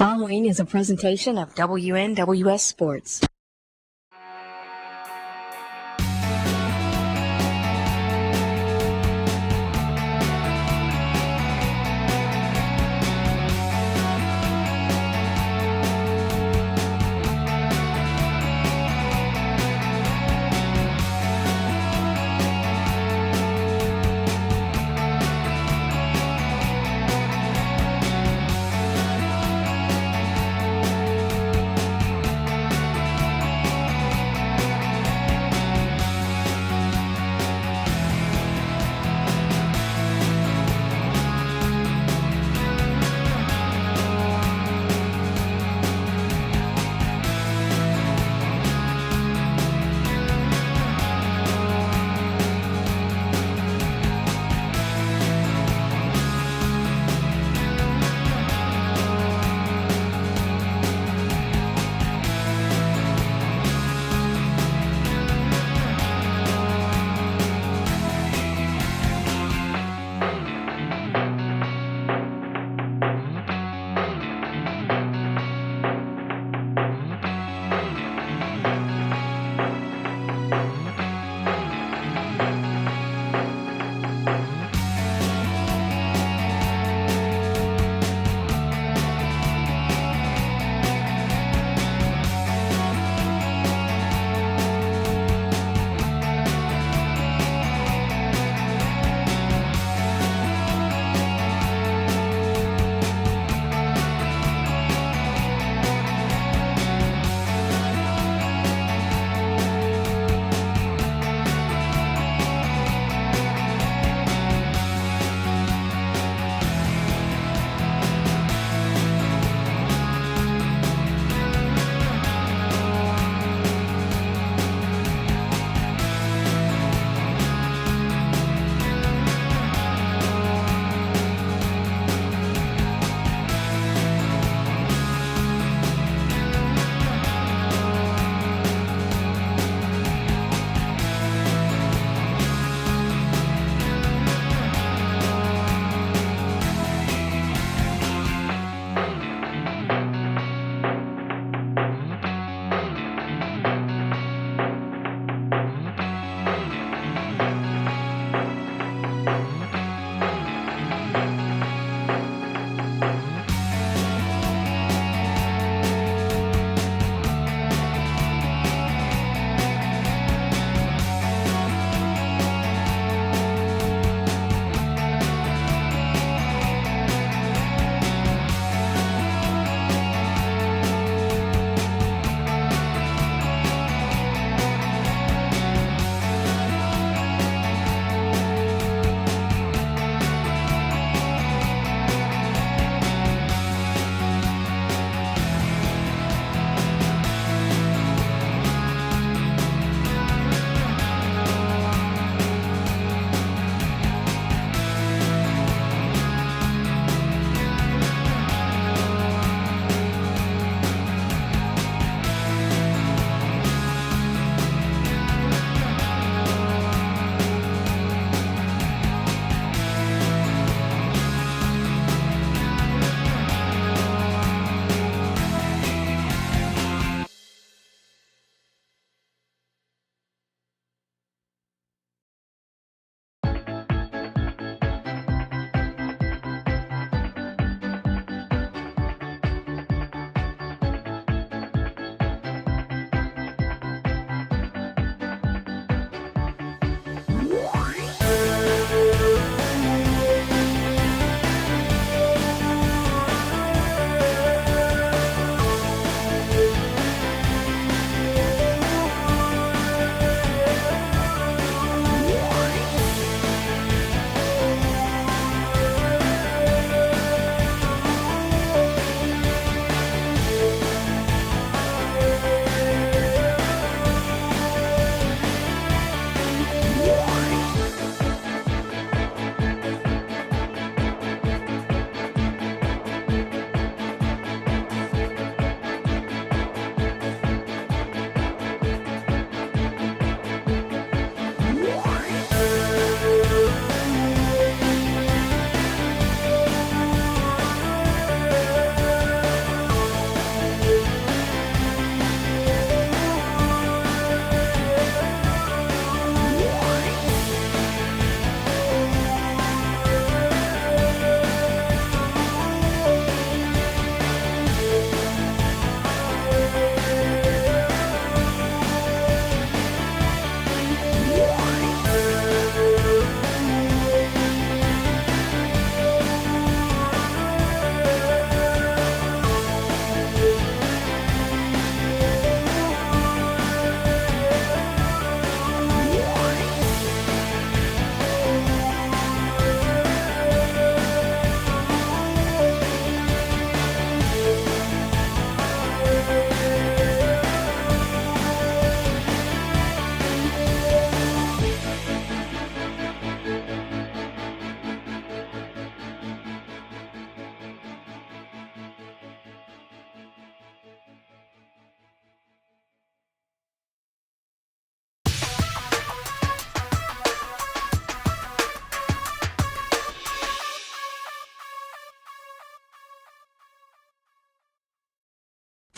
Following is a presentation of WNWS Sports.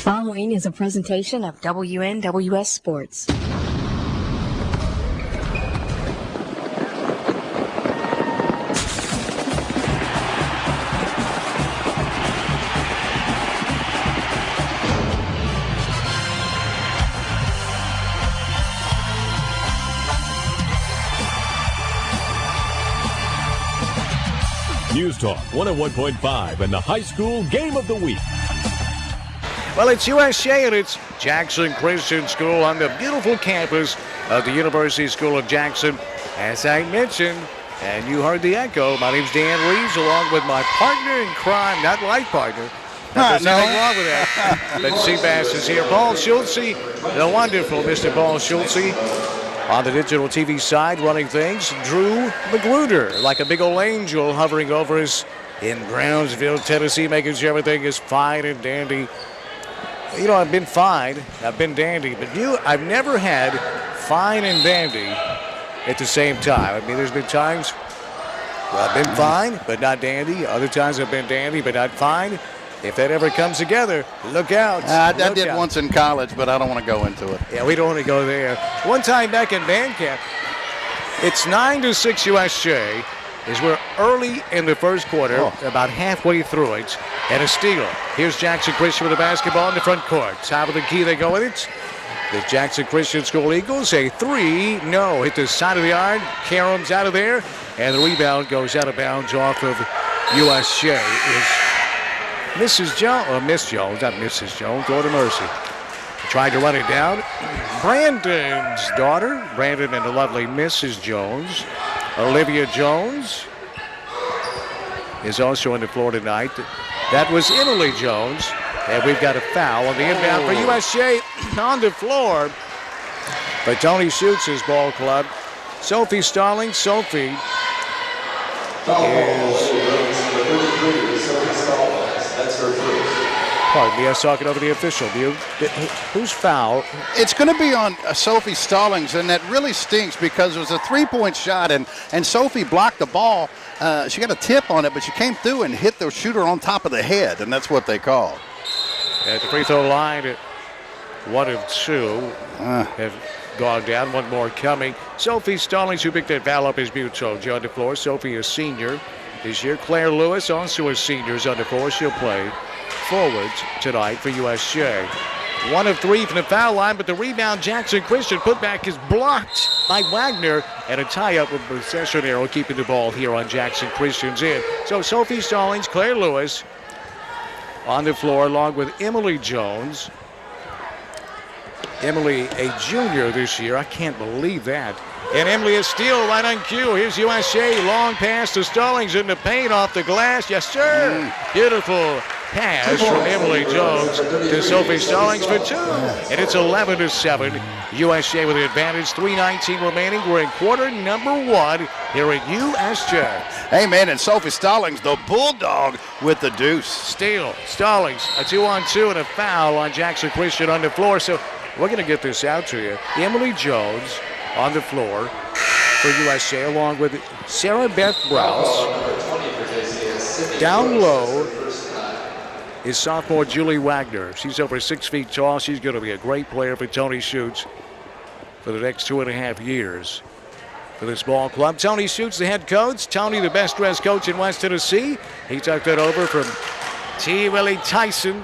Following is a presentation of WNWS Sports. News Talk 101.5 and the high school game of the week. Well, it's USJ and it's Jackson Christian School on the beautiful campus of the University School of Jackson. As I mentioned, and you heard the echo, my name's Dan Reaves along with my partner in crime, not life partner. There's nothing wrong with that. But SeaBass is here. Paul Schultze, the wonderful Mr. Paul Schultze. On the digital TV side, running things, Drew Magruder, like a big old angel hovering over us in Brownsville, Tennessee, making sure everything is fine and dandy. You know, I've been fine, I've been dandy, but I've never had fine and dandy at the same time. I mean, there's been times where I've been fine, but not dandy. Other times I've been dandy, but not fine. If that ever comes together, look out. I did once in college, but I don't want to go into it. Yeah, we don't want to go there. One time back in band camp, it's 9-6 USJ. Is we're early in the first quarter, about halfway through it, and a steal. Here's Jackson Christian with the basketball in the front court. Top of the key, they go with it. The Jackson Christian School Eagles, a three, no, hit the side of the iron. Karem's out of there, and the rebound goes out of bounds off of USJ. Mrs. Jones, or Miss Jones, not Mrs. Jones, Lord of mercy. Tried to run it down. Brandon's daughter, Brandon and the lovely Mrs. Jones. Olivia Jones is also on the floor tonight. That was Emily Jones. And we've got a foul on the inbound for USJ on the floor. But Tony Schutz's ball club. Sophie Stallings. Sophie is... Pardon me, I was talking over the official. Who's foul? It's going to be on Sophie Stallings, and that really stinks because it was a three-point shot, and Sophie blocked the ball. She got a tip on it, but she came through and hit the shooter on top of the head, and that's what they called. At the free throw line, 1 of 2 have gone down. One more coming. Sophie Stallings, who picked that foul up, is Buto. On the floor. Sophie is senior this year. Claire Lewis, also a senior, is on the floor. She'll play forwards tonight for USJ. 1 of 3 from the foul line, but the rebound, Jackson Christian putback is blocked by Wagner, and a tie-up with Cessionero keeping the ball here on Jackson Christian's end. So Sophie Stallings, Claire Lewis on the floor along with Emily Jones. Emily, a junior this year. I can't believe that. And Emily is still right on cue. Here's USJ, long pass to Stallings in the paint off the glass. Yes, sir. Beautiful pass from Emily Jones to Sophie Stallings for 2. And it's 11-7. USJ with the advantage. 3:19 remaining. We're in quarter number 1 here at USJ. Hey, man, and Sophie Stallings, the Bulldog with the deuce. Steal. Stallings, a 2-on-2 and a foul on Jackson Christian on the floor. So we're going to get this out to you. Emily Jones on the floor for USJ along with Sarah Beth Browse. Down low is sophomore Julie Wagner. She's over 6 feet tall. She's going to be a great player for Tony Schutz for the next 2.5 years for this ball club. Tony Schutz, the head coach. Tony, the best dressed coach in West Tennessee. He took that over from T. Willie Tyson.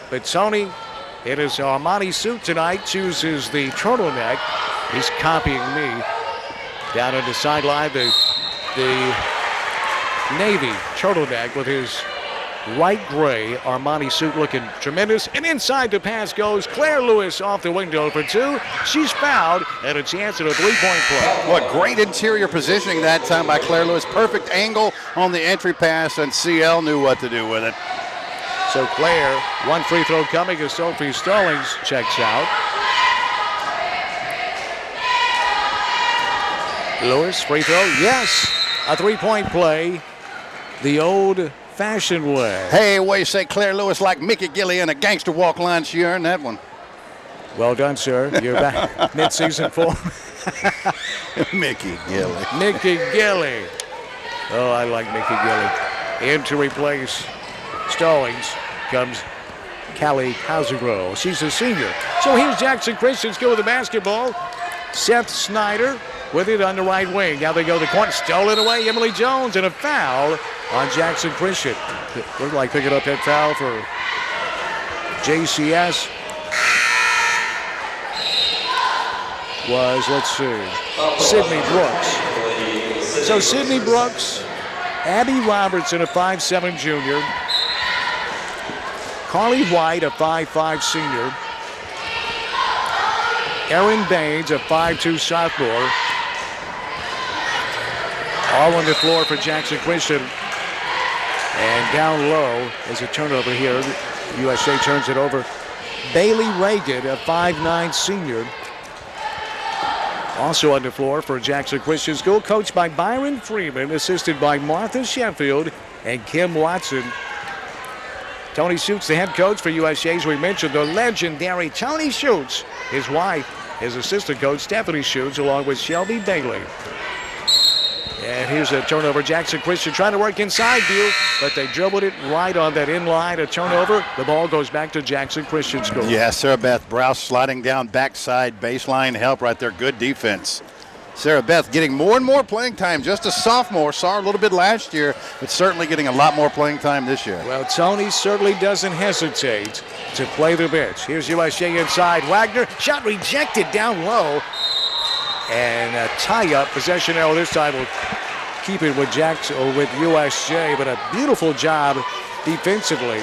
But Tony, in his Armani suit tonight, chooses the turtleneck. He's copying me. Down on the sideline, the Navy turtleneck with his light gray Armani suit looking tremendous. And inside the pass goes Claire Lewis off the window for 2. She's fouled and a chance at a three-point play. What great interior positioning that time by Claire Lewis. Perfect angle on the entry pass, and CL knew what to do with it. So Claire, 1 free throw coming as Sophie Stallings checks out. Lewis, free throw, yes. A three-point play the old-fashioned way. Hey, what do you say, Claire Lewis like Mickey Gilley in a gangster walk line? She earned that one. Well done, sir. You're back mid-season form. Mickey Gilley. Mickey Gilley. Oh, I like Mickey Gilley. In to replace Stallings comes Callie Hausegro. She's a senior. So here's Jackson Christian still with the basketball. Seth Snyder with it on the right wing. Now they go to the corner. Stolen away. Emily Jones, and a foul on Jackson Christian. Looked like picking up that foul for JCS. Was, let's see, Sydney Brooks. So Sydney Brooks, Abby Robertson, a 5'7" junior. Carly White, a 5'5" senior. Erin Baines, a 5'2" sophomore. All on the floor for Jackson Christian. And down low is a turnover here. USA turns it over. Bailey Reagan, a 5'9" senior. Also on the floor for Jackson Christian School, coached by Byron Freeman, assisted by Martha Sheffield and Kim Watson. Tony Schutz, the head coach for USJ, as we mentioned, the legendary Tony Schutz. His wife, his assistant coach, Stephanie Schutz, along with Shelby Bailey. And here's a turnover. Jackson Christian trying to work inside view, but they dribbled it right on that in-line. A turnover. The ball goes back to Jackson Christian School. Yeah, Sarah Beth Browse sliding down backside baseline help right there. Good defense. Sarah Beth getting more and more playing time. Just a sophomore. Saw her a little bit last year, but certainly getting a lot more playing time this year. Well, Tony certainly doesn't hesitate to play the bench. Here's USJ inside. Wagner, shot rejected down low. And a tie-up. Possession arrow this time will keep it with with USJ, but a beautiful job defensively.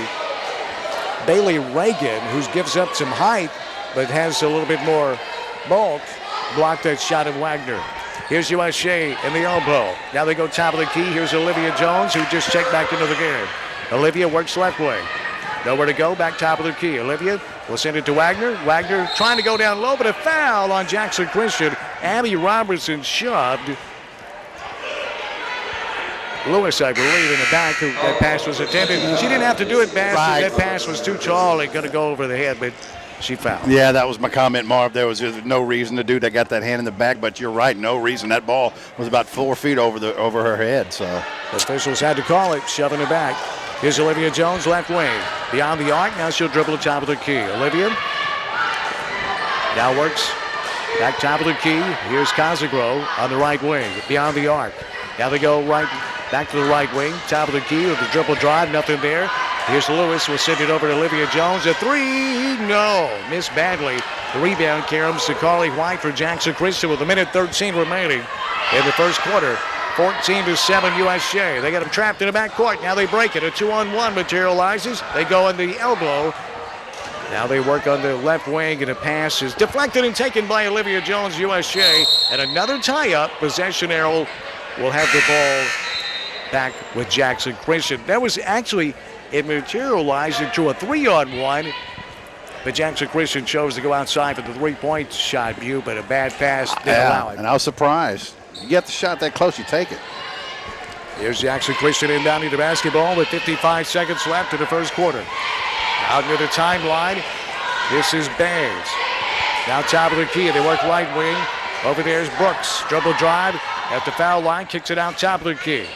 Bailey Reagan, who gives up some height, but has a little bit more bulk, blocked that shot of Wagner. Here's USJ in the elbow. Now they go top of the key. Here's Olivia Jones, who just checked back into the game. Olivia works left wing. Nowhere to go, back top of the key. Olivia will send it to Wagner. Wagner trying to go down low, but a foul on Jackson Christian. Abby Robertson shoved Lewis, I believe, in the back. That pass was intended. She didn't have to do it, Bass. Right. That pass was too tall and going to go over the head, but she fouled. Yeah, that was my comment, Marv. There was no reason to do that. Got that hand in the back, but you're right, no reason. That ball was about 4 feet over her head. So the officials had to call it, shoving it back. Here's Olivia Jones, left wing. Beyond the arc, now she'll dribble the top of the key. Olivia now works back top of the key. Here's Casagro on the right wing, beyond the arc. Now they go right back to the right wing, top of the key with the dribble drive, nothing there. Here's Lewis, will send it over to Olivia Jones. A three, no, missed badly. The rebound comes to Carly White for Jackson Christian with 1:13 remaining in the first quarter. 14-7 USJ. They got him trapped in the backcourt. Now they break it. A 2-on-1 materializes. They go on the elbow. Now they work on the left wing, and a pass is deflected and taken by Olivia Jones, USJ. And another tie-up. Possession arrow will have the ball back with Jackson Christian. That was actually, it materialized into a 3-on-1. But Jackson Christian chose to go outside for the three-point shot view, but a bad pass didn't allow it. And I was surprised. You get the shot that close, you take it. Here's Jackson Christian inbounding the basketball with 55 seconds left in the first quarter. Out near the timeline, this is Baines. Now top of the key, they work right wing. Over there's Brooks. Dribble drive at the foul line, kicks it out top of the key.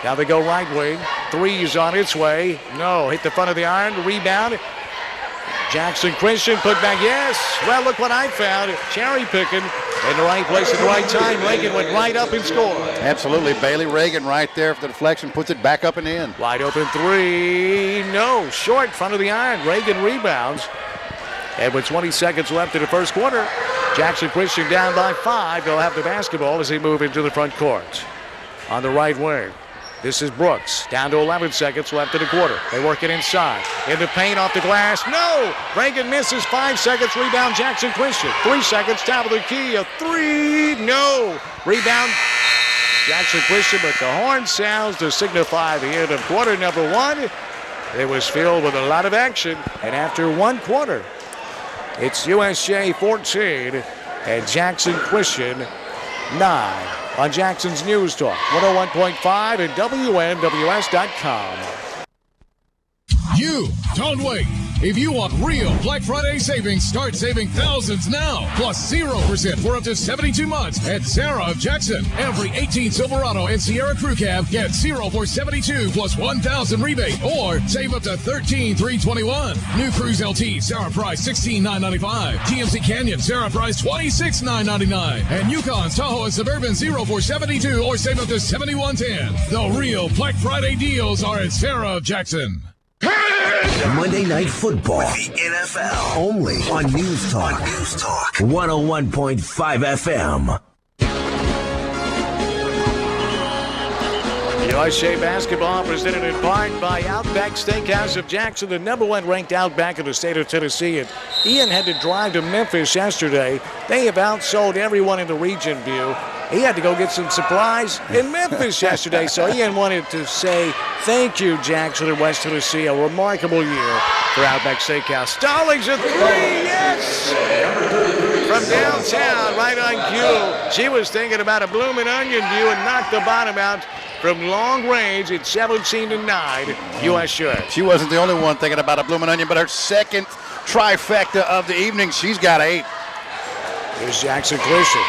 Now they go right wing. Three's on its way. No, hit the front of the iron, rebound. Jackson Christian put back, yes. Well, look what I found. Cherry picking in the right place at the right time. Reagan went right up and scored. Absolutely. Bailey Reagan right there for the deflection, puts it back up and in. Wide open three. No, short front of the iron. Reagan rebounds. And with 20 seconds left in the first quarter, Jackson Christian down by 5. They'll have the basketball as they move into the front court. On the right wing, this is Brooks. Down to 11 seconds left in the quarter. They work it inside. In the paint, off the glass. No! Reagan misses. 5 seconds. Rebound, Jackson Christian. 3 seconds. Top of the key. A three. No! Rebound, Jackson Christian. But the horn sounds to signify the end of quarter number 1. It was filled with a lot of action. And after 1 quarter, it's USJ 14 and Jackson Christian 9. On Jackson's News Talk, 101.5 and WNWS.com. You don't wait. If you want real Black Friday savings, start saving thousands now. Plus 0% for up to 72 months at Sarah of Jackson. Every 18 Silverado and Sierra Crew Cab, get 0 for 72 plus 1,000 rebate, or save up to $13,321. New Cruise LT, Sarah price $16,995. TMC Canyon, Sarah price $26,999. And Yukon's Tahoe and Suburban 0 for 72 or save up to $71.10. The real Black Friday deals are at Sarah of Jackson. Monday Night Football. The NFL. Only on News Talk. 101.5 FM. USJ basketball presented in part by Outback Steakhouse of Jackson, the #1 ranked Outback in the state of Tennessee. And Ian had to drive to Memphis yesterday. They have outsold everyone in the region, View. He had to go get some supplies in Memphis yesterday, so Ian wanted to say thank you, Jackson and West Tennessee. A remarkable year for Outback Steakhouse. Stallings a 3, yes! From downtown, right on cue. She was thinking about a blooming onion, View, and knocked the bottom out from long range at 17-9, USJ. She wasn't the only one thinking about a blooming onion, but her second trifecta of the evening. She's got 8. Here's Jackson Christian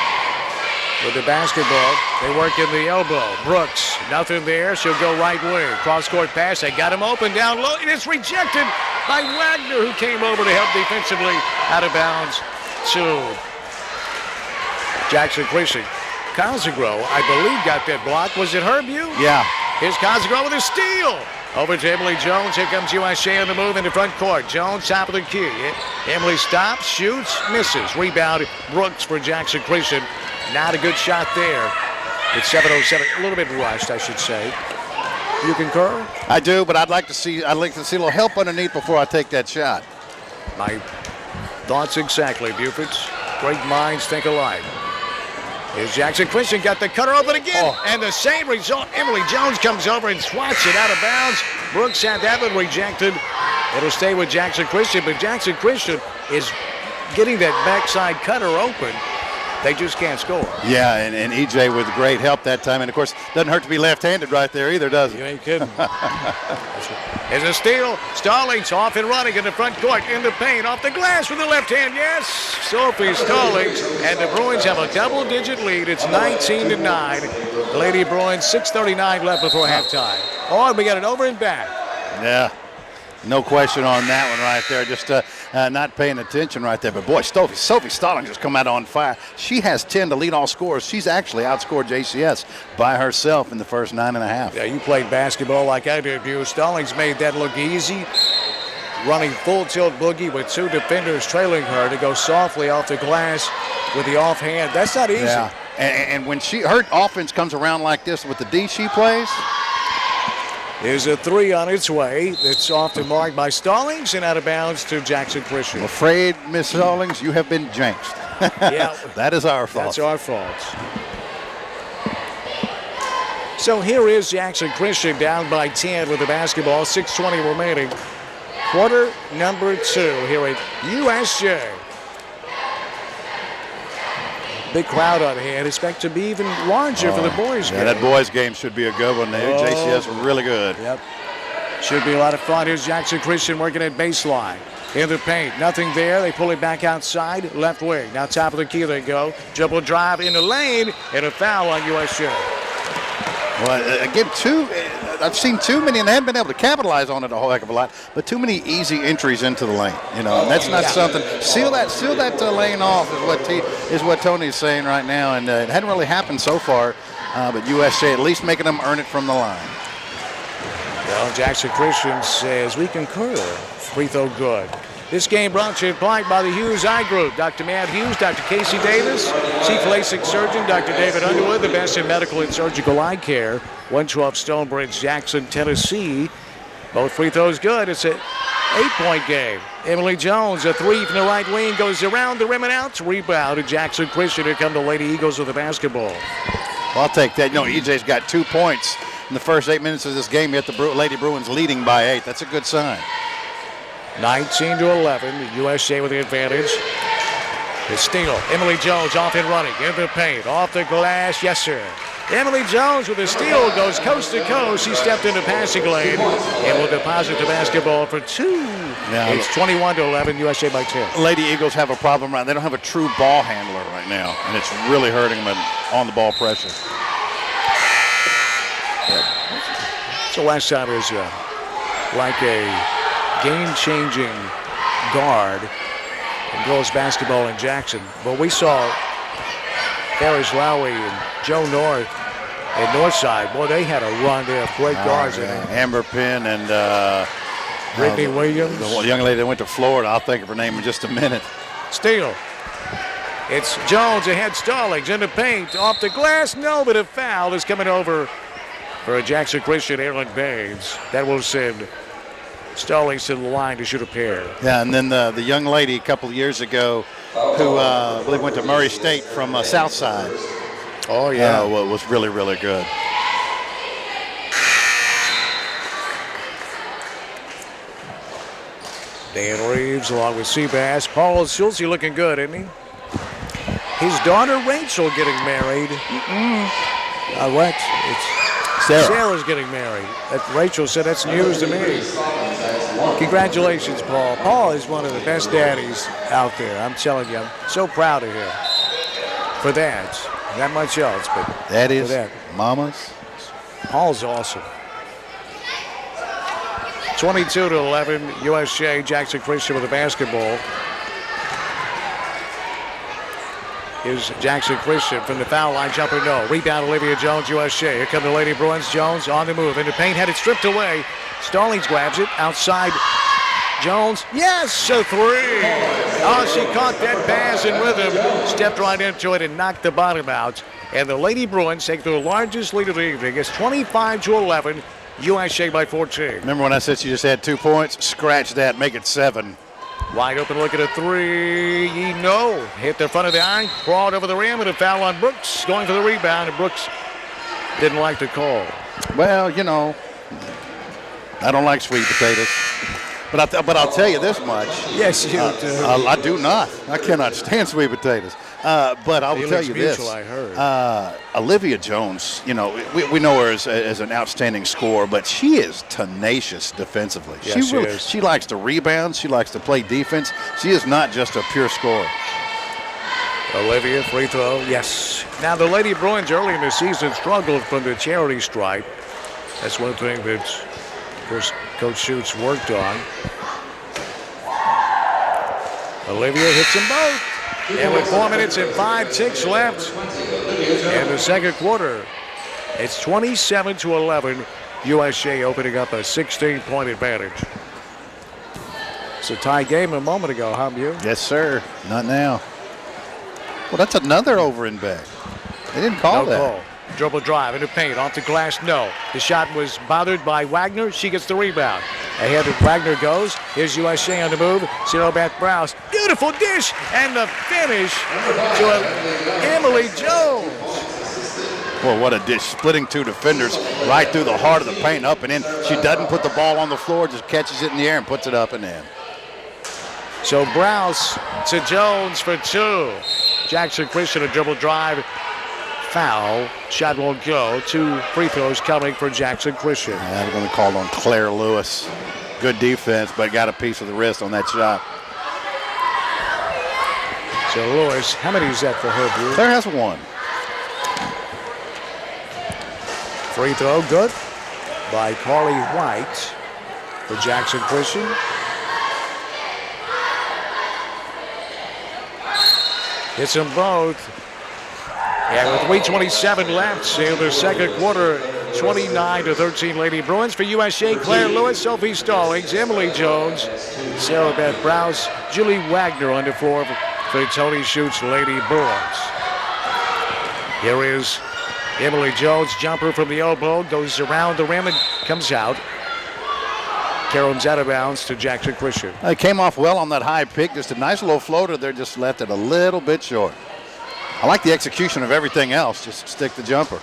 with the basketball. They work in the elbow. Brooks, nothing there. She'll go right wing. Cross-court pass. They got him open down low, and it's rejected by Wagner, who came over to help defensively out of bounds to Jackson Christian. Cosagro, I believe, got that block. Was it her, View? Yeah. Here's Cosagro with a steal. Over to Emily Jones. Here comes USJ on the move in the front court. Jones, top of the key. Emily stops, shoots, misses. Rebound, Brooks for Jackson Christian. Not a good shot there. It's 7:07. A little bit rushed, I should say. You concur? I do, but I'd like to see a little help underneath before I take that shot. My thoughts exactly, Buford. Great minds think alike. Here's Jackson Christian, got the cutter open again, and the same result. Emily Jones comes over and swats it out of bounds. Brooks had that one rejected. It'll stay with Jackson Christian, but Jackson Christian is getting that backside cutter open. They just can't score. Yeah, and EJ with great help that time. And, of course, doesn't hurt to be left-handed right there either, does it? You ain't kidding. There's a steal. Stallings off and running in the front court, in the paint, off the glass with the left hand. Yes, Sophie Stallings. And the Bruins have a double-digit lead. It's 19-9. The Lady Bruins, 6:39 left before halftime. Oh, and we got it over and back. Yeah. No question on that one right there. Just not paying attention right there. But, boy, Sophie Stallings has come out on fire. She has 10 to lead all scorers. She's actually outscored JCS by herself in the first 9.5. Yeah, you played basketball like I did, View. Stallings made that look easy. Running full tilt boogie with 2 defenders trailing her to go softly off the glass with the offhand. That's not easy. Yeah. And when her offense comes around like this with the D she plays. There's a 3 on its way. It's often marked by Stallings and out of bounds to Jackson Christian. I'm afraid, Miss Stallings, you have been jinxed. Yeah. That is our fault. That's our fault. So here is Jackson Christian down by 10 with the basketball. 6:20 remaining. Quarter number 2 here at USJ. Big crowd on hand. Expect to be even larger for the boys' game. Yeah, that boys' game should be a good one there. JCS really good. Yep. Should be a lot of fun. Here's Jackson Christian working at baseline. In the paint. Nothing there. They pull it back outside. Left wing. Now top of the key they go. Dribble drive in the lane. And a foul on USJ. Well, again, I've seen too many, and they haven't been able to capitalize on it a whole heck of a lot, but too many easy entries into the lane. You know, and that's not something. Seal that lane off is what Tony's saying right now, and it hadn't really happened so far, but USJ at least making them earn it from the line. Well, Jackson Christian says we concur. Free throw good. This game brought to you by the Hughes Eye Group. Dr. Matt Hughes, Dr. Casey Davis, Chief LASIK Surgeon, Dr. David Underwood, the best in medical and surgical eye care. 112 Stonebridge, Jackson, Tennessee. Both free throws good. It's an 8-point game. Emily Jones, a 3 from the right wing, goes around the rim and out. Rebound to Jackson Christian. Here come the Lady Eagles with the basketball. Well, I'll take that. You know, EJ's got 2 points in the first 8 minutes of this game. Yet the Lady Bruins leading by 8. That's a good sign. 19-11, USJ with the advantage. The steal, Emily Jones off and running, in the paint, off the glass, yes sir. Emily Jones with a steal goes coast to coast. She stepped into passing lane and will deposit the basketball for 2. Yeah, it's 21-11, USA by 10. Lady Eagles have a problem right. They don't have a true ball handler right now, and it's really hurting them on the ball pressure. So last time is like a game-changing guard in girls basketball in Jackson. But we saw Ferris Lowry and Joe North at Northside. Boy, they had a run there of great guards in there. Amber Penn and Brittany Williams. The young lady that went to Florida. I'll think of her name in just a minute. Steal. It's Jones ahead. Stallings in the paint. Off the glass. No, but a foul is coming over for a Jackson Christian, Aaron Baines. That will send Stallings to the line to shoot a pair. Yeah, and then the young lady a couple of years ago who I believe went to Murray State from Southside. Oh, yeah. Was really, really good. Dan Reaves along with SeaBass. Paul Schultze looking good, isn't he? His daughter Rachel getting married. What? It's Sarah's getting married. Rachel said that's news to me. Congratulations, Paul. Paul is one of the best daddies out there. I'm telling you, I'm so proud of him for that. Not much else, but that is that. Mamas. Paul's awesome. 22-11, USJ. Jackson Christian with the basketball. Is Jackson Christian from the foul line, jumper no. Rebound Olivia Jones, USJ. Here come the Lady Bruins. Jones on the move. In the paint, had it stripped away. Stallings grabs it. Outside, Jones. Yes, a 3. Oh, she caught that pass in rhythm. Stepped right into it and knocked the bottom out. And the Lady Bruins take their largest lead of the evening. It's 25-11, USJ by 14. Remember when I said she just had 2 points? Scratch that, make it 7. Wide open look at a 3. No. Hit the front of the eye. Crawled over the rim and a foul on Brooks. Going for the rebound, and Brooks didn't like the call. Well, you know, I don't like sweet potatoes. But I'll tell you this much. Yes, you do. I do not. I cannot stand sweet potatoes. But I will tell you this. I heard. Olivia Jones, you know, we know her as an outstanding scorer, but she is tenacious defensively. Yes, she is. She likes to rebound. She likes to play defense. She is not just a pure scorer. Olivia, free throw, yes. Now, the Lady Bruins early in the season struggled from the charity stripe. That's one thing that, of course, Coach Schutz worked on. Olivia hits them both. And with 4 minutes and 5 ticks left in the second quarter, it's 27-11. USJ opening up a 16-point advantage. It's a tie game a moment ago, huh, Mew? Yes, sir. Not now. Well, that's another over and back. They didn't call that. No call. Dribble drive into paint, off the glass, no. The shot was bothered by Wagner. She gets the rebound. Ahead of Wagner goes. Here's USJ on the move. Cyril Beth Browse. Beautiful dish. And the finish to Emily Jones. Well, what a dish. Splitting 2 defenders right through the heart of the paint, up and in. She doesn't put the ball on the floor, just catches it in the air and puts it up and in. So Browse to Jones for 2. Jackson Christian, a dribble drive. Foul. Shot won't go. 2 free throws coming for Jackson Christian. Yeah, they're going to call on Claire Lewis. Good defense, but got a piece of the wrist on that shot. So Lewis, how many is that for her, Drew? Claire has 1. Free throw, good by Carly White for Jackson Christian. Hits them both. And with 3:27 left in the second quarter, 29-13 Lady Bruins. For USJ, Claire Lewis, Sophie Stallings, Emily Jones, Sarah Beth Browse, Julie Wagner on the floor for Tony Schutz Lady Bruins. Here is Emily Jones, jumper from the elbow, goes around the rim and comes out. Carolyn's out of bounds to Jackson Christian. It came off well on that high pick. Just a nice little floater there, just left it a little bit short. I like the execution of everything else. Just stick the jumper.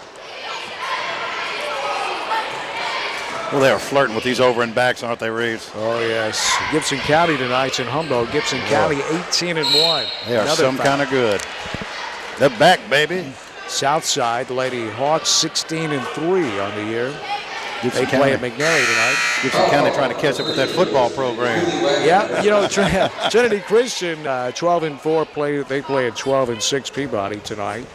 Well, they are flirting with these over and backs, aren't they, Reeves? Oh, yes. Gibson County tonight's in Humboldt. Gibson County 18-1. They are some kind of good. They're back, baby. South Side, the Lady Hawks 16-3 on the year. They play at McNary tonight. Gibson County trying to catch up with that football program. Yeah, Trinity Christian 12-4 they play at 12-6 Peabody tonight.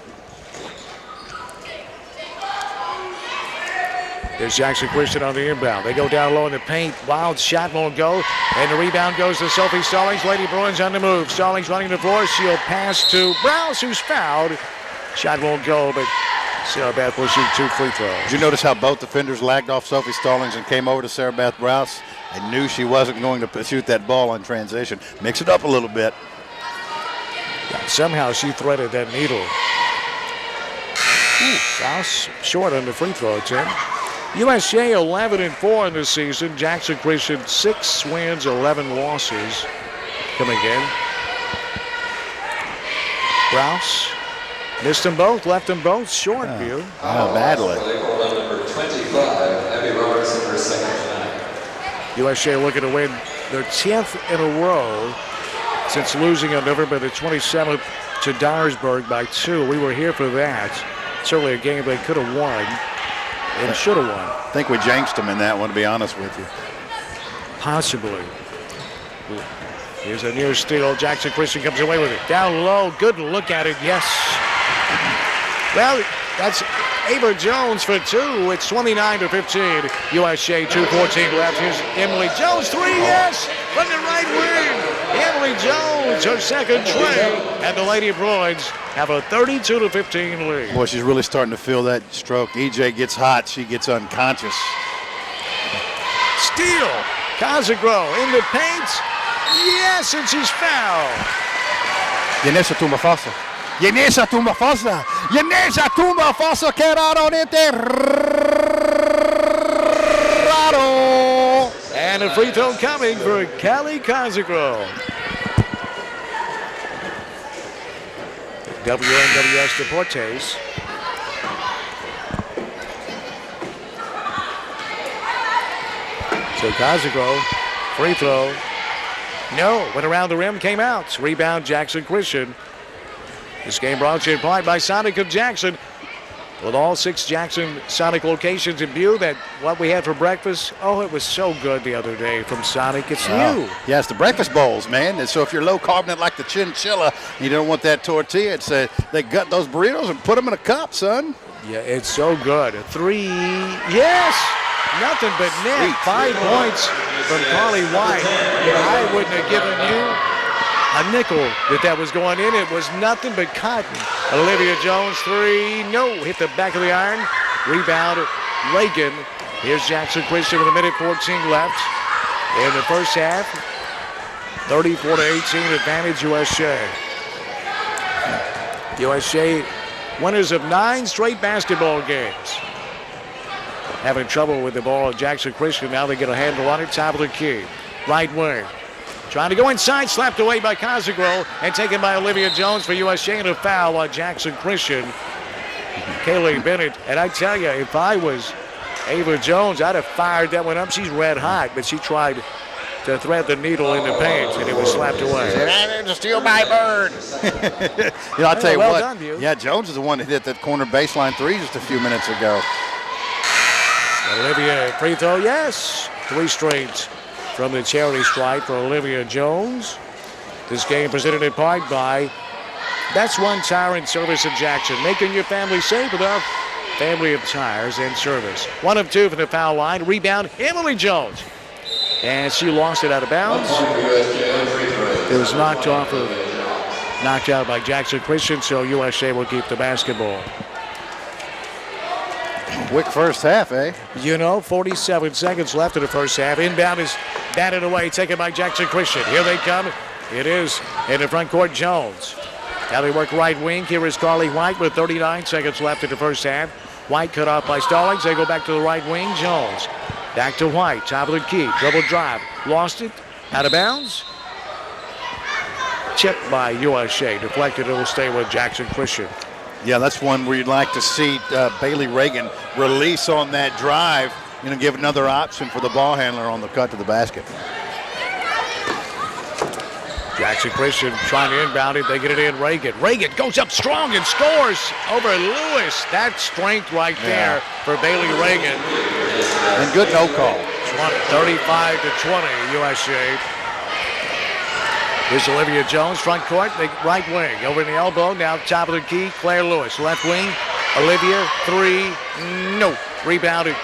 There's Jackson Christian on the inbound. They go down low in the paint. Wild shot won't go. And the rebound goes to Sophie Stallings. Lady Bruins on the move. Stallings running the floor. She'll pass to Browse, who's fouled. Shot won't go, but Sarah Bath will shoot 2 free throws. Did you notice how both defenders lagged off Sophie Stallings and came over to Sarah Beth Browse? They knew she wasn't going to shoot that ball in transition. Mix it up a little bit. Yeah, somehow she threaded that needle. Browse short on the free throw attempt. USJ 11-4 in this season. Jackson Christian 6 wins, 11 losses coming in. Browse missed them both, left them both short, View. Badly. USJ looking to win their 10th in a row since losing on November the 27th to Dyersburg by 2. We were here for that. Certainly a game they could have won and should have won. I think we jinxed them in that one, to be honest with you. Possibly. Here's a near steal. Jackson Christian comes away with it. Down low. Good look at it. Yes. Well, that's Ava Jones for 2. It's 29-15. USJ 2:14 left. Here's Emily Jones. 3, yes, from the right wing. Emily Jones, her second tray, and the Lady Bruins have a 32-15 lead. Boy, she's really starting to feel that stroke. EJ gets hot. She gets unconscious. Steal. Casagro in the paint. Yes, and she's fouled. Yanessa Tumafasa. Yanessa Tumafasa. Yanessa Tumafasa quedaron enterrado. And a free throw coming for Callie Casagro. WNWS Deportes. So Casagro, free throw. No, went around the rim, came out. Rebound Jackson Christian. This game brought to you in part by Sonic of Jackson. With all 6 Jackson Sonic locations in view, that what we had for breakfast, it was so good the other day from Sonic. It's new. Yeah, it's the breakfast bowls, man. And so if you're low carbonate like the chinchilla, you don't want that tortilla. It's they gut those burritos and put them in a cup, son. Yeah, it's so good. A 3, yes! Nothing but net. 5 points from Carly White. I wouldn't have given you a nickel that was going in. It was nothing but cotton. Olivia Jones, 3, no. Hit the back of the iron. Rebound, Reagan. Here's Jackson Christian with 1:14 left in the first half. 34-18 advantage USJ. USJ winners of 9 straight basketball games. Having trouble with the ball at Jackson Christian. Now they get a handle on it. Top of the key. Right wing. Trying to go inside. Slapped away by Casagro. And taken by Olivia Jones for USJ. And a foul on Jackson Christian. Kaylee Bennett. And I tell you, if I was Ava Jones, I'd have fired that one up. She's red hot. But she tried to thread the needle in the paint. And it was slapped away. And to steal my bird. I'll tell you well what. Done, View. Yeah, Jones is the one that hit that corner baseline 3 just a few minutes ago. Olivia, free throw, yes. 3 straight from the charity stripe for Olivia Jones. This game presented in part by That's One Tire and Service in Jackson. Making your family safe with our family of tires and service. 1 of 2 from the foul line. Rebound, Emily Jones. And she lost it out of bounds. It was knocked out by Jackson Christian, so USJ will keep the basketball. Quick first half, eh? 47 seconds left in the first half. Inbound is batted away, taken by Jackson Christian. Here they come. It is in the front court, Jones. Now they work right wing. Here is Carly White with 39 seconds left in the first half. White cut off by Stallings. They go back to the right wing. Jones. Back to White. Top of the key. Dribble drive. Lost it. Out of bounds. Chipped by USJ. Deflected. It will stay with Jackson Christian. Yeah, that's one where you'd like to see Bailey Reagan release on that drive, give another option for the ball handler on the cut to the basket. Jackson Christian trying to inbound it. They get it in. Reagan goes up strong and scores over Lewis. That's strength right there for Bailey Reagan. And good no call. 35-20, USJ. Here's Olivia Jones, front court, the right wing. Over in the elbow, now top of the key, Claire Lewis. Left wing, Olivia, three, no. Rebounded.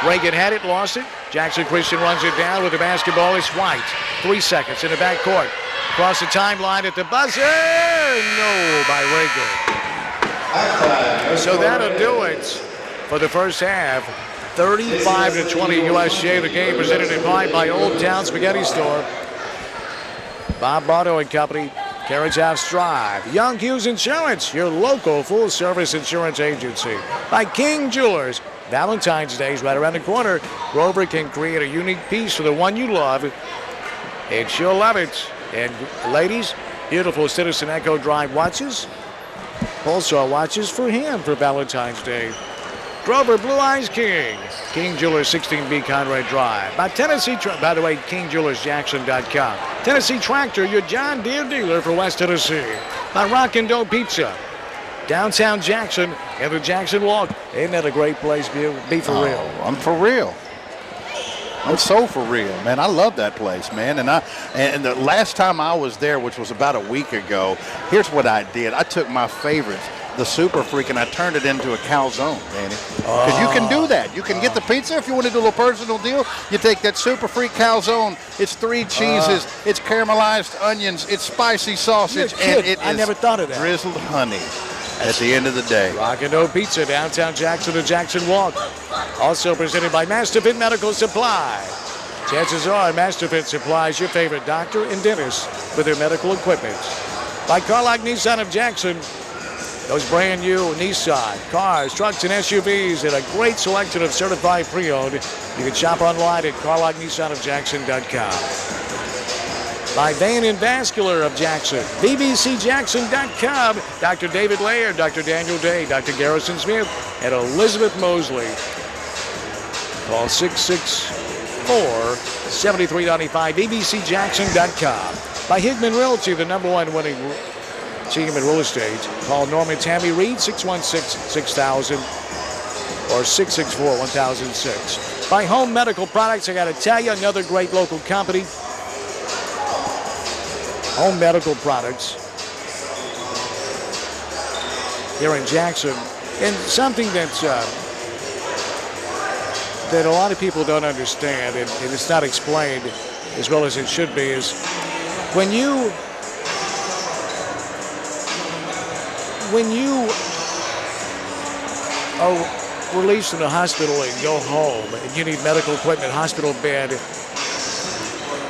Reagan had it, lost it. Jackson Christian runs it down with the basketball. It's White. 3 seconds in the back court. Across the timeline at the buzzer. No by Reagan. So that'll do it for the first half. 35-20 USJ. The game presented in part by Old Town Spaghetti Store. Bob Bardo and Company. Carriage House Drive. Young Hughes Insurance, your local full-service insurance agency. By King Jewelers. Valentine's Day is right around the corner. Grover can create a unique piece for the one you love, and she'll love it. And ladies, beautiful Citizen Echo Drive watches. Pulsar watches for him for Valentine's Day. Grover Blue Eyes King. King Jewelers, 16B Conrad Drive. By Tennessee, by the way, KingJewelersJackson.com. Tennessee Tractor, your John Deere dealer for West Tennessee. By Rockin' Dough Pizza. Downtown Jackson and the Jackson Walk. Ain't that a great place, be for real? I'm for real. I'm so for real, man. I love that place, man. And the last time I was there, which was about a week ago, here's what I did. I took my favorite, the Super Freak, and I turned it into a calzone, Danny. Because you can do that. You can get the pizza if you want to do a little personal deal. You take that Super Freak calzone. It's 3 cheeses. It's caramelized onions. It's spicy sausage. And it I never thought of that. Drizzled honey. At the end of the day. Rockin' Dough Pizza, downtown Jackson, the Jackson Walk. Also presented by Masterfit Medical Supply. Chances are Masterfit supplies your favorite doctor and dentist with their medical equipment. By Carlock Nissan of Jackson. Those brand new Nissan cars, trucks, and SUVs, and a great selection of certified pre-owned. You can shop online at CarlockNissanofJackson.com. By Van and Vascular of Jackson, bbcjackson.com. Dr. David Laird, Dr. Daniel Day, Dr. Garrison Smith, and Elizabeth Mosley. Call 664-7395, bbcjackson.com. By Higman Realty, the #1 winning team in real estate. Call Norman Tammy Reed, 616-6000 or 664-1006. By Home Medical Products, I got to tell you, another great local company. Home Medical Products here in Jackson. And something that's that a lot of people don't understand, and it's not explained as well as it should be, is when you are released from the hospital and go home and you need medical equipment, hospital bed,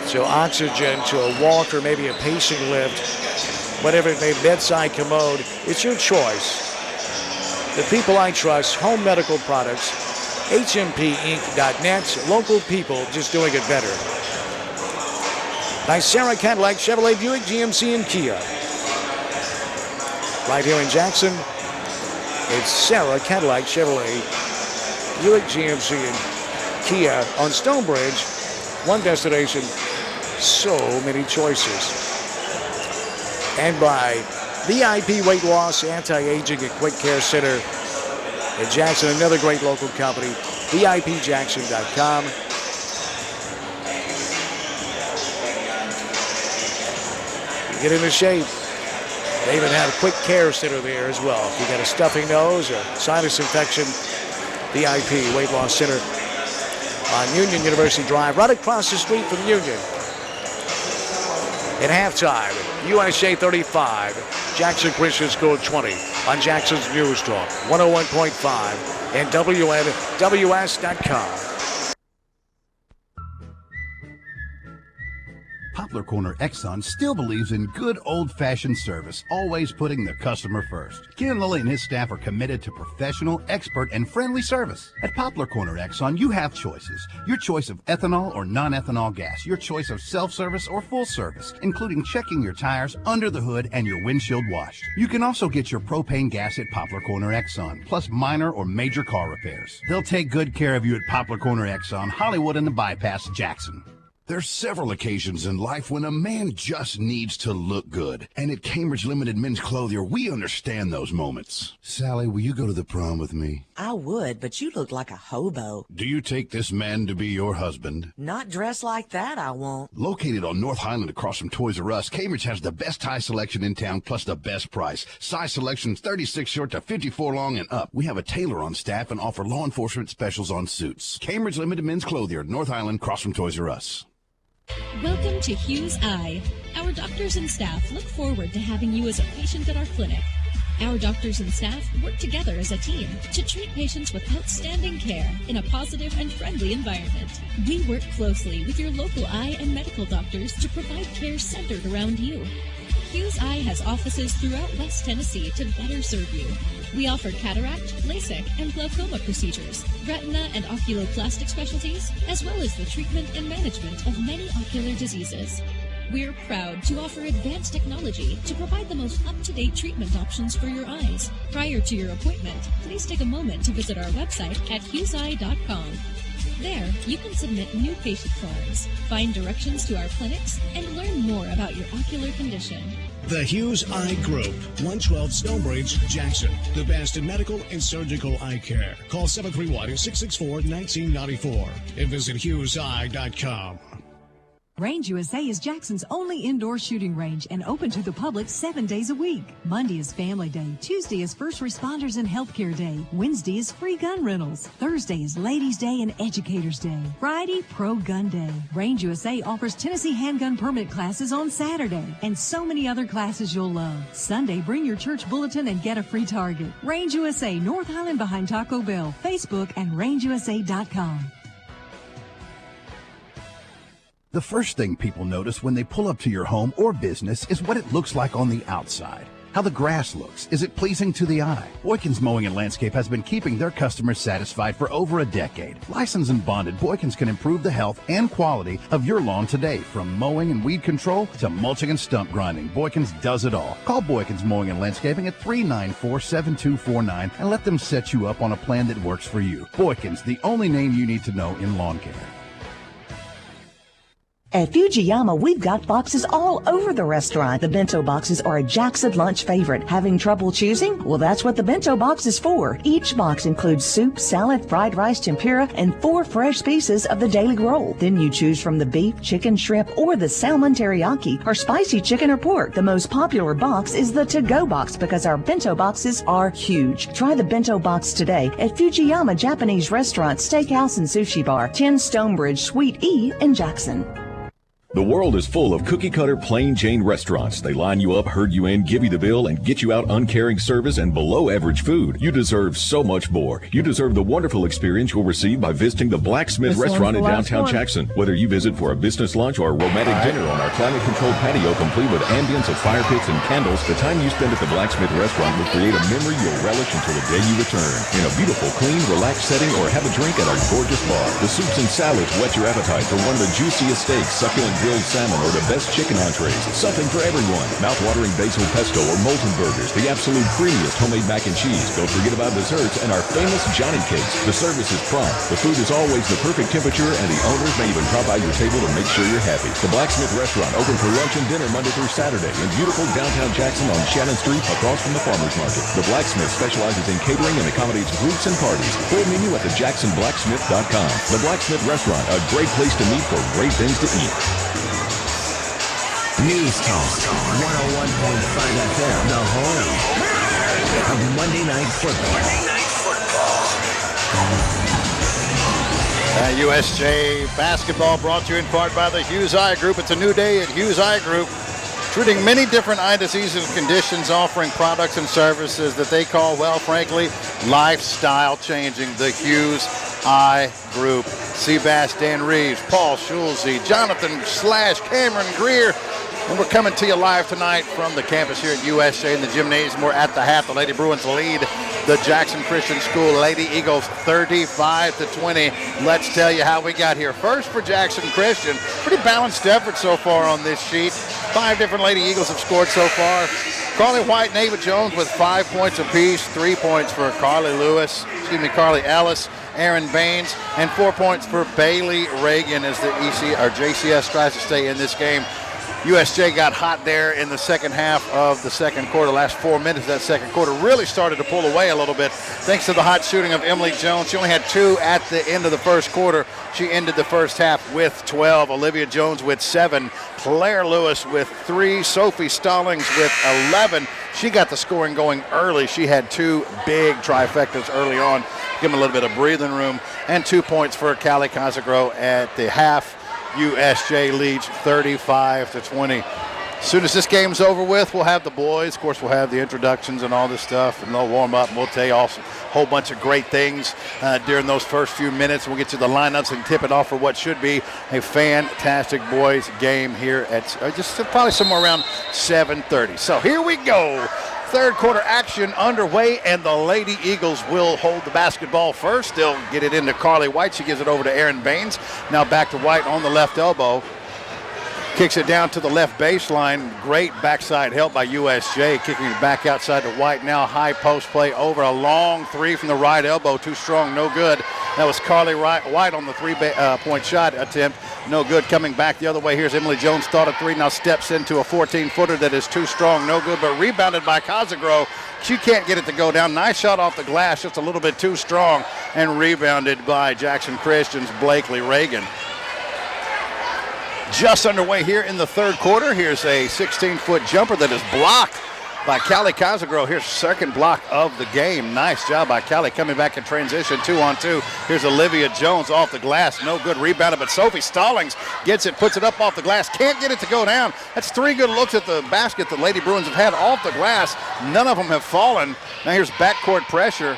to oxygen, to a walker, maybe a pacing lift, whatever it may be, bedside commode, it's your choice. The people I trust, Home Medical Products, HMPinc.net, local people just doing it better. By Sarah Cadillac, Chevrolet, Buick, GMC, and Kia. Right here in Jackson, it's Sarah Cadillac, Chevrolet, Buick, GMC, and Kia on Stonebridge. One destination, so many choices. And by VIP Weight Loss, Anti-Aging, and Quick Care Center in Jackson, another great local company, VIPJackson.com. You get into shape. They even have a Quick Care Center there as well. If you got a stuffy nose or sinus infection, VIP Weight Loss Center on Union University Drive, right across the street from Union. At halftime, USJ 35, Jackson Christian School 20 on Jackson's News Talk, 101.5 and WNWS.com. Poplar Corner Exxon still believes in good old-fashioned service, always putting the customer first. Ken Lilly and his staff are committed to professional, expert, and friendly service. At Poplar Corner Exxon, you have choices. Your choice of ethanol or non-ethanol gas. Your choice of self-service or full service, including checking your tires, under the hood, and your windshield washed. You can also get your propane gas at Poplar Corner Exxon, plus minor or major car repairs. They'll take good care of you at Poplar Corner Exxon, Hollywood and the Bypass, Jackson. There's several occasions in life when a man just needs to look good. And at Cambridge Limited Men's Clothier, we understand those moments. Sally, will you go to the prom with me? I would, but you look like a hobo. Do you take this man to be your husband? Not dressed like that, I won't. Located on North Highland across from Toys R Us, Cambridge has the best tie selection in town plus the best price. Size selections 36 short to 54 long and up. We have a tailor on staff and offer law enforcement specials on suits. Cambridge Limited Men's Clothier, North Highland, across from Toys R Us. Welcome to Hughes Eye. Our doctors and staff look forward to having you as a patient at our clinic. Our doctors and staff work together as a team to treat patients with outstanding care in a positive and friendly environment. We work closely with your local eye and medical doctors to provide care centered around you. Hughes Eye has offices throughout West Tennessee to better serve you. We offer cataract, LASIK, and glaucoma procedures, retina and oculoplastic specialties, as well as the treatment and management of many ocular diseases. We're proud to offer advanced technology to provide the most up-to-date treatment options for your eyes. Prior to your appointment, please take a moment to visit our website at hugheseye.com. There, you can submit new patient forms, find directions to our clinics, and learn more about your ocular condition. The Hughes Eye Group, 112 Stonebridge, Jackson. The best in medical and surgical eye care. Call 731-664-1994 and visit hugheseye.com. Range USA is Jackson's only indoor shooting range and open to the public 7 days a week. Monday is Family Day. Tuesday is First Responders and Healthcare Day. Wednesday is Free Gun Rentals. Thursday is Ladies' Day and Educators Day. Friday, Pro Gun Day. Range USA offers Tennessee handgun permit classes on Saturday and so many other classes you'll love. Sunday, bring your church bulletin and get a free target. Range USA, North Highland behind Taco Bell. Facebook and rangeusa.com. The first thing people notice when they pull up to your home or business is what it looks like on the outside. How the grass looks. Is it pleasing to the eye? Boykins Mowing and Landscape has been keeping their customers satisfied for over a decade. Licensed and bonded, Boykins can improve the health and quality of your lawn today. From mowing and weed control to mulching and stump grinding, Boykins does it all. Call Boykins Mowing and Landscaping at 394-7249 and let them set you up on a plan that works for you. Boykins, the only name you need to know in lawn care. At Fujiyama, we've got boxes all over the restaurant. The bento boxes are a Jackson lunch favorite. Having trouble choosing? Well, that's what the bento box is for. Each box includes soup, salad, fried rice, tempura, and 4 fresh pieces of the daily roll. Then you choose from the beef, chicken, shrimp, or the salmon teriyaki, or spicy chicken or pork. The most popular box is the to-go box because our bento boxes are huge. Try the bento box today at Fujiyama Japanese Restaurant, Steakhouse, and Sushi Bar, 10 Stonebridge, Suite E in Jackson. The world is full of cookie-cutter plain Jane restaurants. They line you up, herd you in, give you the bill, and get you out uncaring service and below-average food. You deserve so much more. You deserve the wonderful experience you'll receive by visiting the Blacksmith Restaurant in downtown Jackson. Whether you visit for a business lunch or a romantic dinner on our climate-controlled patio complete with ambience of fire pits and candles, the time you spend at the Blacksmith Restaurant will create a memory you'll relish until the day you return. In a beautiful, clean, relaxed setting, or have a drink at our gorgeous bar. The soups and salads whet your appetite for one of the juiciest steaks, succulent grilled salmon, or the best chicken entrees. Something for everyone. Mouth-watering basil pesto or molten burgers, the absolute creamiest homemade mac and cheese. Don't forget about desserts and our famous Johnny Cakes. The service is prompt. The food is always the perfect temperature, and the owners may even drop by your table to make sure you're happy. The Blacksmith Restaurant, open for lunch and dinner Monday through Saturday in beautiful downtown Jackson on Shannon Street, across from the Farmers Market. The Blacksmith specializes in catering and accommodates groups and parties. Full menu at thejacksonblacksmith.com. The Blacksmith Restaurant, a great place to meet for great things to eat. News Talk, 101.5 FM, the home of Monday Night Football. USJ basketball brought to you in part by the Hughes Eye Group. It's a new day at Hughes Eye Group, treating many different eye diseases and conditions, offering products and services that they call, well, frankly, lifestyle changing. The Hughes Eye Group. SeaBass, Dan Reaves, Paul Schulze, Jonathan / Cameron Greer. And we're coming to you live tonight from the campus here at USJ in the gymnasium. We're at the half. The Lady Bruins lead the Jackson Christian School Lady Eagles 35-20. Let's tell you how we got here. First for Jackson Christian, pretty balanced effort so far on this sheet. 5 different Lady Eagles have scored so far. Carly White and Ava Jones with 5 points apiece. 3 points for Carly Ellis. Aaron Baines, and 4 points for Bailey Reagan as the JCS tries to stay in this game. USJ got hot there in the second half of the second quarter. Last 4 minutes of that second quarter really started to pull away a little bit thanks to the hot shooting of Emily Jones. She only had 2 at the end of the first quarter. She ended the first half with 12. Olivia Jones with 7. Claire Lewis with 3. Sophie Stallings with 11. She got the scoring going early. She had 2 big trifectas early on, give them a little bit of breathing room. And 2 points for Callie Casagro at the half. USJ leads 35-20. As soon as this game's over with, we'll have the boys. Of course, we'll have the introductions and all this stuff, and they'll warm up, and we'll tell you a whole bunch of great things during those first few minutes. We'll get you the lineups and tip it off for what should be a fantastic boys game here at just probably somewhere around 7:30. So here we go. Third quarter action underway, and the Lady Eagles will hold the basketball first. They'll get it into Carly White. She gives it over to Erin Baines. Now back to White on the left elbow. Kicks it down to the left baseline. Great backside help by USJ. Kicking it back outside to White. Now high post play over. A long 3 from the right elbow. Too strong, no good. That was Carly White on the 3-point shot attempt. No good. Coming back the other way. Here's Emily Jones. Thought a 3. Now steps into a 14-footer that is too strong. No good, but rebounded by Casagro. She can't get it to go down. Nice shot off the glass. Just a little bit too strong. And rebounded by Jackson Christian's Blakely Reagan. Just underway here in the third quarter. Here's a 16-foot jumper that is blocked by Callie Casagro. Here's second block of the game. Nice job by Callie coming back in transition, 2-on-2. Here's Olivia Jones off the glass. No good rebounded, but Sophie Stallings gets it, puts it up off the glass. Can't get it to go down. That's 3 good looks at the basket the Lady Bruins have had off the glass. None of them have fallen. Now here's backcourt pressure.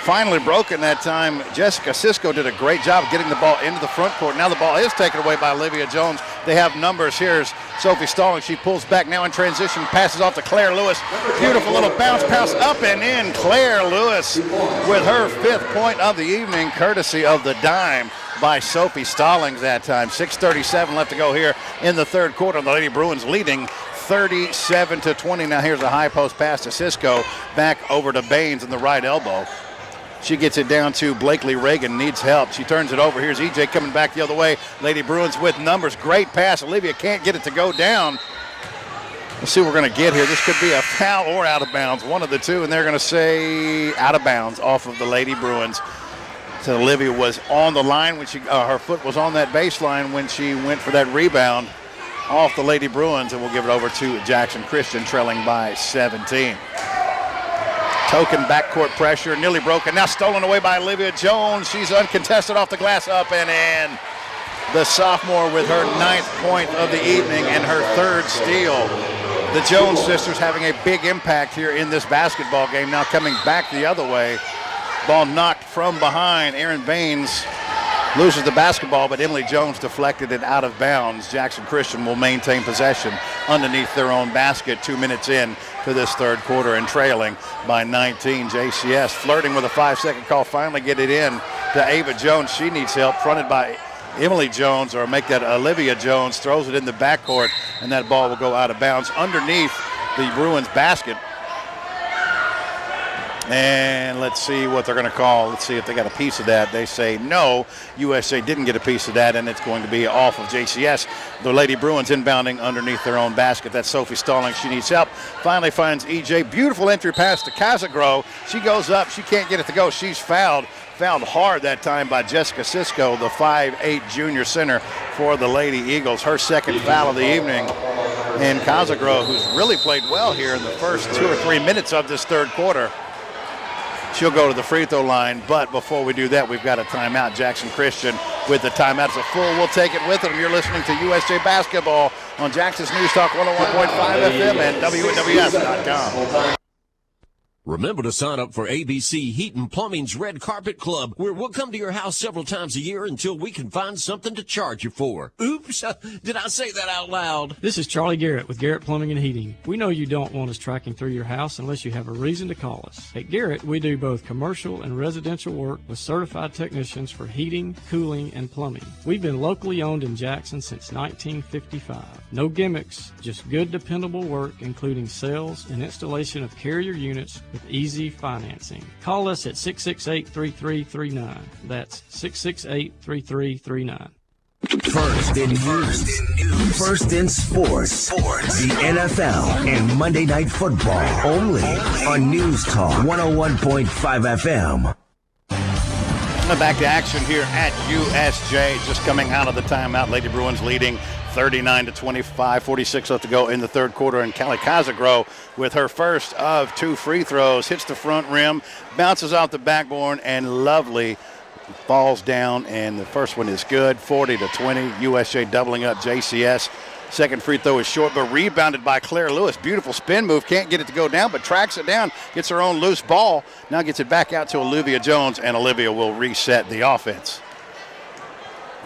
Finally broken that time. Jessica Cisco did a great job getting the ball into the front court. Now the ball is taken away by Olivia Jones. They have numbers. Here's Sophie Stallings. She pulls back now in transition, passes off to Claire Lewis. Beautiful little bounce pass up and in. Claire Lewis with her 5th point of the evening, courtesy of the dime by Sophie Stallings that time. 6:37 left to go here in the third quarter. The Lady Bruins leading 37-20. Now here's a high post pass to Cisco. Back over to Baines in the right elbow. She gets it down to Blakely Reagan, needs help. She turns it over. Here's EJ coming back the other way. Lady Bruins with numbers. Great pass. Olivia can't get it to go down. Let's see what we're going to get here. This could be a foul or out of bounds, one of the two, and they're going to say out of bounds off of the Lady Bruins. So Olivia was on the line when her foot was on that baseline when she went for that rebound off the Lady Bruins, and we'll give it over to Jackson Christian, trailing by 17. Token backcourt pressure, nearly broken. Now stolen away by Olivia Jones. She's uncontested off the glass, up and in. The sophomore with her 9th point of the evening and her 3rd steal. The Jones sisters having a big impact here in this basketball game. Now coming back the other way. Ball knocked from behind. Erin Baines loses the basketball, but Emily Jones deflected it out of bounds. Jackson Christian will maintain possession underneath their own basket 2 minutes in to this third quarter and trailing by 19. JCS flirting with a 5-second call, finally get it in to Ava Jones. She needs help, fronted by Emily Jones, or make that Olivia Jones, throws it in the backcourt, and that ball will go out of bounds underneath the Bruins basket. And let's see what they're going to call. Let's see if they got a piece of that. They say no. USA didn't get a piece of that, and it's going to be off of JCS. The Lady Bruins inbounding underneath their own basket. That's Sophie Stallings. She needs help. Finally finds EJ. Beautiful entry pass to Casagro. She goes up. She can't get it to go. She's fouled. Fouled hard that time by Jessica Cisco, the 5'8" junior center for the Lady Eagles. Her 2nd foul of the evening. And Casagro, who's really played well here in the first 2 or 3 minutes of this third quarter, she'll go to the free throw line, but before we do that, we've got a timeout. Jackson Christian with the timeout. It's a full. We'll take it with them. You're listening to USJ Basketball on Jackson's News Talk 101.5 FM and WNWS.com. Remember to sign up for ABC Heat and Plumbing's Red Carpet Club, where we'll come to your house several times a year until we can find something to charge you for. Oops, did I say that out loud? This is Charlie Garrett with Garrett Plumbing and Heating. We know you don't want us tracking through your house unless you have a reason to call us. At Garrett, we do both commercial and residential work with certified technicians for heating, cooling, and plumbing. We've been locally owned in Jackson since 1955. No gimmicks, just good dependable work, including sales and installation of carrier units, with easy financing. Call us at 668-3339. That's 668-3339. First in news, first in sports, the NFL and Monday Night Football, only on News Talk 101.5 FM. Back to action here at USJ, just coming out of the timeout. Lady Bruins leading 39-25, 46 left to go in the third quarter, and Callie Casagro with her first of 2 free throws, hits the front rim, bounces off the backboard, and lovely falls down, and the first one is good, 40-20. USJ doubling up JCS. Second free throw is short, but rebounded by Claire Lewis. Beautiful spin move. Can't get it to go down, but tracks it down. Gets her own loose ball. Now gets it back out to Olivia Jones, and Olivia will reset the offense.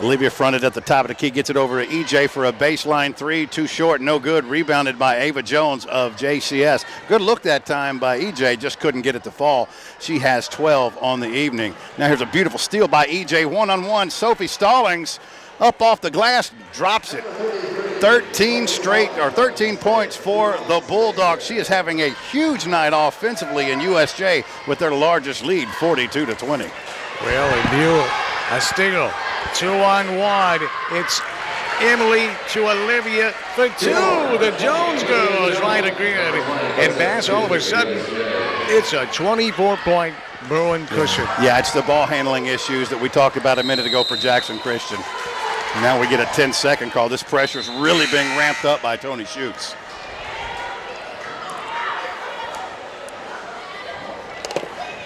Olivia fronted at the top of the key. Gets it over to EJ for a baseline 3. Too short, no good. Rebounded by Ava Jones of JCS. Good look that time by EJ. Just couldn't get it to fall. She has 12 on the evening. Now here's a beautiful steal by EJ. One-on-one. Sophie Stallings up off the glass. Drops it. 13 points for the Bulldogs. She is having a huge night offensively in USJ with their largest lead, 42-20. Well, and Buell, a steal. 2-on-1. It's Emily to Olivia for 2. The Jones girls right again. And Bass, all of a sudden, it's a 24-point Bruin cushion. Yeah, it's the ball handling issues that we talked about a minute ago for Jackson Christian. Now we get a 10-second call. This pressure is really being ramped up by Tony Schutz.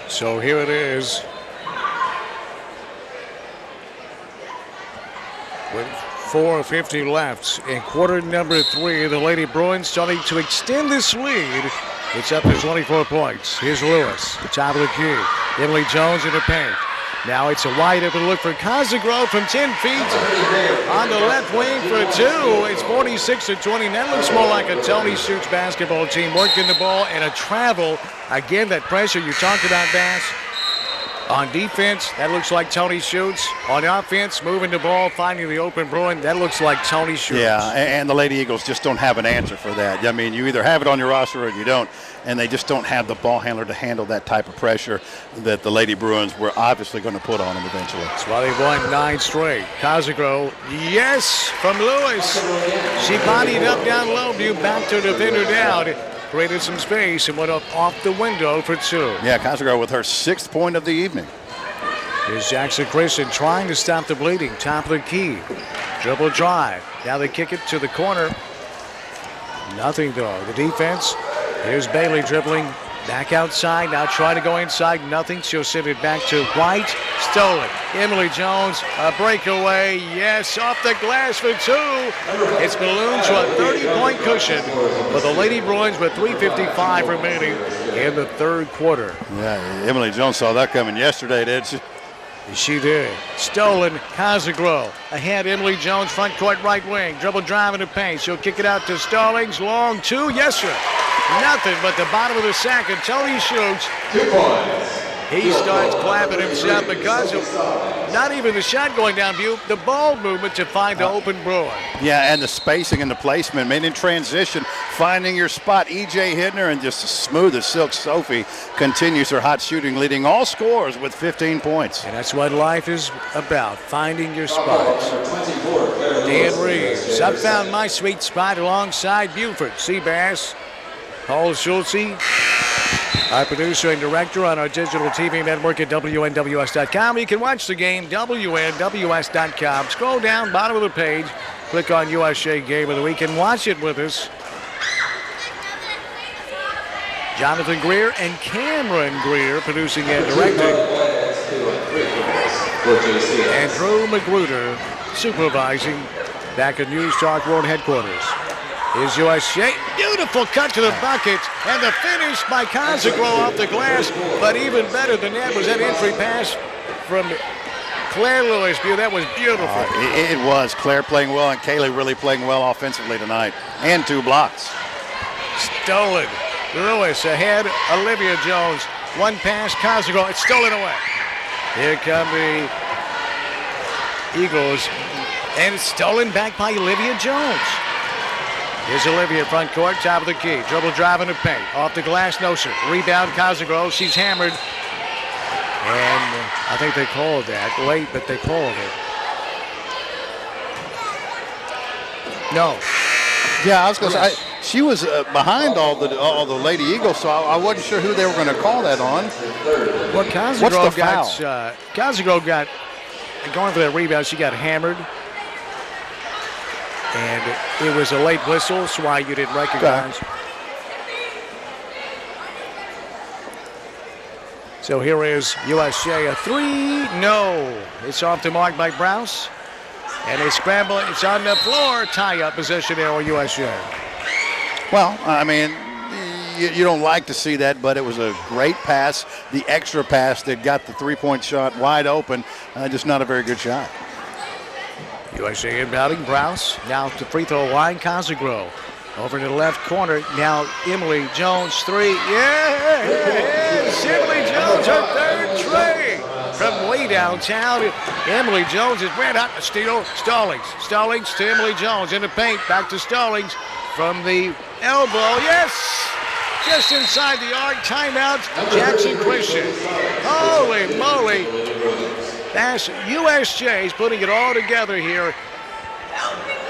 So here it is. With 4:50 left in quarter number 3, the Lady Bruins starting to extend this lead. It's up to 24 points. Here's Lewis, top of the key. Emily Jones in the paint. Now it's a wide open look for Casagro from 10 feet on the left wing for 2. It's 46-20. That looks more like a Tony Schutz basketball team working the ball and a travel. Again, that pressure you talked about, Bass. On defense, that looks like Tony Schutz. On offense, moving the ball, finding the open Bruin, that looks like Tony Schutz. Yeah, and the Lady Eagles just don't have an answer for that. I mean, you either have it on your roster or you don't, and they just don't have the ball handler to handle that type of pressure that the Lady Bruins were obviously going to put on them eventually. That's why they've won 9 straight. Casagro, yes, from Lewis. She bodied up down low, backed her defender down. Created some space and went up off the window for 2. Yeah, Casagro with her 6th point of the evening. Here's Jackson Christian trying to stop the bleeding. Top of the key. Dribble drive. Now they kick it to the corner. Nothing though. The defense. Here's Bailey dribbling back outside. Now try to go inside. Nothing. She'll send it back to White. Stolen. Emily Jones. A breakaway. Yes. Off the glass for 2. It's ballooned to a 30-point cushion for the Lady Bruins with 3:55 remaining in the third quarter. Yeah, Emily Jones saw that coming yesterday, did she? She did. Stolen. Casagro. Ahead, Emily Jones, front court right wing. Dribble drive in the paint. She'll kick it out to Stallings. Long 2. Yes, sir. Nothing but the bottom of the second. Tony Schutz. 2 points. He starts clapping himself because of not even the shot going down, the ball movement to find the open Bruin. Yeah, and the spacing and the placement, made in transition, finding your spot. EJ Hittner and just smooth as silk Sophie continues her hot shooting, leading all scorers with 15 points. And that's what life is about, finding your spots. Dan Reaves. I've found my sweet spot alongside Buford. SeaBass, Paul Schulze, our producer and director on our digital TV network at WNWS.com. You can watch the game, WNWS.com. Scroll down, bottom of the page, click on USJ Game of the Week and watch it with us. Jonathan Greer and Cameron Greer producing and directing. And Drew Magruder supervising back at News Talk World Headquarters. Here's USJ. Beautiful cut to the bucket. And the finish by Casagro off the glass. But even better than that was that entry pass from Claire Lewis. That was beautiful. It was. Claire playing well and Kaylee really playing well offensively tonight. And 2 blocks. Stolen. Lewis ahead. Olivia Jones. 1 pass. Casagro. It's stolen away. Here come the Eagles. And it's stolen back by Olivia Jones. Here's Olivia, front court, top of the key. Dribble drive in the paint. Off the glass, no sir. Rebound, Cosgrove. She's hammered. And I think they called that. Late, but they called it. No. Yeah, I was going to say, she was behind all the Lady Eagles, so I wasn't sure who they were going to call that on. Well, Cosgrove got, Cosgrove got, going for that rebound, she got hammered. And it was a late whistle, so why you didn't recognize. Okay. So here is USJ, a three, no. It's off the mark by Browse. And they scramble, it's on the floor, tie-up position there with USJ. Well, I mean, you don't like to see that, but it was a great pass, the extra pass that got the three-point shot wide open, just not a very good shot. USJ inbounding, Browse, now to free throw line, Cosgrove. Over to the left corner, now Emily Jones, three, yes! Emily Jones, her third tray from way downtown. Emily Jones is red hot to steal. Stallings to Emily Jones in the paint, back to Stallings from the elbow, yes! Just inside the arc, timeout, Jackson Christian. Holy moly! That's USJ's putting it all together here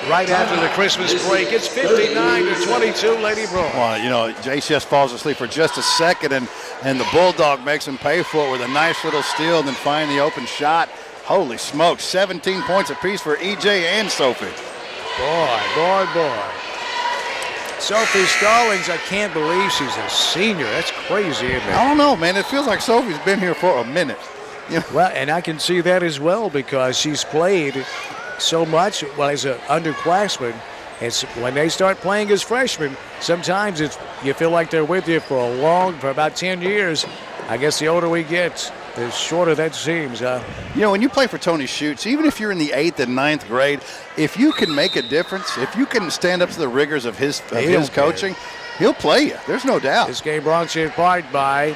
right after the Christmas break. It's 59-22, Lady Broad. Well, you know, JCS falls asleep for just a second, and the Bulldog makes him pay for it with a nice little steal and then find the open shot. Holy smokes, 17 points apiece for EJ and Sophie. Boy. Sophie Stallings, I can't believe she's a senior. That's crazy, isn't it? I don't know, man. It feels like Sophie's been here for a minute. You know? Well, and I can see that as well because she's played so much as an underclassman. It's when they start playing as freshmen, sometimes you feel like they're with you for about 10 years. I guess the older we get, the shorter that seems. You know, when you play for Tony Schutz, even if you're in the 8th and 9th grade, if you can make a difference, if you can stand up to the rigors of his coaching, he'll play you. There's no doubt. This game brought to you in part by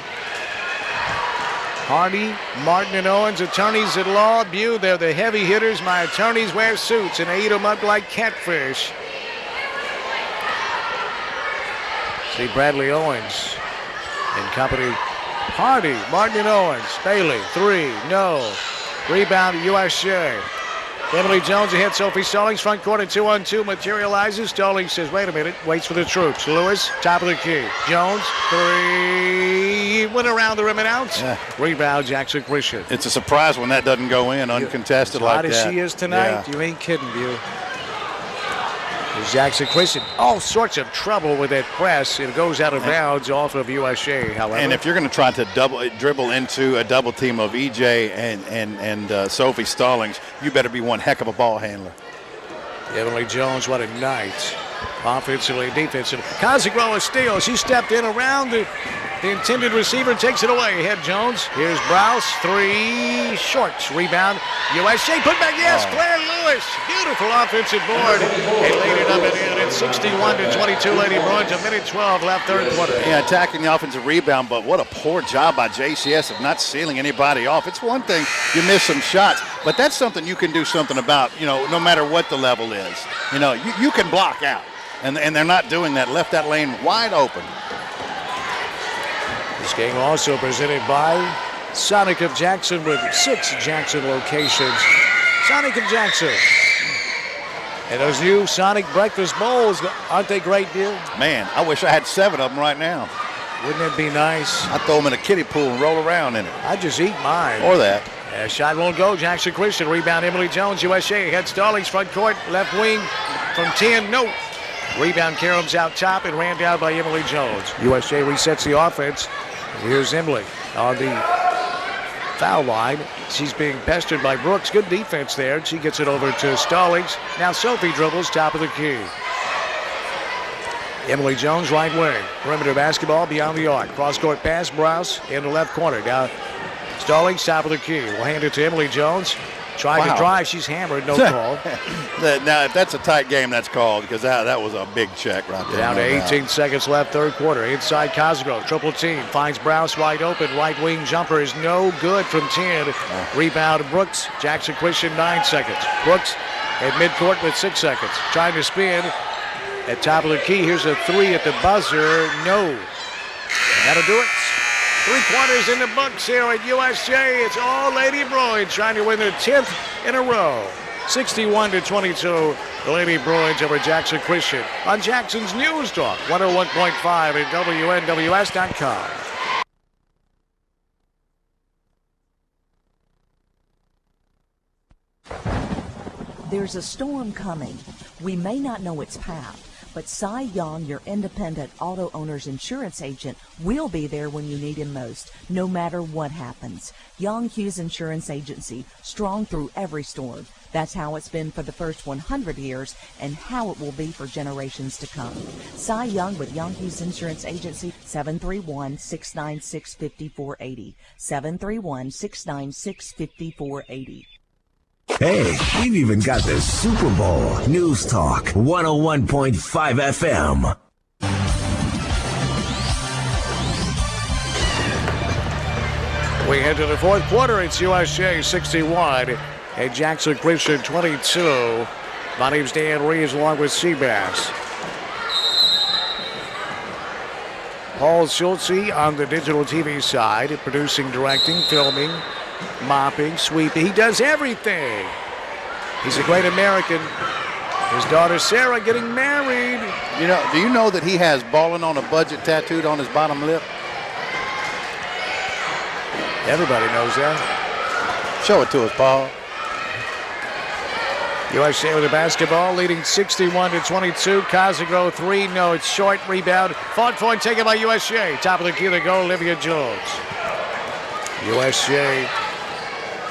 Hardy, Martin, and Owens, attorneys at law. View, they're the heavy hitters. My attorneys wear suits, and they eat them up like catfish. See Bradley Owens and company. Hardy, Martin, and Owens. Bailey, three, no. Rebound, USJ. Emily Jones ahead, Sophie Stallings, front court, 2-on-2 materializes. Stallings says, wait a minute, waits for the troops. Lewis, top of the key. Jones, three, went around the rim and out. Yeah. Rebound, Jackson Christian. It's a surprise when that doesn't go in uncontested like that. As hot as she is tonight, You ain't kidding, you. There's Jackson Christian. All sorts of trouble with that press. It goes out of bounds off of USJ, however. And if you're going to try to dribble into a double team of EJ and Sophie Stallings, you better be one heck of a ball handler. Emily Jones, what a night. Offensively, defensively. Cosgrove a steal. She stepped in around the intended receiver and takes it away. Head Jones. Here's Browse. Three. Shorts. Rebound. USJ put back. Yes, Claire Lewis. Beautiful offensive board. And laid it up and in. It's 61-22. Lady Bruins. A minute 12 left, third quarter. Yeah, attacking the offensive rebound, but what a poor job by JCS of not sealing anybody off. It's one thing you miss some shots, but that's something you can do something about, you know, no matter what the level is. You know, you can block out. And they're not doing that. Left that lane wide open. This game also presented by Sonic of Jackson with 6 Jackson locations. Sonic of Jackson. And those new Sonic breakfast bowls, aren't they great, deal? Man, I wish I had 7 of them right now. Wouldn't it be nice? I'd throw them in a kiddie pool and roll around in it. I'd just eat mine. Or that. Shot won't go. Jackson Christian. Rebound, Emily Jones, USJ. Head Stallings, front court, left wing from 10. No. Rebound, Karams out top and ran down by Emily Jones. USJ resets the offense. Here's Emily on the foul line. She's being pestered by Brooks. Good defense there. She gets it over to Stallings. Now Sophie dribbles, top of the key. Emily Jones, right wing. Perimeter basketball beyond the arc. Cross-court pass, Browse in the left corner. Now Stallings, top of the key. We'll hand it to Emily Jones. Trying to drive, she's hammered, no call. Now, if that's a tight game, that's called because that was a big check right there. Down to 18 seconds left, third quarter. Inside Cosgrove, triple team, finds Browse wide open. Right wing jumper is no good from 10. Rebound Brooks. Jackson Christian, 9 seconds. Brooks at midcourt with 6 seconds. Trying to spin. at top of the key. Here's a three at the buzzer. No. And that'll do it. 3 quarters in the books here at USJ. It's all Lady Bruins trying to win their 10th in a row. 61-22, the Lady Bruins over Jackson Christian on Jackson's News Talk, 101.5 and WNWS.com. There's a storm coming. We may not know its path, but Cy Young, your independent auto owner's insurance agent, will be there when you need him most, no matter what happens. Young Hughes Insurance Agency, strong through every storm. That's how it's been for the first 100 years and how it will be for generations to come. Cy Young with Young Hughes Insurance Agency, 731-696-5480. 731-696-5480. Hey, we've even got the Super Bowl. News Talk 101.5 FM. We head to the fourth quarter. It's USJ 61 and Jackson Christian 22. My name's Dan Reaves along with SeaBass. Paul Schultze on the digital TV side, producing, directing, filming, mopping, sweeping. He does everything. He's a great American. His daughter Sarah getting married. You know, do you know that he has "Ballin' on a Budget" tattooed on his bottom lip? Everybody knows that. Show it to us, Paul. USJ with the basketball, leading 61-22. Cosagro three, no, it's short. Rebound, fought for and taken by USJ. Top of the key, they go, Olivia Jones. USJ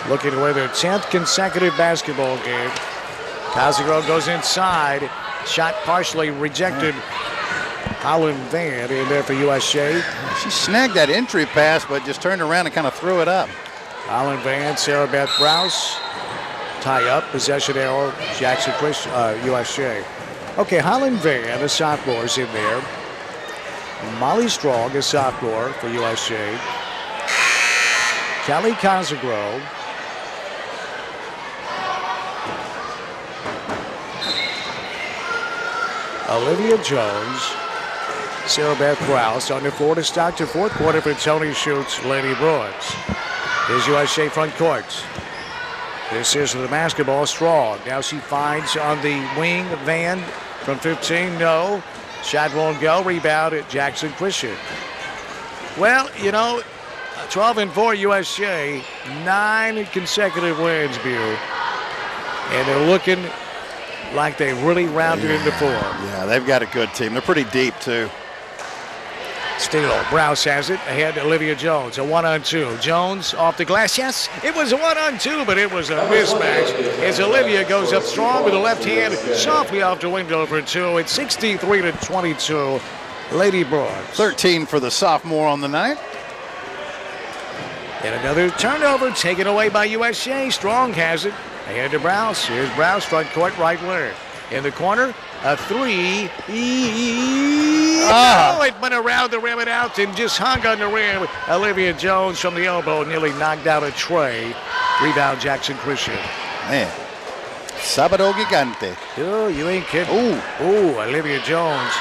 looking to win their 10th consecutive basketball game. Cosagro goes inside. Shot partially rejected. Holland Van in there for USJ. She snagged that entry pass, but just turned around and kind of threw it up. Holland Van, Sarah Beth Browse. Tie up, possession arrow, Jackson Christian, USJ. Okay, Holland Van, a sophomore, is in there. Molly Strong, a sophomore for USJ. Kelly Cosagro. Olivia Jones. Sarah Beth Browse on the floor to start the fourth quarter for Tony Schultz, Lady Bruins. Here's USJ front court. This is the basketball. Strong. Now she finds on the wing. Van from 15. No. Shot won't go. Rebound at Jackson Christian. Well, you know, 12-4 USJ. 9 consecutive wins, Bew. And they're looking like they really rounded into form. Yeah, they've got a good team. They're pretty deep, too. Steele. Browse has it. Ahead to Olivia Jones. A 1-on-2. Jones off the glass. Yes, it was a 1-on-2, but it was a mismatch as Olivia goes up strong with the left hand. Softly off the window for two. It's 63-22. Lady Bruins. 13 for the sophomore on the night. And another turnover taken away by USJ. Strong has it. Ahead to Browse. Here's Browse, front court, right wing. In the corner, a three. Oh, it went around the rim and out and just hung on the rim. Olivia Jones from the elbow nearly knocked out a tray. Rebound, Jackson Christian. Man, Sábado Gigante. Oh, you ain't kidding. Ooh, Olivia Jones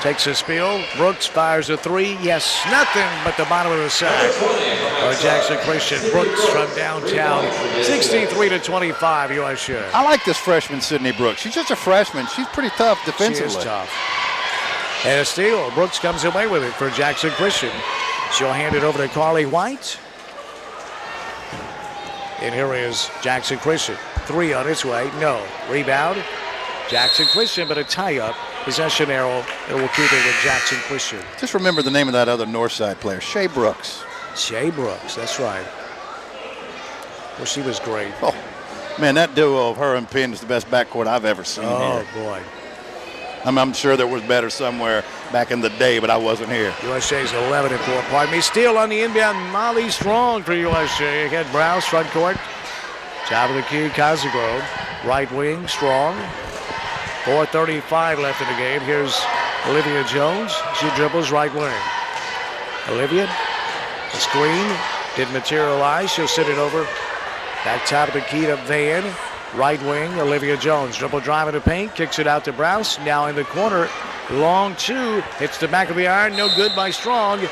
takes a spill. Brooks fires a three. Yes, nothing but the bottom of the sack. Or Jackson Christian. Brooks from downtown. 63-25 USJ. I like this freshman, Sydney Brooks. She's just a freshman. She's pretty tough defensively. She is tough. And a steal. Brooks comes away with it for Jackson Christian. She'll hand it over to Carly White. And here is Jackson Christian. Three on its way. No. Rebound. Jackson Christian, but a tie-up. Possession arrow. It will keep it with Jackson Christian. Just remember the name of that other Northside player, Shea Brooks. Shea Brooks, that's right. Well, she was great. Oh, man, that duo of her and Penn is the best backcourt I've ever seen here. Oh, boy. I'm sure there was better somewhere back in the day, but I wasn't here. USJ's 11-4. Pardon me. Steal on the inbound. Molly Strong for USJ. Again, Browse, front court. Top of the key, Cosagro. Right wing, Strong. 4:35 left in the game. Here's Olivia Jones. She dribbles right wing. Olivia, the screen didn't materialize. She'll sit it over. Back top of the key to Van. Right wing, Olivia Jones. Dribble drive into paint, kicks it out to Browse. Now in the corner, long two. Hits the back of the iron, no good by Strong.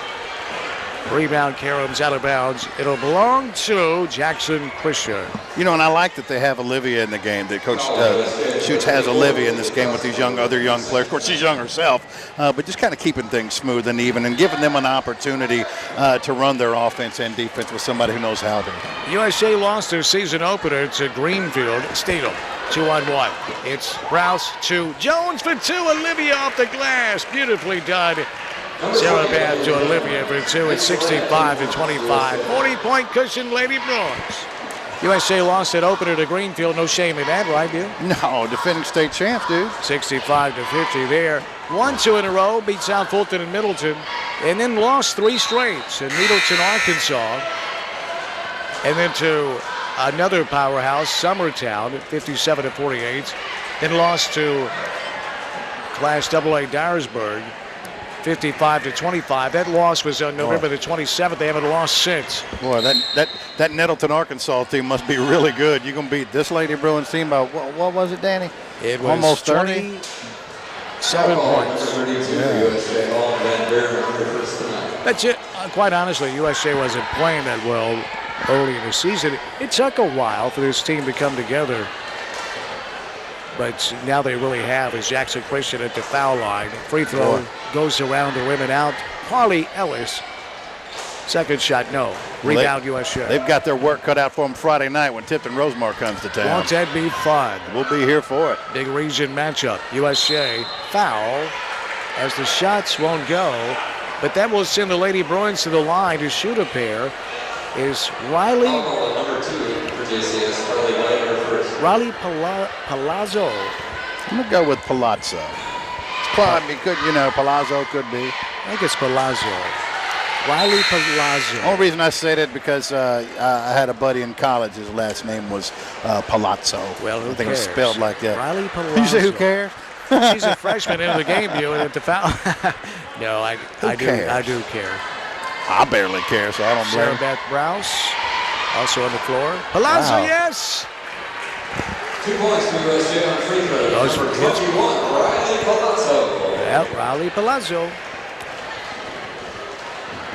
Rebound, Karams out of bounds. It'll belong to Jackson Christian. You know, and I like that they have Olivia in the game. That Coach Schutz has Olivia in this game with these other young players. Of course, she's young herself, but just kind of keeping things smooth and even and giving them an opportunity to run their offense and defense with somebody who knows how to. USA lost their season opener to Greenfield. Stadel, 2-on-1. It's Browse to Jones for two. Olivia off the glass. Beautifully done. Sarah Bath to Olivia for two at 65-25. 40-point cushion, Lady Bruins. USA lost that opener to Greenfield. No shame in that, right, dude? No, defending state champs, dude. 65-50 there. 1-2 in a row, beat South Fulton and Middleton, and then lost three straights in Middleton, Arkansas. And then to another powerhouse, Summertown, 57-48. Then lost to Class AA Dyersburg, 55-25. That loss was on November the 27th. They haven't lost since. Boy, that Nettleton, Arkansas team must be really good. You're going to beat this Lady Bruins team by, what was it, Danny? It was almost 30? 7 points. But quite honestly, USA wasn't playing that well early in the season. It took a while for this team to come together. But now they really have. As Jackson Christian at the foul line. Free throw goes around the rim and out. Carly Ellis. Second shot, no. Rebound, USA. They've got their work cut out for them Friday night when Tipton Rosemar comes to town. Won't that be fun? We'll be here for it. Big region matchup. USA foul as the shots won't go. But that will send the Lady Bruins to the line to shoot a pair. Is Riley Palazzo. I'm going to go with Palazzo. Palazzo could be. I think it's Palazzo. Riley Palazzo. The only reason I said it because I had a buddy in college. His last name was Palazzo. Well, who I think cares? it was spelled like that. Riley Palazzo. You say who cares? She's a freshman into the game, and at the foul. No, I do care. I barely care, so I don't blame. Sarah Beth Browse, also on the floor. Palazzo, yes. 2 points for USJ on free throws. Riley Palazzo. Yep, Riley Palazzo.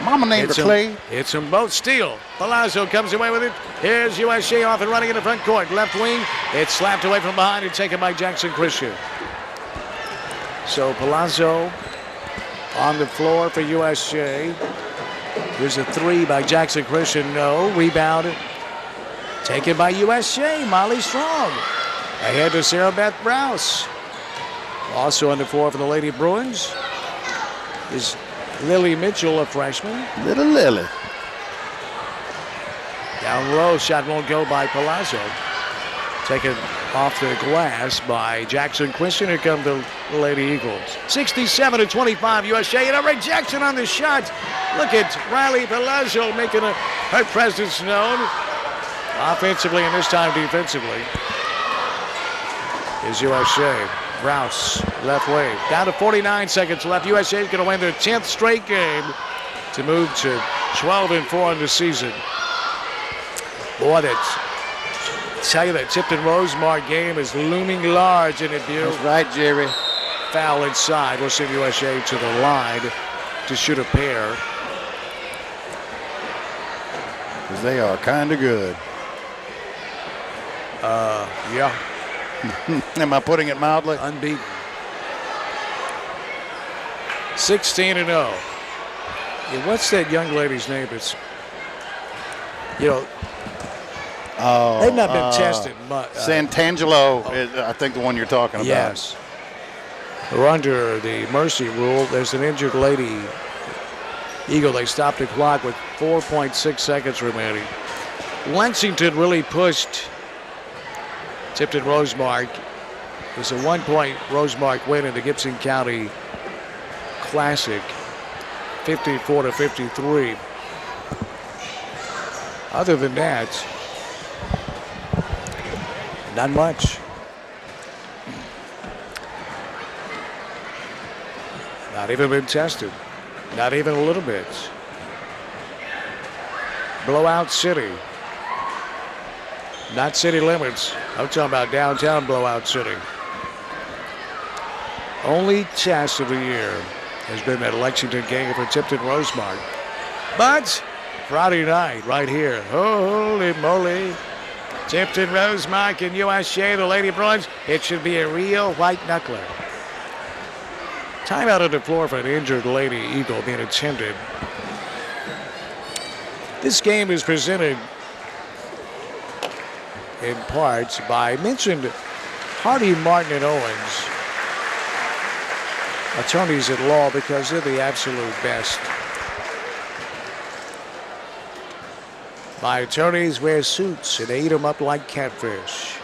Mama named her Clay. It's them both. Steal. Palazzo comes away with it. Here's USA off and running in the front court. Left wing. It's slapped away from behind and taken by Jackson Christian. So Palazzo on the floor for USJ. Here's a three by Jackson Christian. No. Rebound. Taken by USJ. Molly Strong. Ahead to Sarah Beth Browse. Also on the floor for the Lady Bruins is Lily Mitchell, a freshman. Little Lily. Down low, shot won't go by Palazzo. Taken off the glass by Jackson Christian. Here come the Lady Eagles. 67-25 USA. And a rejection on the shot. Look at Riley Palazzo making her presence known. Offensively and this time defensively is USA. Rouse, left wing. Down to 49 seconds left. USA is going to win their 10th straight game to move to 12-4 in the season. Boy, tell you that Tipton Rosemar game is looming large in it, Butte. That's right, Jerry. Foul inside. We'll send USA to the line to shoot a pair. Because they are kind of good. Yeah. Am I putting it mildly? Unbeaten. 16-0. Yeah, what's that young lady's name? It's, they've not been tested much. Santangelo is, I think, the one you're talking about. Yes. We're under the mercy rule. There's an injured Lady Eagle. They stopped the clock with 4.6 seconds remaining. Lexington really pushed Tipton Rosemark. It was a 1-point Rosemark win in the Gibson County Classic, 54-53. Other than that, not much. Not even been tested. Not even a little bit. Blowout City. Not city limits. I'm talking about downtown blowout city. Only test of the year has been that Lexington game for Tipton Rosemont. But Friday night, right here, holy moly. Tipton Rosemont and USJ, the Lady Bruins. It should be a real white knuckler. Timeout on the floor for an injured Lady Eagle being attended. This game is presented in parts by, I mentioned, Hardy, Martin, and Owens, attorneys at law, because they're the absolute best. My attorneys wear suits and they eat them up like catfish.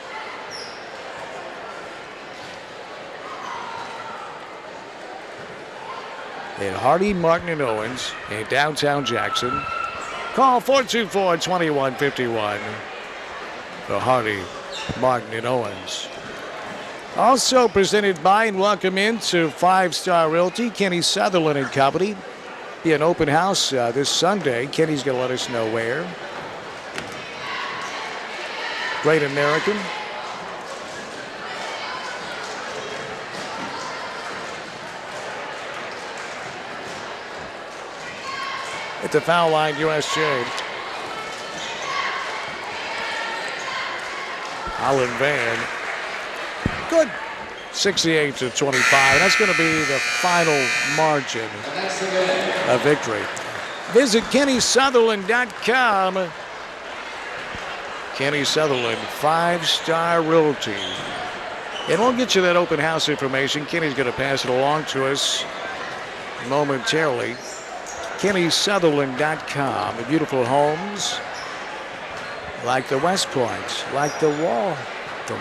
And Hardy, Martin, and Owens in downtown Jackson. Call 424-2151 for Hardy, Martin, and Owens. Also presented by and welcome into 5-Star Realty, Kenny Sutherland and Company. Be an open house this Sunday. Kenny's going to let us know where. Great American. At the foul line, USJ. Holland Van. Good. 68-25. That's going to be the final margin of victory. Visit KennySutherland.com. Kenny Sutherland, 5-Star Realty. And we'll get you that open house information. Kenny's going to pass it along to us momentarily. KennySutherland.com. The beautiful homes like the West Point, like the Waltham.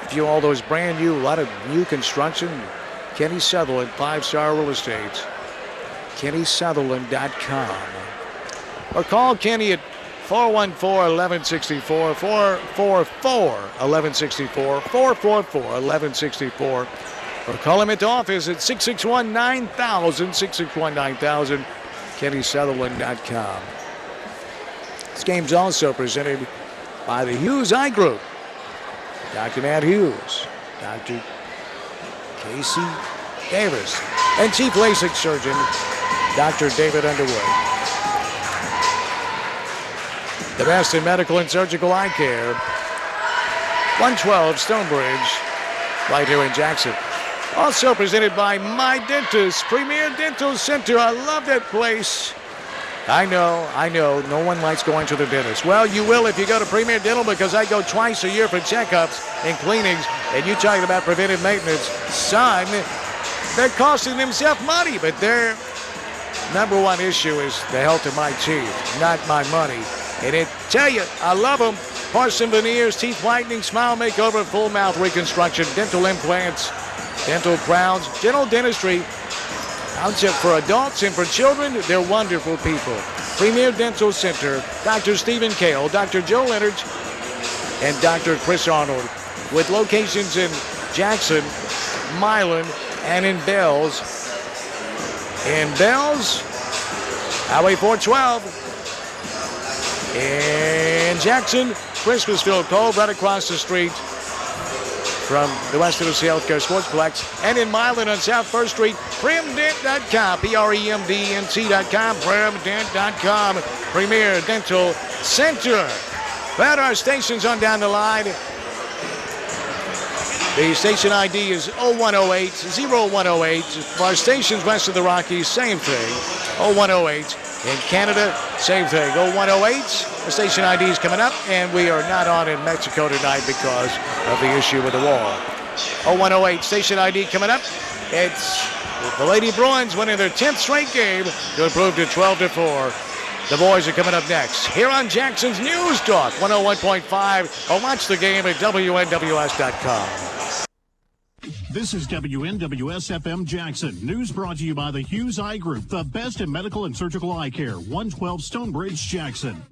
View all those brand new, a lot of new construction. Kenny Sutherland, 5-Star Real Estate. KennySutherland.com. Or call Kenny at 414-1164, 444-1164, 444-1164. Or call him at the office at 661-9000, 661-9000, KennySutherland.com. This game's also presented by the Hughes Eye Group. Dr. Matt Hughes, Dr. Casey Davis, and Chief LASIK Surgeon, Dr. David Underwood. The best in medical and surgical eye care. 112 Stonebridge, right here in Jackson. Also presented by My Dentist, Premier Dental Center. I love that place. I know, no one likes going to the dentist. Well, you will if you go to Premier Dental, because I go twice a year for checkups and cleanings, and you talking about preventive maintenance. Son, they're costing themselves money, but their number one issue is the health of my teeth, not my money. And I tell you, I love them. Porcelain veneers, teeth whitening, smile makeover, full mouth reconstruction, dental implants, dental crowns, dental dentistry. For adults and for children, they're wonderful people. Premier Dental Center, Dr. Stephen Kale, Dr. Joe Leonard, and Dr. Chris Arnold, with locations in Jackson, Milan, and in Bells. In Bells, Highway 412. In Jackson, Christmasville Cove, right across the street from the West Tennessee Healthcare Sportsplex. And in Milan on South 1st Street, PrimDent.com, PREMDNT.com, PrimDent.com, Premier Dental Center. But our stations on down the line. The station ID is 0108, 0108. For our stations west of the Rockies, same thing, 0108. In Canada, same thing, 0108. The station ID is coming up, and we are not on in Mexico tonight because of the issue with the wall. 0108, station ID coming up. It's the Lady Bruins winning their 10th straight game to improve to 12-4. The boys are coming up next here on Jackson's News Talk 101.5. Or watch the game at WNWS.com. This is WNWS-FM Jackson. News brought to you by the Hughes Eye Group, the best in medical and surgical eye care. 112 Stonebridge, Jackson.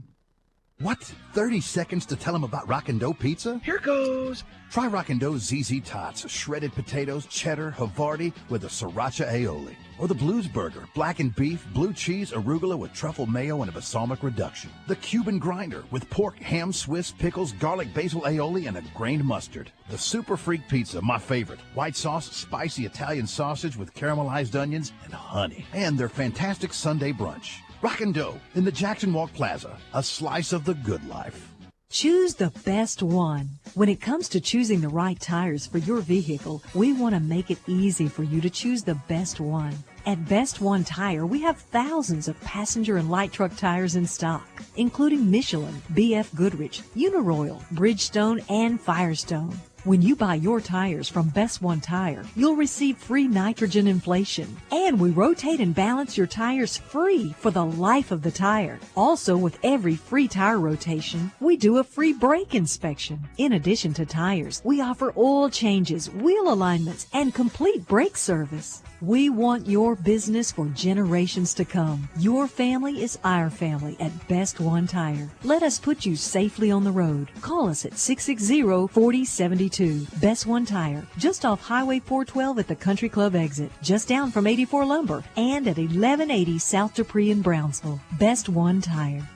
What? 30 seconds to tell them about Rockin' Dough Pizza? Here goes. Try Rockin' Dough's ZZ Tots, shredded potatoes, cheddar, Havarti with a sriracha aioli. Or the Blues Burger, blackened beef, blue cheese, arugula with truffle mayo and a balsamic reduction. The Cuban Grinder with pork, ham, Swiss, pickles, garlic, basil aioli, and a grained mustard. The Super Freak Pizza, my favorite. White sauce, spicy Italian sausage with caramelized onions and honey. And their fantastic Sunday brunch. Rockin' Dough in the Jackson Walk Plaza, a slice of the good life. Choose the best one. When it comes to choosing the right tires for your vehicle, we want to make it easy for you to choose the best one. At Best One Tire, we have thousands of passenger and light truck tires in stock, including Michelin, BF Goodrich, Uniroyal, Bridgestone, and Firestone. When you buy your tires from Best One Tire, you'll receive free nitrogen inflation. And we rotate and balance your tires free for the life of the tire. Also, with every free tire rotation, we do a free brake inspection. In addition to tires, we offer oil changes, wheel alignments, and complete brake service. We want your business for generations to come. Your family is our family at Best One Tire. Let us put you safely on the road. Call us at 660-4072. Best One Tire, just off Highway 412 at the Country Club exit, just down from 84 Lumber, and at 1180 South Dupree in Brownsville. Best One Tire.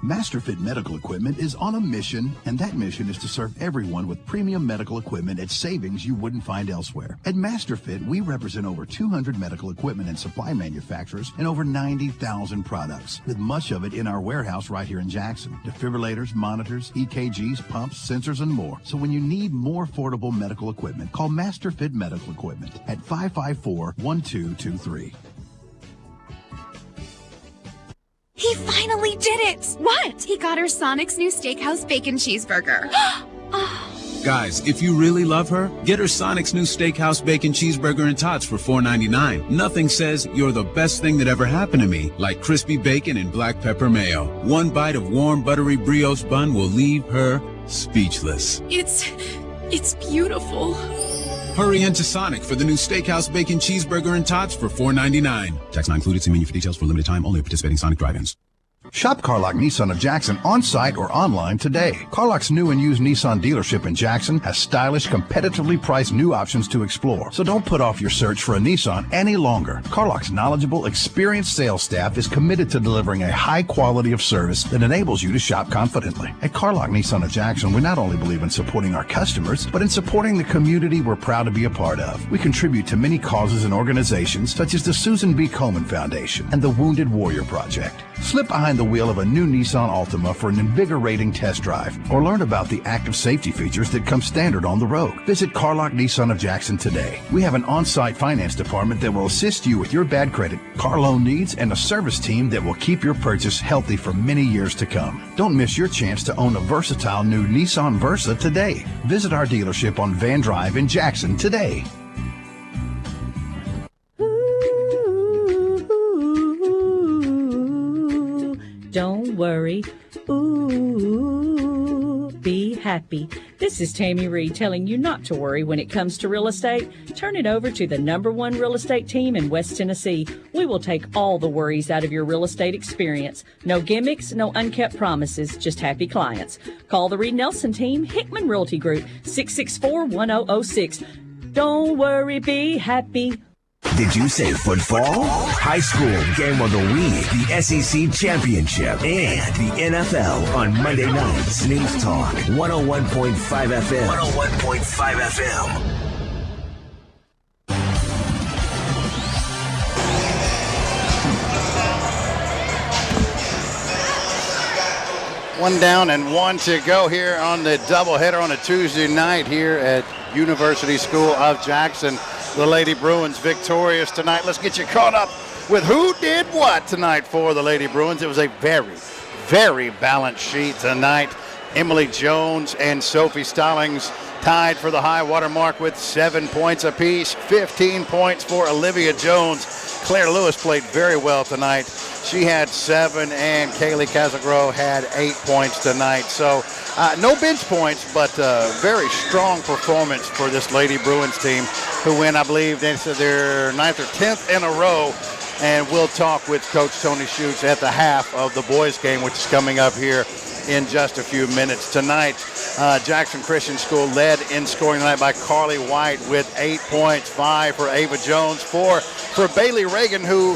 MasterFit Medical Equipment is on a mission, and that mission is to serve everyone with premium medical equipment at savings you wouldn't find elsewhere. At MasterFit, we represent over 200 medical equipment and supply manufacturers and over 90,000 products, with much of it in our warehouse right here in Jackson. Defibrillators, monitors, EKGs, pumps, sensors, and more. So when you need more affordable medical equipment, call MasterFit Medical Equipment at 554-1223. He finally did it! What? He got her Sonic's new Steakhouse Bacon Cheeseburger. Guys, if you really love her, get her Sonic's new Steakhouse Bacon Cheeseburger and Tots for $4.99. Nothing says you're the best thing that ever happened to me like crispy bacon and black pepper mayo. One bite of warm, buttery brioche bun will leave her speechless. It's beautiful. Hurry into Sonic for the new Steakhouse Bacon Cheeseburger and Tots for $4.99. Tax not included. See menu for details for limited time only at participating Sonic drive-ins. Shop Carlock Nissan of Jackson on-site or online today. Carlock's new and used Nissan dealership in Jackson has stylish, competitively priced new options to explore. So don't put off your search for a Nissan any longer. Carlock's knowledgeable, experienced sales staff is committed to delivering a high quality of service that enables you to shop confidently. At Carlock Nissan of Jackson, we not only believe in supporting our customers, but in supporting the community we're proud to be a part of. We contribute to many causes and organizations such as the Susan B. Komen Foundation and the Wounded Warrior Project. Slip behind the wheel of a new Nissan Altima for an invigorating test drive, or learn about the active safety features that come standard on the road. Visit Carlock Nissan of Jackson today. We have an on-site finance department that will assist you with your bad credit, car loan needs, and a service team that will keep your purchase healthy for many years to come. Don't miss your chance to own a versatile new Nissan Versa today. Visit our dealership on Van Drive in Jackson today. Don't worry. Ooh, be happy. This is Tammy Reed telling you not to worry when it comes to real estate. Turn it over to the #1 real estate team in West Tennessee. We will take all the worries out of your real estate experience. No gimmicks, no unkept promises, just happy clients. Call the Reed Nelson team, Hickman Realty Group, 664-1006. Don't worry, be happy. Did you say football? High school game of the week, the SEC championship, and the NFL on Monday nights. News Talk 101.5 FM. 101.5 FM. One down and one to go here on the doubleheader on a Tuesday night here at University School of Jackson. The Lady Bruins victorious tonight. Let's get you caught up with who did what tonight for the Lady Bruins. It was a very, very balanced sheet tonight. Emily Jones and Sophie Stallings tied for the high water mark with 7 points apiece. 15 points for Olivia Jones. Claire Lewis played very well tonight. She had 7, and Kaylee Casagro had 8 points tonight. So no bench points, but very strong performance for this Lady Bruins team, who win, I believe, into their 9th or 10th in a row and we'll talk with Coach Tony Schutz at the half of the boys game, which is coming up here in just a few minutes. Tonight, Jackson Christian School led in scoring tonight by Carly White with 8 points, 5 for Ava Jones, 4 for Bailey Reagan, who,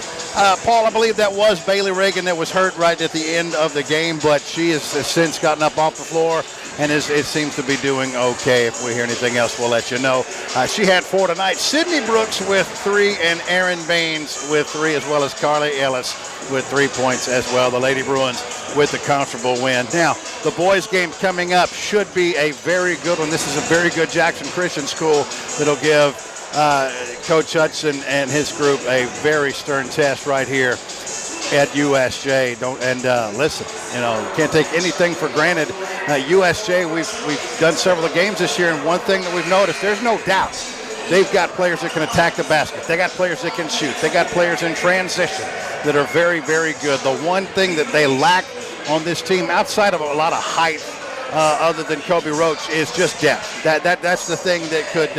Paul, I believe that was Bailey Reagan that was hurt right at the end of the game, but she has since gotten up off the floor and it seems to be doing okay. If we hear anything else, we'll let you know. She had 4 tonight. Sydney Brooks with 3 and Erin Baines with 3, as well as Carly Ellis with 3 points as well. The Lady Bruins with the comfortable win. Now, the boys game coming up should be a very good one. This is a very good Jackson Christian School that'll give Coach Hudson and his group a very stern test right here at USJ. Listen, can't take anything for granted. USJ, we've done several games this year, and one thing that we've noticed, there's no doubt they've got players that can attack the basket. They got players that can shoot. They got players in transition that are very, very good. The one thing that they lack on this team, outside of a lot of height, other than Kobe Roach, is just depth. That's the thing that could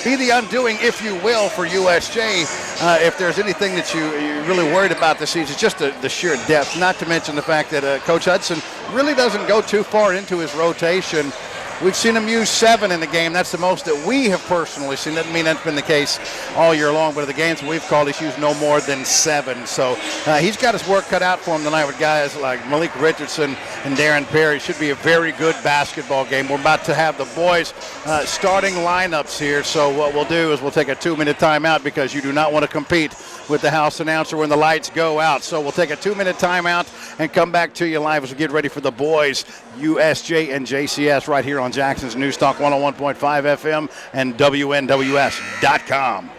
be the undoing, if you will, for USJ. If there's anything that you're really worried about this season, it's just the sheer depth, not to mention the fact that Coach Hudson really doesn't go too far into his rotation. We've seen him use 7 in the game. That's the most that we have personally seen. Doesn't mean that's been the case all year long, but in the games we've called, he's used no more than 7. So he's got his work cut out for him tonight with guys like Malik Richardson and Darren Perry. Should be a very good basketball game. We're about to have the boys starting lineups here. So what we'll do is we'll take a 2-minute timeout because you do not want to compete with the house announcer when the lights go out. So we'll take a 2-minute timeout and come back to you live as we get ready for the boys, USJ and JCS, right here on Jackson's News Talk 101.5 FM and WNWS.com.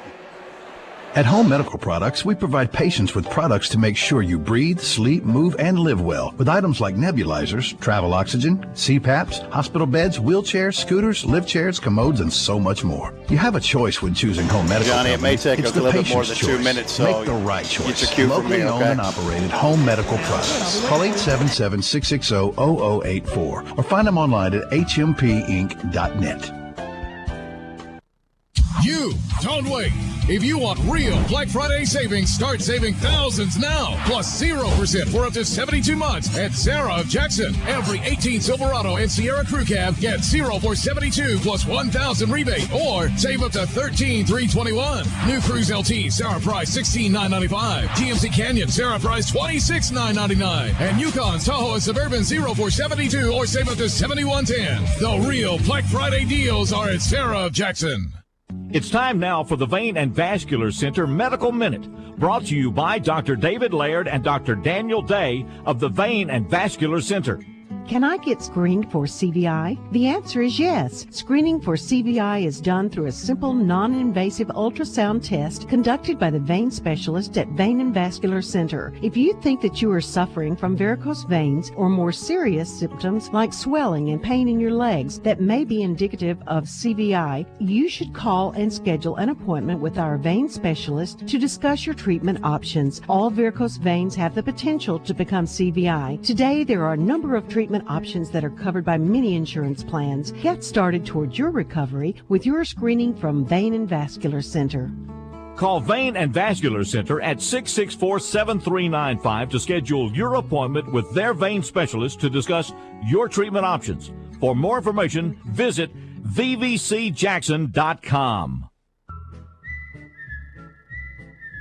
At Home Medical Products, we provide patients with products to make sure you breathe, sleep, move, and live well. With items like nebulizers, travel oxygen, CPAPs, hospital beds, wheelchairs, scooters, lift chairs, commodes, and so much more. You have a choice when choosing Home Medical Johnny, Company. it may take it's a little bit more patient's than 2 choice. minutes, so make the right choice. Get your cue from Locally me, owned okay? and operated Home Medical Products. Call 877-660-0084 or find them online at hmpinc.net. You don't wait. If you want real Black Friday savings, start saving thousands now. Plus 0% for up to 72 months at Sarah of Jackson. Every 18 Silverado and Sierra Crew Cab gets 0 for 72 plus 1,000 rebate, or save up to $13,321. New Cruise LT, Sarah price $16,995. GMC Canyon, Sarah price $26,999. And Yukon's Tahoe and Suburban 0 for 72, or save up to $71.10. The real Black Friday deals are at Sarah of Jackson. It's time now for the Vein and Vascular Center Medical Minute, brought to you by Dr. David Laird and Dr. Daniel Day of the Vein and Vascular Center. Can I get screened for CVI? The answer is yes. Screening for CVI is done through a simple, non-invasive ultrasound test conducted by the vein specialist at Vein and Vascular Center. If you think that you are suffering from varicose veins or more serious symptoms like swelling and pain in your legs that may be indicative of CVI, you should call and schedule an appointment with our vein specialist to discuss your treatment options. All varicose veins have the potential to become CVI. Today, there are a number of treatment options that are covered by many insurance plans. Get started toward your recovery with your screening from Vein and Vascular Center. Call Vein and Vascular Center at 664-7395 to schedule your appointment with their vein specialist to discuss your treatment options. For more information, visit vvcjackson.com.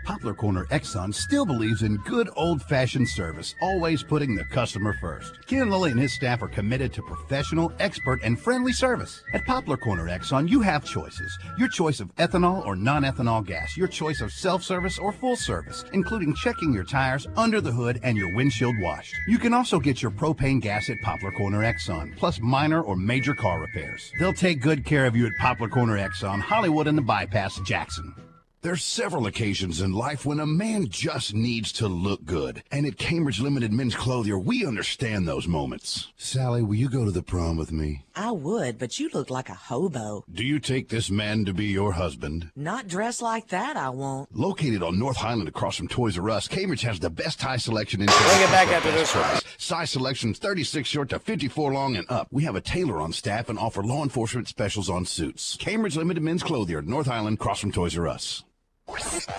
Poplar Corner Exxon still believes in good old-fashioned service, always putting the customer first. Ken Lilly and his staff are committed to professional, expert, and friendly service. At Poplar Corner Exxon, you have choices. Your choice of ethanol or non-ethanol gas. Your choice of self-service or full service, including checking your tires, under the hood, and your windshield washed. You can also get your propane gas at Poplar Corner Exxon, plus minor or major car repairs. They'll take good care of you at Poplar Corner Exxon, Hollywood and the Bypass, Jackson. There's several occasions in life when a man just needs to look good. And at Cambridge Limited Men's Clothier, we understand those moments. Sally, will you go to the prom with me? I would, but you look like a hobo. Do you take this man to be your husband? Not dressed like that, I won't. Located on North Highland across from Toys R Us, Cambridge has the best tie selection in Bring it back after this one. Size selections 36 short to 54 long and up. We have a tailor on staff and offer law enforcement specials on suits. Cambridge Limited Men's Clothier, North Highland, across from Toys R Us.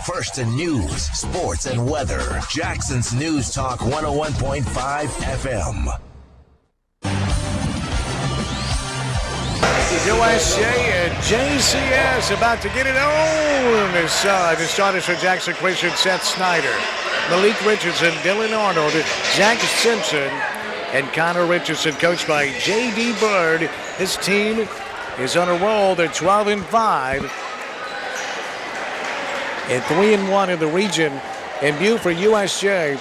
First in news, sports, and weather. Jackson's News Talk 101.5 FM. USJ and JCS about to get it on this side. The starters for Jackson Christian, Seth Snyder, Malik Richardson, Dylan Arnold, Zach Simpson, and Connor Richardson, coached by J.D. Bird. This team is on a roll. They're 12-5 and 3-1 in the region. In view for USJ,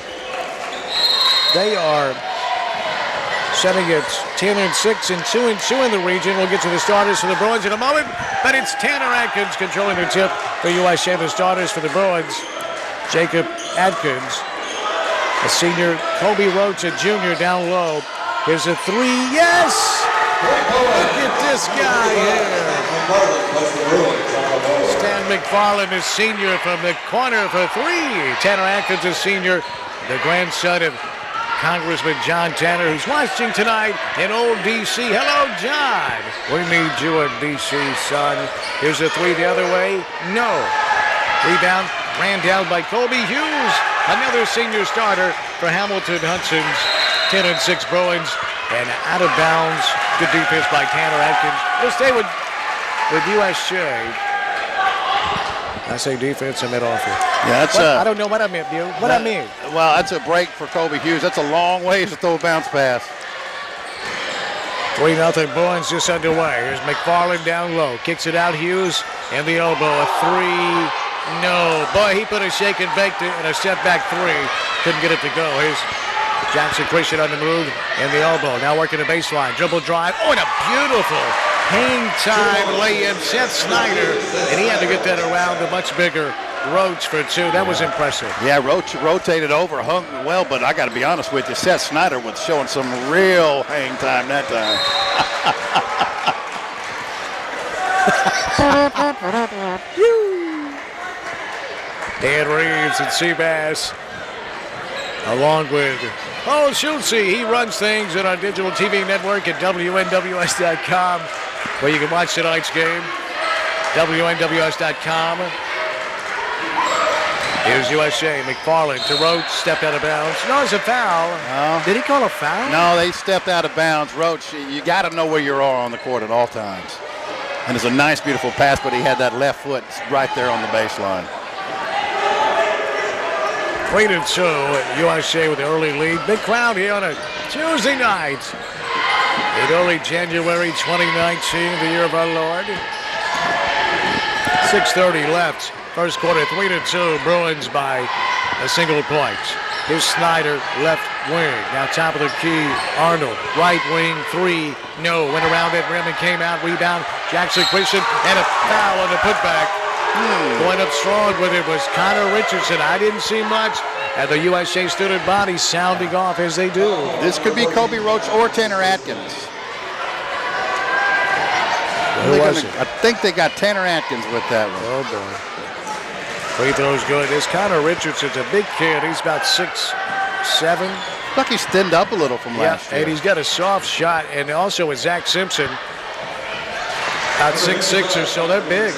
they are setting at 10-6 and 2-2 in the region. We'll get to the starters for the Bruins in a moment, but it's Tanner Atkins controlling the tip for USJ. The starters for the Bruins, Jacob Atkins, a senior, Kobe Roach, a junior down low. Here's a three. Yes! Look at this guy here. Stan McFarland is senior from the corner for three. Tanner Atkins is senior, the grandson of Congressman John Tanner, who's watching tonight in old D.C. Hello, John. We need you in D.C., son. Here's a three the other way. No. Rebound ran down by Colby Hughes, another senior starter for Hamilton Hudson's 10-6 Bruins, and out of bounds. Good defense by Tanner Atkins. We'll stay with USJ. I say defense, I meant offense. Yeah, that's I don't know what I meant, Bill. I mean? Well, that's a break for Kobe Hughes. That's a long ways to throw a bounce pass. 3-0 Bruins just underway. Here's McFarland down low. Kicks it out, Hughes, and the elbow. A three. No. Boy, he put a shake and bake and a step back three. Couldn't get it to go. Here's Jackson Christian on the move, and the elbow. Now working the baseline. Dribble drive. Oh, and a beautiful hang time lay-in. Seth Snyder, and he had to get that around the much bigger Roach for two. That was impressive. Yeah, Roach rotated over, hung well, but I got to be honest with you, Seth Snyder was showing some real hang time that time. Dan Reaves and SeaBass, along with Schultze. He runs things at our digital TV network at WNWS.com, where you can watch tonight's game. WNWS.com. Here's USJ. McFarland to Roach, stepped out of bounds. No, it's a foul. No. Did he call a foul? No, they stepped out of bounds. Roach, you got to know where you are on the court at all times. And it's a nice, beautiful pass, but he had that left foot right there on the baseline. 3-2, USJ with the early lead. Big crowd here on a Tuesday night in early January 2019, the year of our Lord. 6:30 left. First quarter, 3-2, Bruins by a single point. Here's Snyder, left wing. Now top of the key, Arnold, right wing, three. No, went around that rim and came out. Rebound, Jackson Christian, and a foul on the putback. Going up strong with it was Connor Richardson. I didn't see much. And the USJ student body sounding off as they do. This could be Kobe Roach or Tanner Atkins. I think they got Tanner Atkins with that one. Oh, boy. Free throw's good. This Connor Richardson's a big kid. He's about 6'7". Look, he's thinned up a little from last year. And he's got a soft shot. And also with Zach Simpson, about 6'6" or so. They're big.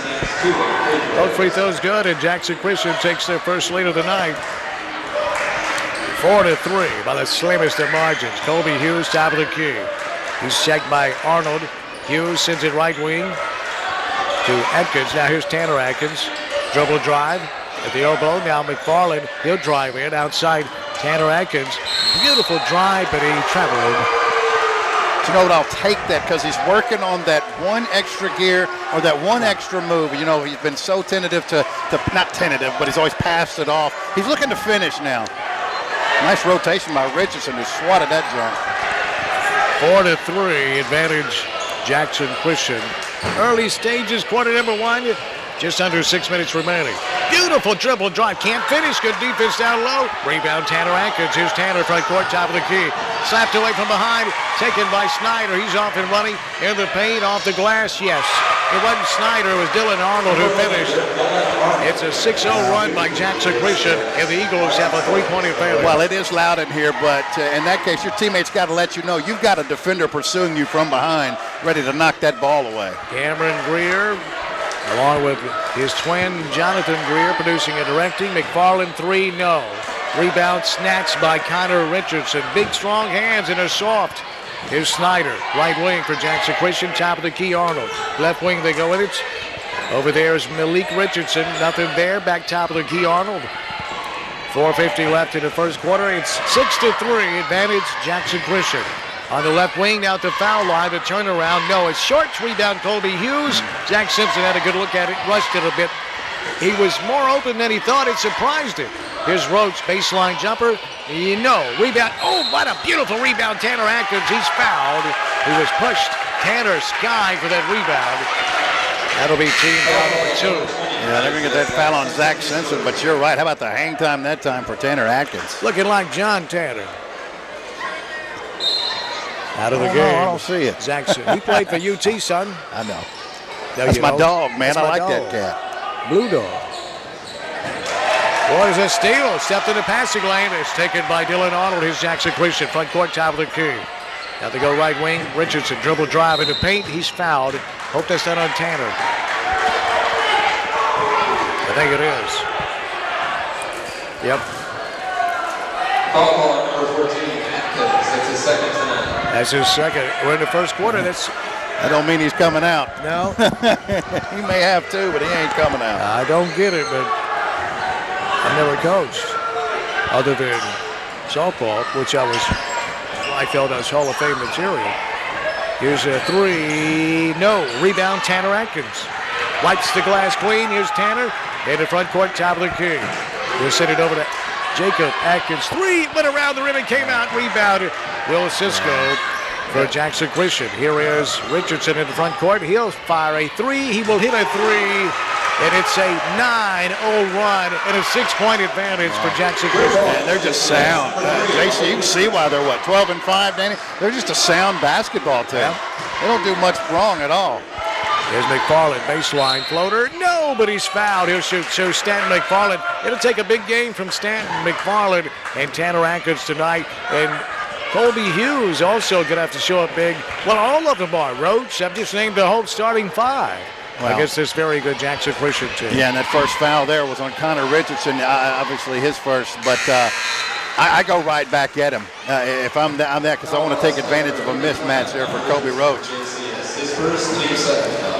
Both free throws good, and Jackson Christian takes their first lead of the night. 4-3 by the slimmest of margins. Kobe Hughes, top of the key. He's checked by Arnold. Hughes sends it right wing to Atkins. Now here's Tanner Atkins. Dribble drive at the elbow. Now McFarland, he'll drive in outside Tanner Atkins. Beautiful drive, but he traveled. You know what, I'll take that because he's working on that one extra gear or that one extra move. You know, he's been so tentative to not tentative, but he's always passed it off. He's looking to finish now. Nice rotation by Richardson, who swatted that jump. 4-3, advantage Jackson Christian. Early stages, quarter number one. Just under 6 minutes remaining. Beautiful dribble drive. Can't finish. Good defense down low. Rebound Tanner Atkins. Here's Tanner, front court, top of the key. Slapped away from behind. Taken by Snyder. He's off and running. In the paint, off the glass. Yes. It wasn't Snyder. It was Dylan Arnold who finished. It's a 6-0 run by Jackson Christian, and the Eagles have a 3-point advantage. Well, it is loud in here, but in that case, your teammates got to let you know you've got a defender pursuing you from behind, ready to knock that ball away. Cameron Greer along with his twin Jonathan Greer producing and directing. McFarland 3, no. Rebound snatched by Connor Richardson. Big strong hands and are soft. Here's Snyder, right wing for Jackson Christian. Top of the key, Arnold. Left wing, they go with it. Over there is Malik Richardson. Nothing there. Back top of the key, Arnold. 4:50 left in the first quarter. It's 6-3 advantage Jackson Christian. On the left wing, now at the foul line, the turnaround. No, it's short. Rebound, Colby Hughes. Jack Simpson had a good look at it, rushed it a bit. He was more open than he thought. It surprised him. Here's Roach, baseline jumper. Rebound. Oh, what a beautiful rebound. Tanner Atkins, he's fouled. He was pushed. Tanner Sky for that rebound. That'll be team foul number 2. Yeah, they're going to get that foul on Zach Simpson, but you're right. How about the hang time that time for Tanner Atkins? Looking like John Tanner. Out of the game. No, I don't see it. Jackson. He played for UT, son. I know. No, That's you my don't. dog, man. That's I my like dog. that cat. Blue dog. What is a steal? Stepped in the passing lane. It's taken by Dylan Arnold. Here's Jackson Christian. Front court, top of the key. Now they go right wing. Richardson dribble drive into paint. He's fouled. Hope that's not on Tanner. I think it is. Yep. Call number 14, Atkins. That's his second tonight. That's his second. We're in the first quarter. That don't mean he's coming out. No. He may have to, but he ain't coming out. I don't get it, but I've never coached other than softball, which I felt I was Hall of Fame material. Here's a 3. No. Rebound, Tanner Atkins. Wipes the glass clean. Here's Tanner. In the front court, top of the key. He'll send it over to Jacob Atkins. 3. Went around the rim and came out. Rebounded. Will Cisco for Jackson Christian. Here is Richardson in the front court. He'll fire a 3. He will hit a 3. And it's a 9-0 run and a 6-point advantage for Jackson Christian. Man, they're just sound. JC, you can see why they're 12-5, Danny? They're just a sound basketball team. They don't do much wrong at all. Here's McFarland, baseline floater. No, but he's fouled. He'll show Stanton McFarland. It'll take a big game from Stanton McFarland and Tanner Atkins tonight. And Colby Hughes also going to have to show up big. Well, all of them are. Roach, I've just named the whole starting 5. Wow. Against this very good Jackson Christian team. Yeah, and that first foul there was on Connor Richardson, obviously his first, but I go right back at him. If I'm that, because I want to take advantage of a mismatch there for Kobe Roach. His first team second foul.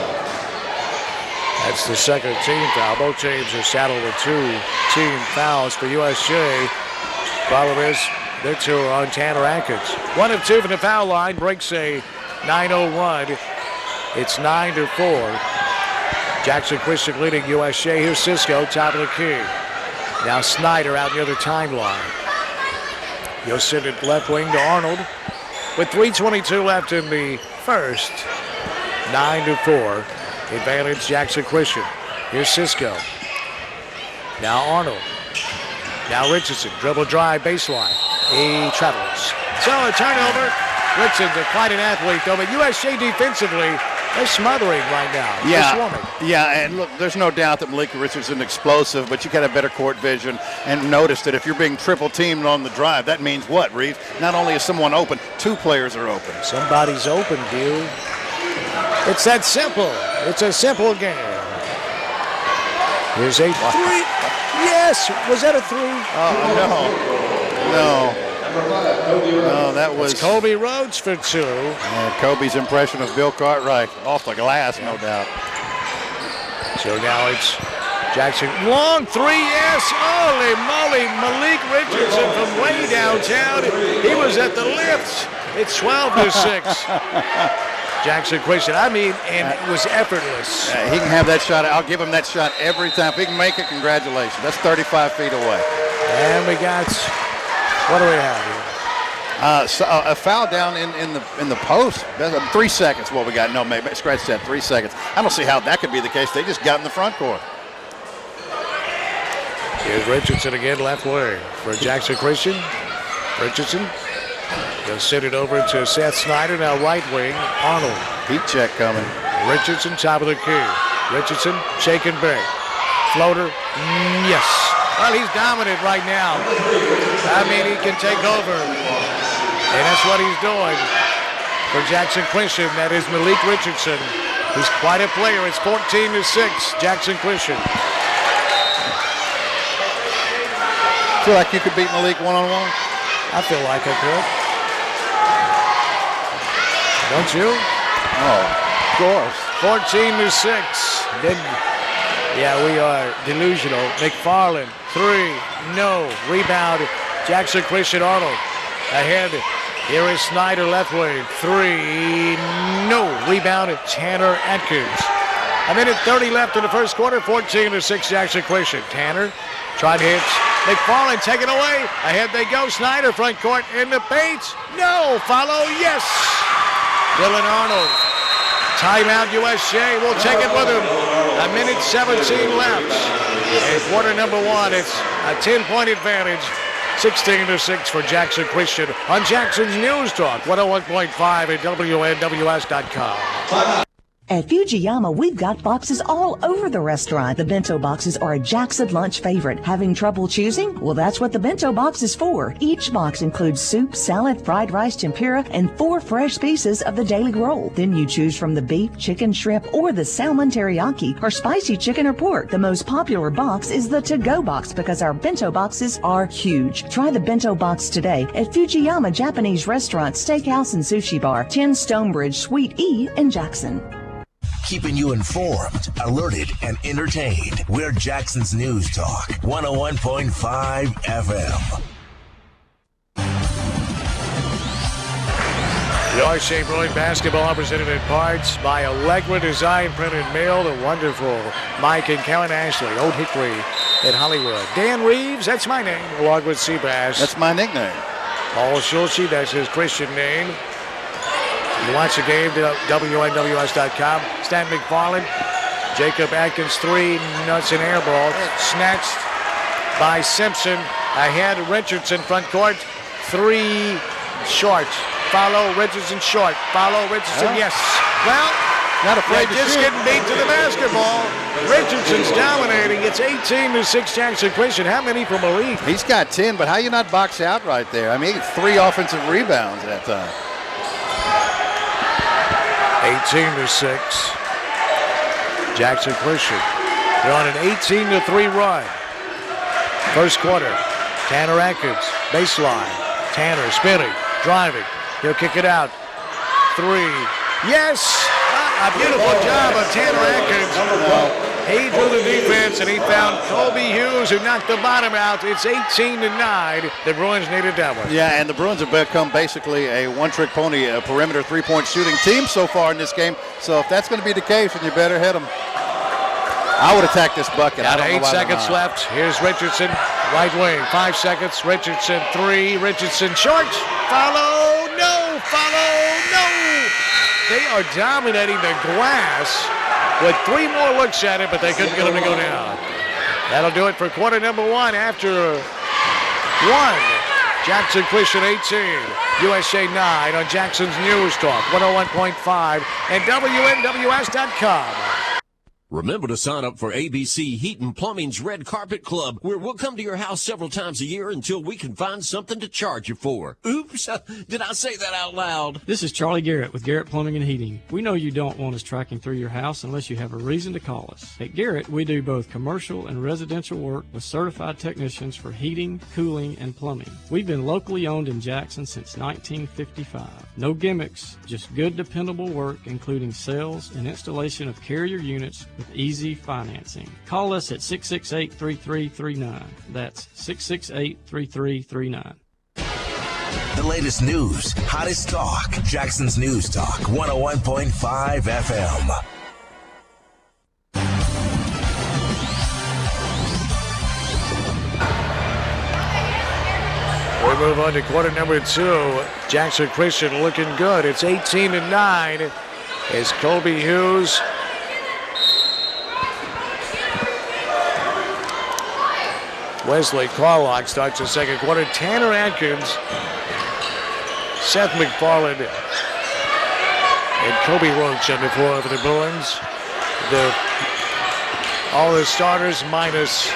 That's the second team foul. Both teams are saddled with 2 team fouls for USJ. Problem is, their 2 are on Tanner Atkins. 1 of 2 from the foul line, breaks a 9-0 run. It's 9-4. Jackson Christian leading USJ. Here's Cisco, top of the key. Now Snyder out near the timeline. You'll send it left wing to Arnold. With 3:22 left in the first. 9-4. Advantage Jackson Christian. Here's Cisco. Now Arnold. Now Richardson. Dribble drive baseline. He travels. So a turnover. Richardson's quite an athlete though, but USJ defensively, they're smothering right now. Yeah, and look, there's no doubt that Malik Richardson is explosive, but you got a better court vision and notice that if you're being triple teamed on the drive, that means what, Reeves? Not only is someone open, 2 players are open. Somebody's open, Bill. It's that simple. It's a simple game. Here's a 3. Yes, was that a 3? No, that was Colby Roach for 2. Kobe's impression of Bill Cartwright off the glass, no doubt. So now it's Jackson. Long 3, yes. Holy moly, Malik Richardson from way downtown. He was at the lift. It's 12-6. Jackson Christian, and it was effortless. He can have that shot. I'll give him that shot every time. If he can make it, congratulations. That's 35 feet away. And we got, what do we have here? A foul down in the post. 3 seconds. What we got? No, maybe scratch that. 3 seconds. I don't see how that could be the case. They just got in the front court. Here's Richardson again, left wing for Jackson Christian. Richardson. He'll send it over to Seth Snyder. Now right wing, Arnold. Heat check coming. Richardson, top of the key. Richardson, shake and bake. Floater, yes. Well, he's dominant right now. He can take over. And that's what he's doing for Jackson Christian. That is Malik Richardson. He's quite a player. It's 14-6. Jackson Christian. Feel like you could beat Malik one-on-one? I feel like I could. Don't you? Oh, of course. 14-6. Then, yeah, we are delusional. McFarland, 3, no. Rebound, Jackson Christian Arnold. Ahead, here is Snyder, left wing, 3, no. Rebound, Tanner Atkins. A minute 30 left in the first quarter, 14-6 Jackson Christian. Tanner, tried hits. McFarland take it away. Ahead they go. Snyder, front court, in the paint. No, follow, yes. Dylan Arnold. Timeout USJ. We'll take it with him. A minute 17 left. In quarter number 1, it's a 10-point advantage. 16-6 for Jackson Christian on Jackson's News Talk, 101.5 at WNWS.com. At Fujiyama, we've got boxes all over the restaurant. The bento boxes are a Jackson lunch favorite. Having trouble choosing? Well, that's what the bento box is for. Each box includes soup, salad, fried rice, tempura, and 4 fresh pieces of the daily roll. Then you choose from the beef, chicken, shrimp, or the salmon teriyaki, or spicy chicken or pork. The most popular box is the to-go box because our bento boxes are huge. Try the bento box today at Fujiyama Japanese Restaurant, Steakhouse, and Sushi Bar, 10 Stonebridge, Suite E in Jackson. Keeping you informed, alerted, and entertained. We're Jackson's News Talk, 101.5 FM. The RC Bruin basketball presented in parts by Allegra Design Printed Mail, the wonderful Mike and Karen Ashley, Old Hickory in Hollywood. Dan Reaves, that's my name, along with SeaBass. That's my nickname. Paul Schulze, that's his Christian name. You watch the game, WNWS.com. Stan McFarland, Jacob Atkins, 3, nuts and air ball. Snatched by Simpson. Ahead, Richardson, front court, 3, short. Follow, Richardson, short. Follow, Richardson, yes. Well, not afraid to just shoot. getting beat to the basketball. Richardson's dominating. It's 18-6 Jackson Christian. How many for Malik? He's got 10, but how you not box out right there? I mean, he had 3 offensive rebounds that time. 18-6. Jackson Christian. They're on an 18-3 run. First quarter. Tanner Atkins, baseline. Tanner spinning, driving. He'll kick it out. 3. Yes! A beautiful job of Tanner Atkins. He drew the defense, and he found Colby Hughes, who knocked the bottom out. It's 18-9. The Bruins needed that one. Yeah, and the Bruins have become basically a one-trick pony, a perimeter three-point shooting team so far in this game. So if that's going to be the case, then you better hit them. I would attack this bucket. Got 8 seconds left. Here's Richardson, right wing. 5 seconds. Richardson, 3. Richardson, short. Follow. No. Follow. No. They are dominating the glass with 3 more looks at it, but they couldn't get him to go down. That'll do it for quarter number 1 after 1. Jackson Christian 18, USA 9 on Jackson's News Talk, 101.5 and WNWS.com. Remember to sign up for ABC Heat and Plumbing's Red Carpet Club, where we'll come to your house several times a year until we can find something to charge you for. Oops, did I say that out loud? This is Charlie Garrett with Garrett Plumbing and Heating. We know you don't want us tracking through your house unless you have a reason to call us. At Garrett, we do both commercial and residential work with certified technicians for heating, cooling, and plumbing. We've been locally owned in Jackson since 1955. No gimmicks, just good, dependable work, including sales and installation of carrier units with easy financing. Call us at 668-3339. That's 668-3339. The latest news, hottest talk, Jackson's News Talk, 101.5 FM. We move on to quarter number 2. Jackson Christian looking good. It's 18-9 as Colby Hughes Wesley Carlock starts the second quarter. Tanner Atkins, Seth McFarland, and Kobe Roach on the floor for the Bruins. All the starters minus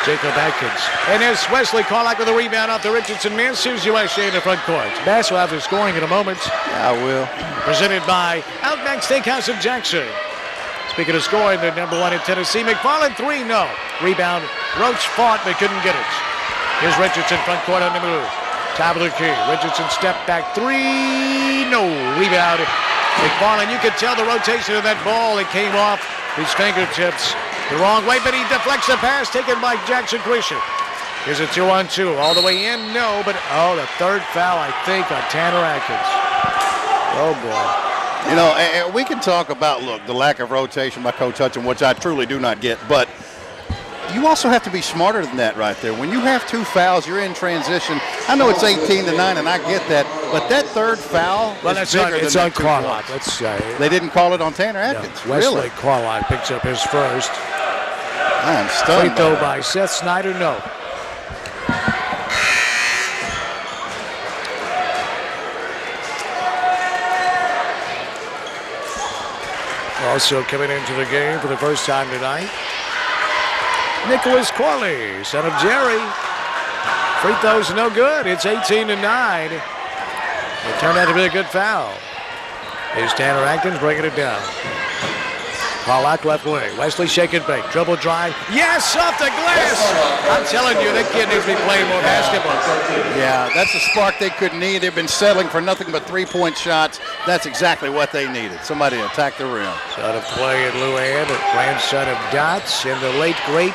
Jacob Atkins. And there's Wesley Carlock with a rebound off the Richardson miss. Here's USJ in the front court. Bass will have the scoring in a moment. Yeah, I will. Presented by Outback Steakhouse of Jackson. Speaking of scoring, the number one in Tennessee. McFarland, 3, no. Rebound. Roach fought, but couldn't get it. Here's Richardson, front court on the move. Top of the key. Richardson step back 3, no. Rebound. McFarland, you could tell the rotation of that ball. It came off his fingertips the wrong way, but he deflects the pass taken by Jackson Christian. Here's a 2-on-2. All the way in, no, but the third foul, I think, on Tanner Atkins. Oh, boy. You know, and we can talk about, look, the lack of rotation by Coach Hudson, which I truly do not get, but you also have to be smarter than that right there. When you have 2 fouls, you're in transition. I know it's 18-9, and I get that, but that third foul is bigger than that 2 Carlock. points. They didn't call it on Tanner Atkins. No, Wesley really? Carlock picks up his first. I am stunned. Free throw by Seth Snyder, no. Also coming into the game for the first time tonight, Nicholas Corley, son of Jerry. Free throws no good. It's 18-9. It turned out to be a good foul. Here's Tanner Atkins bringing it down. Carlock left wing. Wesley shake and bake. Dribble drive. Yes, off the glass. I'm telling you, that kid needs to be playing more basketball. Yeah, that's the spark they could need. They've been settling for nothing but 3-point shots. That's exactly what they needed. Somebody to attack the rim. Son of Clay and Luann, grandson of Dots, and the late great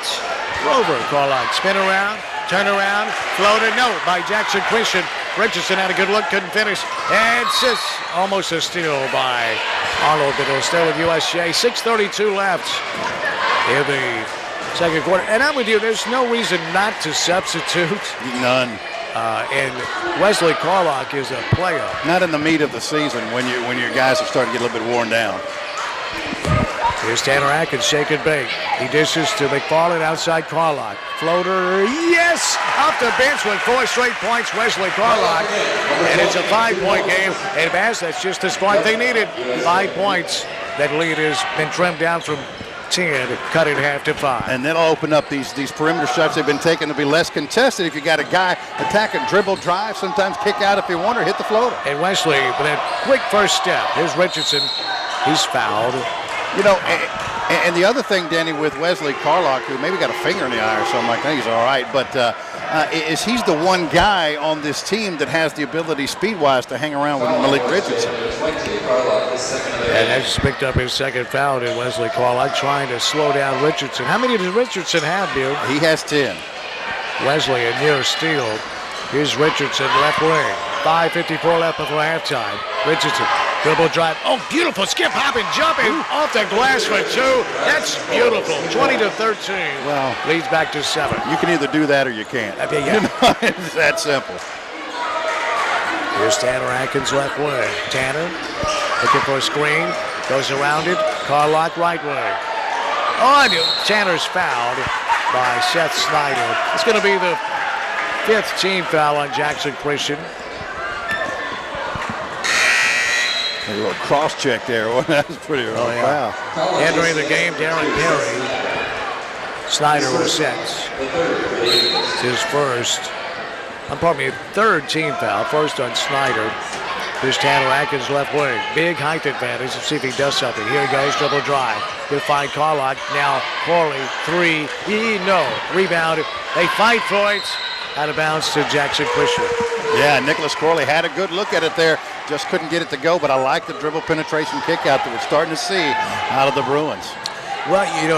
Rover. Carlock spin around, turn around, floater, no, by Jackson Christian. Richardson had a good look, couldn't finish. And almost a steal by Arnold, but it'll stay with USJ. 6:32 left in the second quarter. And I'm with you, there's no reason not to substitute. None. And Wesley Carlock is a player. Not in the meat of the season when your guys are starting to get a little bit worn down. Here's Tanner Atkins, shake and bake. He dishes to McFarland outside Carlock. Floater, yes! Off the bench with 4 straight points, Wesley Carlock. And it's a 5-point game. And Bass, that's just the spark they needed. 5 points. That lead has been trimmed down from 10, cut in half to 5. And that'll open up these perimeter shots they've been taking to be less contested. If you got a guy attacking, dribble, drive, sometimes kick out if you want, or hit the floater. And Wesley, with that quick first step. Here's Richardson. He's fouled. You know, and the other thing, Danny, with Wesley Carlock, who maybe got a finger in the eye or something like that, he's all right, but is he's the one guy on this team that has the ability speed-wise to hang around with Malik Richardson. And that's picked up his second foul in Wesley Carlock, trying to slow down Richardson. How many does Richardson have, Bill? He has 10. Wesley, a near steal. Here's Richardson, left wing. 5:54 left before halftime. Richardson, dribble drive. Oh, beautiful skip, hopping, jumping off the glass for 2. That's beautiful. 20-13. Well, leads back to 7. You can either do that or you can't. Yeah. You know, it's that simple. Here's Tanner Atkins, left wing. Tanner looking for a screen. Goes around it. Carlock, right wing. Oh, Tanner's fouled by Seth Snyder. It's going to be the 5th team foul on Jackson Christian. A little cross check there. Well, that was pretty rough. Wow. Entering the game, Darren Perry. Snyder with 6. It's his first. Third team foul. First on Snyder. Here's Tanner Atkins, left wing. Big height advantage. Let's see if he does something. Here he goes, dribble drive. He'll find Carlock. Now Corley, 3. No. Rebound. They fight for it. Out of bounds to Jackson Christian. Yeah, Nicholas Corley had a good look at it there. Just couldn't get it to go, but I like the dribble penetration kick out that we're starting to see out of the Bruins. Well, you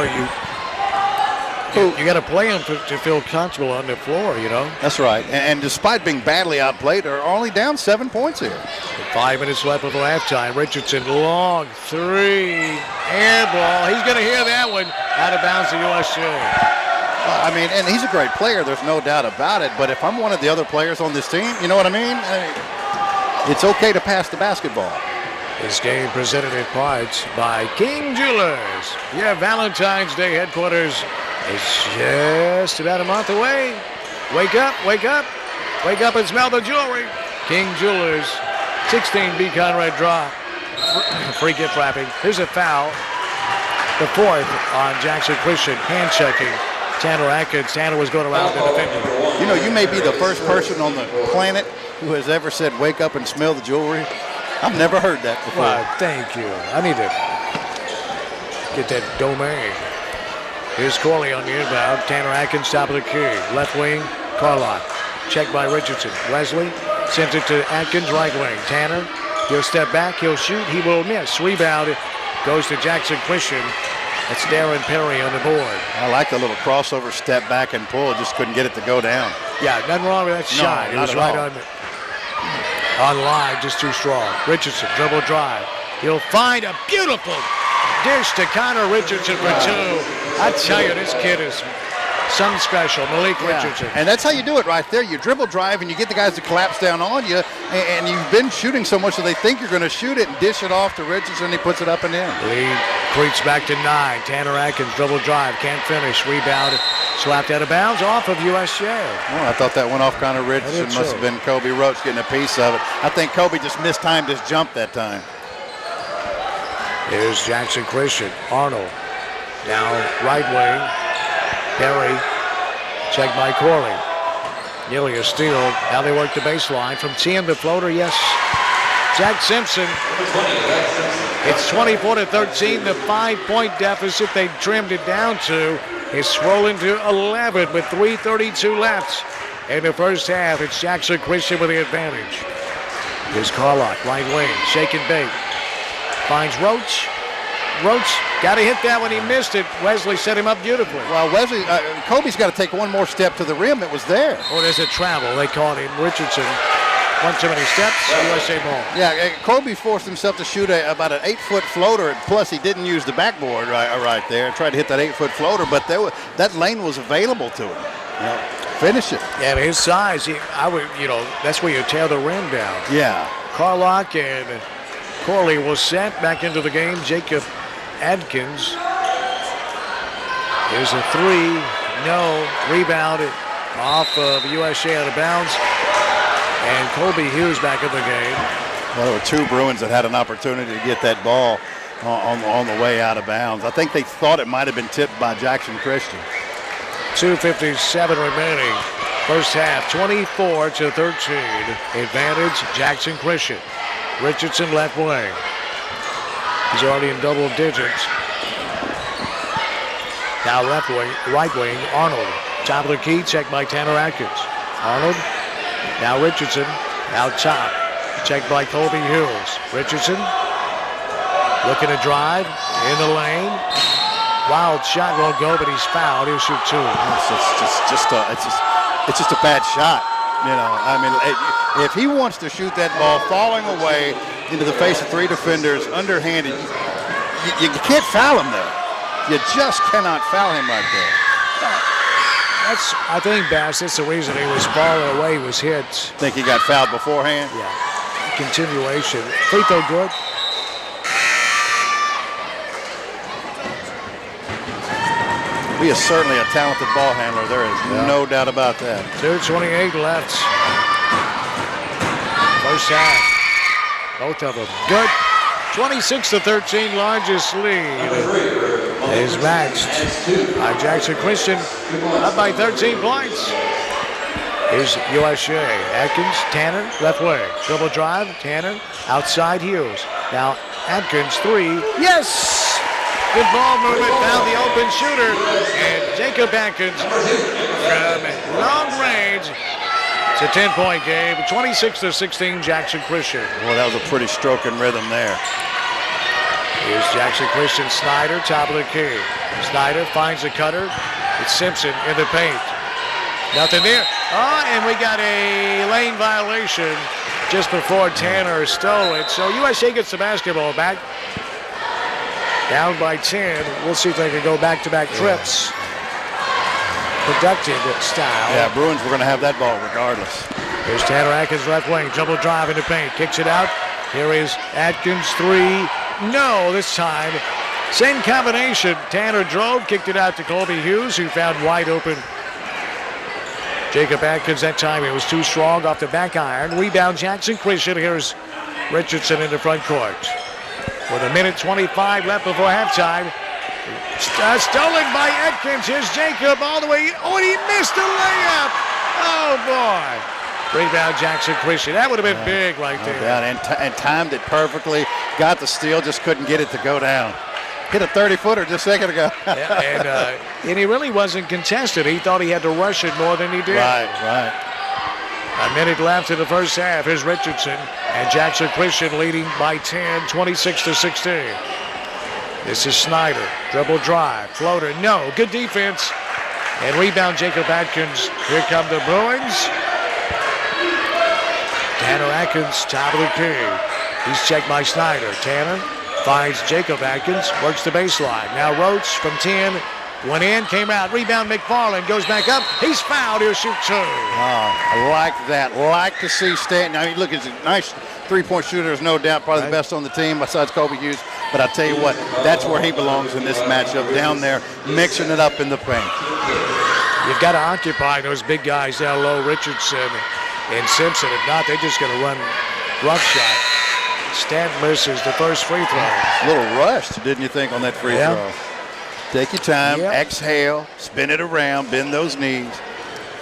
got to play them to feel comfortable on the floor, you know. That's right. And despite being badly outplayed, they're only down 7 points here. 5 minutes left before halftime. Richardson, long 3. Air ball. He's going to hear that one. Out of bounds to USJ. I mean, and he's a great player. There's no doubt about it. But if I'm one of the other players on this team, you know what I mean? It's okay to pass the basketball. This game presented in part by King Jewelers. Yeah, Valentine's Day headquarters is just about a month away. Wake up, wake up. Wake up and smell the jewelry. King Jewelers, 16B Conrad draw. Free gift wrapping. Here's a foul. The 4th on Jackson Christian. Hand checking. Tanner Atkins. Tanner was going around the defender. You know, you may be the first person on the planet who has ever said, wake up and smell the jewelry. I've never heard that before. Well, thank you. I need to get that domain. Here's Corley on the inbound. Tanner Atkins, top of the key. Left wing, Carlock. Checked by Richardson. Wesley sends it to Atkins, right wing. Tanner, he'll step back, he'll shoot, he will miss. Rebound goes to Jackson Christian. That's Darren Perry on the board. I like the little crossover step back and pull. Just couldn't get it to go down. Yeah, nothing wrong with that shot. It was right on line, just too strong. Richardson, dribble drive. He'll find a beautiful dish to Connor Richardson for two. I tell you, this kid is something special, Malik Richardson. And that's how you do it right there. You dribble drive and you get the guys to collapse down on you, and you've been shooting so much that they think you're going to shoot it and dish it off to Richardson. He puts it up and in. Lead creeps back to 9. Tanner Atkins, dribble drive, can't finish. Rebound, slapped out of bounds off of USJ. Well, I thought that went off Connor Richardson. Must have been Kobe Roach getting a piece of it. I think Kobe just mistimed his jump that time. Here's Jackson Christian. Arnold down right wing. Perry checked by Corley. Nearly a steal. Now they work the baseline from 10. The floater, yes. Jack Simpson. It's 24-13. The 5-point deficit they trimmed it down to is swollen to 11 with 3:32 left in the first half. It's Jackson Christian with the advantage. Here's Carlock, right wing, shake and bake. Finds Roach. Roach got to hit that when he missed it. Wesley set him up beautifully. Well, Wesley, Kobe's got to take one more step to the rim. It was there. Oh, there's a travel. They called him. Richardson. One too many steps. USA ball. Yeah, Kobe forced himself to shoot about an 8-foot floater. Plus, he didn't use the backboard right there. Tried to hit that 8-foot floater, but that lane was available to him. Finish it. Yeah, and his size, that's where you tear the rim down. Yeah. Carlock and Corley was sent back into the game. Jacob Adkins. Here's a 3. No. Rebound off of USJ out of bounds. And Colby Hughes back in the game. Well, there were two Bruins that had an opportunity to get that ball on the way out of bounds. I think they thought it might have been tipped by Jackson Christian. 2:57 remaining. First half, 24-13. Advantage, Jackson Christian. Richardson left wing. He's already in double digits. Now left wing, right wing, Arnold. Top of the key, checked by Tanner Atkins. Arnold, now Richardson, out top. Checked by Colby Hughes. Richardson, looking to drive, in the lane. Wild shot won't go, but he's fouled. He'll shoot 2. It's just a bad shot. I mean, if he wants to shoot that ball falling away into the face of 3 defenders, underhanded, you can't foul him there. You just cannot foul him right there. I think, Bass, that's the reason he was falling away. He was hit. Think he got fouled beforehand? Yeah. Continuation. Free throw good. He is certainly a talented ball handler. There is no doubt about that. 2:28 left. First half. Both of them good. 26-13, largest lead is matched by Jackson Christian, up by 13 points. Here's USJ. Atkins, Tanner, left wing. Dribble drive, Tanner, outside Hughes. Now Atkins, 3. Yes! Good ball movement, found the open shooter, and Jacob Atkins from long range. It's a 10-point game, 26-16, Jackson Christian. Well, that was a pretty stroking rhythm there. Here's Jackson Christian, Snyder, top of the key. Snyder finds the cutter. It's Simpson in the paint. Nothing there. Oh, and we got a lane violation just before Tanner stole it. So USA gets the basketball back. Down by 10. We'll see if they can go back-to-back trips. Productive style. Yeah, Bruins were going to have that ball regardless. Here's Tanner Atkins, left wing. Double drive in the paint. Kicks it out. Here is Atkins, 3. No, this time. Same combination. Tanner drove, kicked it out to Colby Hughes, who found wide open Jacob Atkins. That time it was too strong off the back iron. Rebound Jackson Christian. Here's Richardson in the front court. With 1:25 left before halftime, Stolen by Atkins. Here's Jacob all the way. Oh, and he missed a layup. Oh, boy. Rebound, Jackson Christian. That would have been big right there. And timed it perfectly. Got the steal, just couldn't get it to go down. Hit a 30-footer just a second ago. And he really wasn't contested. He thought he had to rush it more than he did. Right. A minute left in the first half. Here's Richardson. And Jackson Christian leading by 10, 26-16. This is Snyder. Dribble drive. Floater. No. Good defense. And rebound, Jacob Atkins. Here come the Bruins. Tanner Atkins, top of the key. He's checked by Snyder. Tanner finds Jacob Atkins. Works the baseline. Now Roach from 10. Went in, came out. Rebound, McFarland goes back up. He's fouled. He'll shoot 2. I like that. Like to see Stanton. Now, look, he's a nice three-point shooter. There's no doubt probably the best on the team besides Kobe Hughes. But I'll tell you what, that's where he belongs in this matchup, down there, mixing it up in the paint. You've got to occupy those big guys down low, Richardson and Simpson. If not, they're just going to run rough shot. Stanton misses the first free throw. A little rushed, didn't you think, on that free throw? Take your time, exhale, spin it around, bend those knees,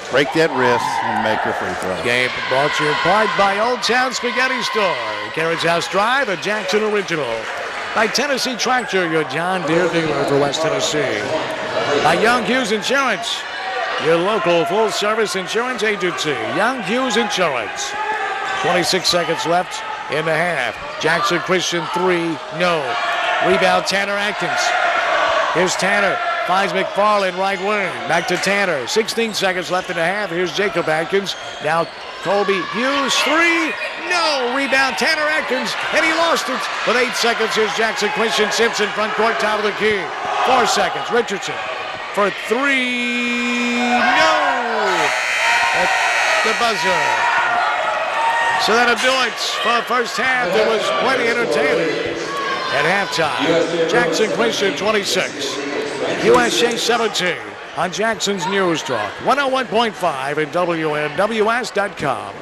break that wrist, and make your free throw. Game brought to you in part by Old Town Spaghetti Store. Carriage House Drive, a Jackson original. By Tennessee Tractor, your John Deere dealer for West Tennessee. By Young Hughes Insurance, your local full-service insurance agency. Young Hughes Insurance. 26 seconds left in the half. Jackson Christian 3, no. Rebound, Tanner Atkins. Here's Tanner, finds McFarland right wing. Back to Tanner, 16 seconds left in the half. Here's Jacob Atkins. Now Kobe Hughes, 3, no. Rebound, Tanner Atkins, and he lost it. With 8 seconds, here's Jackson Christian Simpson, front court, top of the key. 4 seconds, Richardson for 3, no. At the buzzer. So that'll do it for the first half. There was plenty entertaining. At halftime, Jackson Christian 26, USJ 17 on Jackson's News Talk, 101.5 and WNWS.com.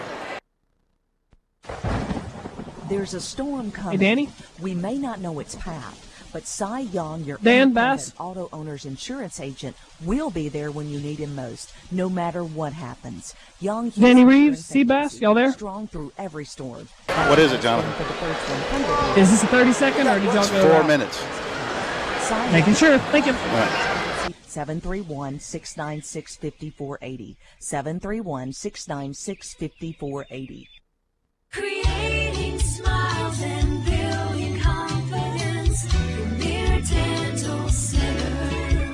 There's a storm coming. Hey, Danny. We may not know its path, but Cy Young, your Dan Bass, auto owner's insurance agent, will be there when you need him most, no matter what happens. Young, Dan Reaves, SeaBass, y'all there? Strong through every storm. What is it, Jonathan? Is this a 30-second or did y'all go 4 out? minutes. Making sure. Thank you. Right. 731-696-5480. 731-696-5480. Creating smiles and building confidence. Premier Dental Center,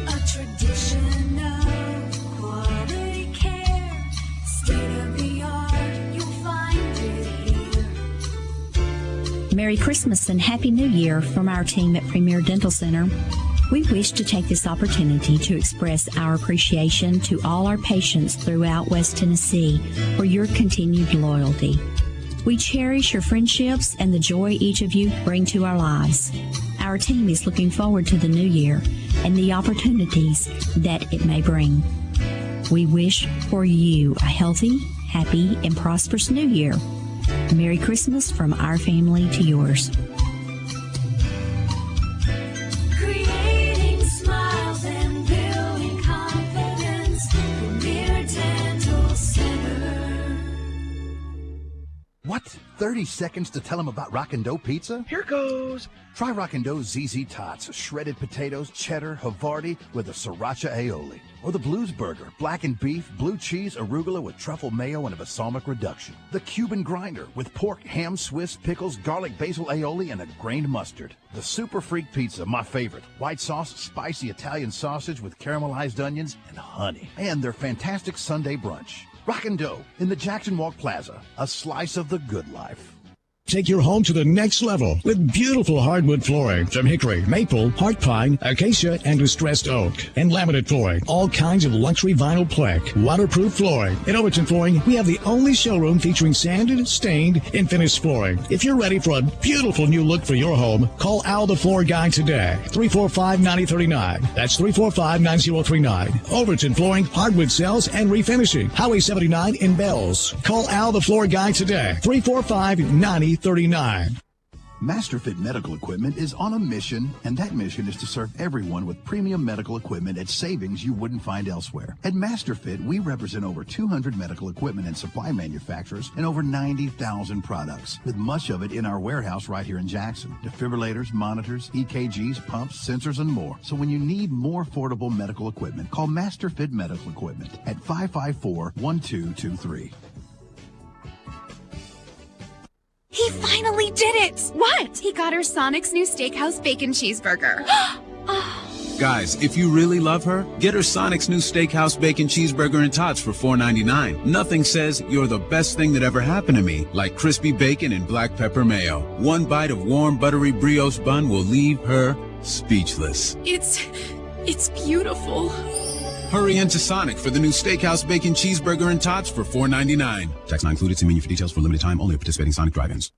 a tradition of quality care. State of the art, you'll find it here. Merry Christmas and Happy New Year from our team at Premier Dental Center. We wish to take this opportunity to express our appreciation to all our patients throughout West Tennessee for your continued loyalty. We cherish your friendships and the joy each of you bring to our lives. Our team is looking forward to the new year and the opportunities that it may bring. We wish for you a healthy, happy, and prosperous new year. Merry Christmas from our family to yours. Creating smiles and building confidence. Premier Dental Center. What? 30 seconds to tell them about Rockin' Dough Pizza? Here goes. Try Rockin' Dough's ZZ Tots, shredded potatoes, cheddar, Havarti with a sriracha aioli. Or the Blues Burger, blackened beef, blue cheese, arugula with truffle mayo and a balsamic reduction. The Cuban Grinder with pork, ham, Swiss, pickles, garlic, basil aioli, and a grained mustard. The Super Freak Pizza, my favorite. White sauce, spicy Italian sausage with caramelized onions and honey. And their fantastic Sunday brunch. Rockin' Dough in the Jackson Walk Plaza, a slice of the good life. Take your home to the next level with beautiful hardwood flooring from hickory, maple, heart pine, acacia, and distressed oak. And laminate flooring, all kinds of luxury vinyl plank, waterproof flooring. At Overton Flooring, we have the only showroom featuring sanded, stained, and finished flooring. If you're ready for a beautiful new look for your home, call Al the Floor Guy today. 345-9039. That's 345-9039. Overton Flooring, hardwood cells, and refinishing. Highway 79 in Bells. Call Al the Floor Guy today. 345-9039. MasterFit Medical Equipment is on a mission, and that mission is to serve everyone with premium medical equipment at savings you wouldn't find elsewhere. At MasterFit, we represent over 200 medical equipment and supply manufacturers and over 90,000 products, with much of it in our warehouse right here in Jackson. Defibrillators, monitors, EKGs, pumps, sensors, and more. So when you need more affordable medical equipment, call MasterFit Medical Equipment at 554-1223. He finally did it! What? He got her Sonic's new steakhouse bacon cheeseburger. Guys, if you really love her, get her Sonic's new steakhouse bacon cheeseburger and tots for $4.99. Nothing says you're the best thing that ever happened to me like crispy bacon and black pepper mayo. One bite of warm, buttery brioche bun will leave her speechless. It's beautiful. Hurry into Sonic for the new steakhouse bacon cheeseburger and tots for $4.99. Tax not included. See menu for details for limited time only at participating Sonic drive-ins.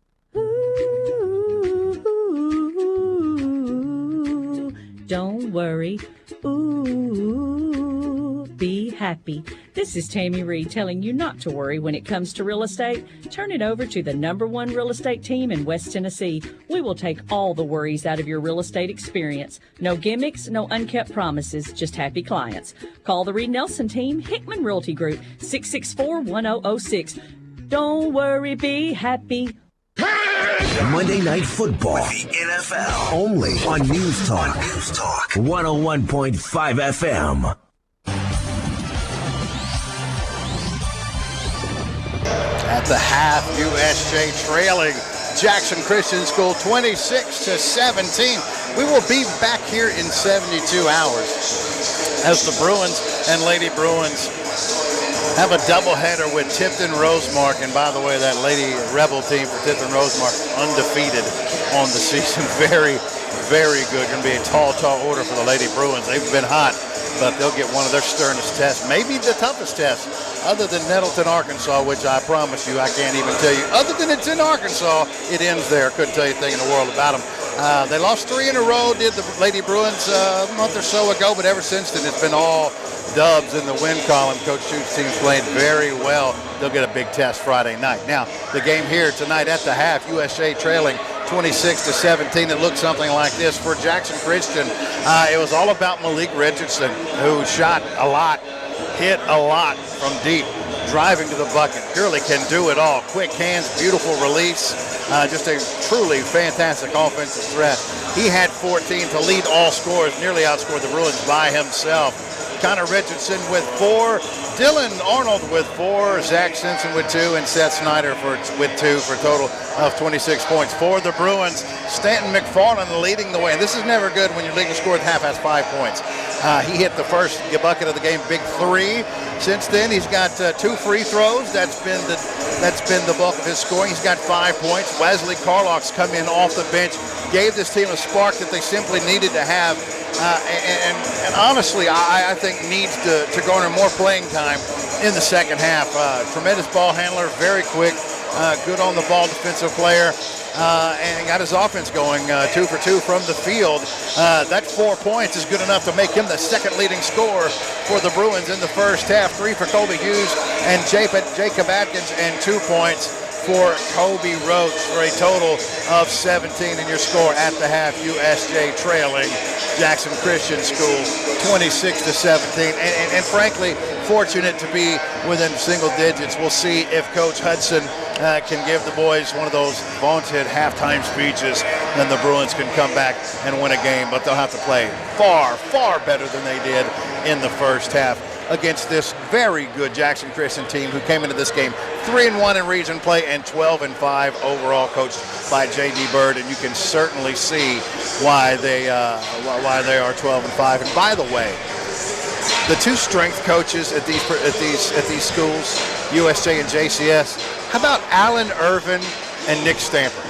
Don't worry. Ooh, be happy. This is Tammy Reed telling you not to worry when it comes to real estate. Turn it over to the #1 real estate team in West Tennessee. We will take all the worries out of your real estate experience. No gimmicks, no unkept promises, just happy clients. Call the Reed Nelson team, Hickman Realty Group, 664-1006. Don't worry, be happy. Monday Night Football with the NFL only on News Talk 101.5 FM. At the half, USJ trailing Jackson Christian School 26-17. We will be back here in 72 hours as the Bruins and Lady Bruins have a doubleheader with Tipton Rosemark. And by the way, that Lady Rebel team for Tipton Rosemark, undefeated on the season. Very, very good. Going to be a tall order for the Lady Bruins. They've been hot, but they'll get one of their sternest tests, maybe the toughest test, other than Nettleton, Arkansas, which I promise you I can't even tell you. Other than it's in Arkansas, it ends there. Couldn't tell you a thing in the world about them. They lost 3 in a row, did the Lady Bruins a month or so ago, but ever since then it's been all dubs in the win column. Coach Chute's team's playing very well. They'll get a big test Friday night. Now, the game here tonight at the half, USJ trailing 26-17. It looked something like this for Jackson Christian. It was all about Malik Richardson, who shot a lot, hit a lot from deep, driving to the bucket. Really can do it all. Quick hands, beautiful release. Just a truly fantastic offensive threat. He had 14 to lead all scorers, nearly outscored the Bruins by himself. Connor Richardson with 4, Dylan Arnold with 4, Zach Simpson with 2, and Seth Snyder with 2 for a total of 26 points. For the Bruins, Stanton McFarland leading the way. And this is never good when your leading scorer at half has 5 points. He hit the first bucket of the game, big 3. Since then, he's got 2 free throws. That's been the bulk of his scoring. He's got 5 points. Wesley Carlock's come in off the bench, gave this team a spark that they simply needed to have. And honestly, I think needs to garner more playing time in the second half. Tremendous ball handler, very quick, good on the ball defensive player, and got his offense going, 2 for 2 from the field. That 4 points is good enough to make him the second leading scorer for the Bruins in the first half. 3 for Colby Hughes and Jacob Atkins, and 2 points for Kobe Roach for a total of 17 in your score at the half. USJ trailing Jackson Christian School 26-17, and frankly fortunate to be within single digits. We'll see if Coach Hudson can give the boys one of those vaunted halftime speeches, then the Bruins can come back and win a game, but they'll have to play far, far better than they did in the first half against this very good Jackson Christian team who came into this game 3-1 in region play and 12-5 overall, coached by J.D. Bird, and you can certainly see why they are 12-5. And by the way, the 2 strength coaches at these schools, USJ and JCS, how about Alan Irvin and Nick Stamper?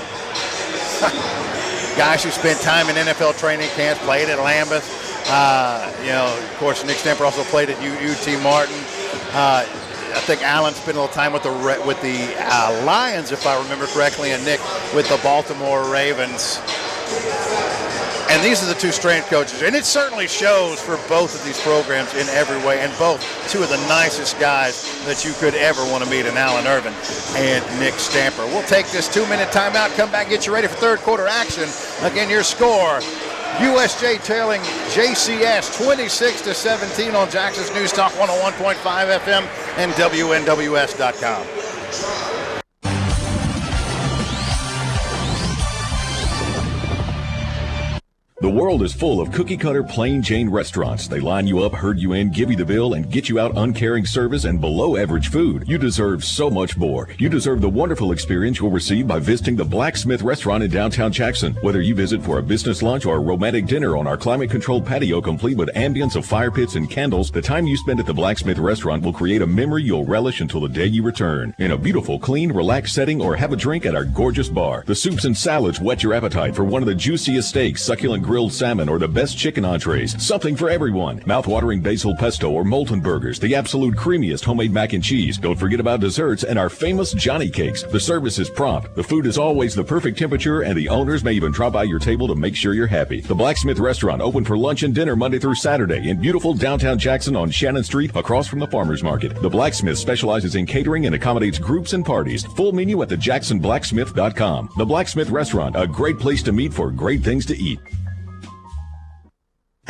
Guys who spent time in NFL training camps, played at Lambeth. Of course, Nick Stamper also played at UT Martin. I think Alan spent a little time with the Lions, if I remember correctly, and Nick with the Baltimore Ravens. And And these are the two strength coaches. And it certainly shows for both of these programs in every way. And both two of the nicest guys that you could ever want to meet in Alan Irvin and Nick Stamper. We'll take this 2-minute timeout, come back, get you ready for third quarter action. Again, your score, USJ trailing JCS 26-17 on Jackson's News Talk 101.5 FM and WNWS.com. The world is full of cookie-cutter plain Jane restaurants. They line you up, herd you in, give you the bill, and get you out uncaring service and below-average food. You deserve so much more. You deserve the wonderful experience you'll receive by visiting the Blacksmith Restaurant in downtown Jackson. Whether you visit for a business lunch or a romantic dinner on our climate-controlled patio complete with ambience of fire pits and candles, the time you spend at the Blacksmith Restaurant will create a memory you'll relish until the day you return. In a beautiful, clean, relaxed setting, or have a drink at our gorgeous bar. The soups and salads whet your appetite for one of the juiciest steaks, succulent grilled salmon, or the best chicken entrees. Something for everyone. Mouth-watering basil pesto or molten burgers, the absolute creamiest homemade mac and cheese. Don't forget about desserts and our famous Johnny cakes. The service is prompt. The food is always the perfect temperature, and the owners may even drop by your table to make sure you're happy. The Blacksmith Restaurant, open for lunch and dinner Monday through Saturday in beautiful downtown Jackson on Shannon Street across from the Farmers Market. The Blacksmith specializes in catering and accommodates groups and parties. Full menu at thejacksonblacksmith.com. The Blacksmith Restaurant, a great place to meet for great things to eat.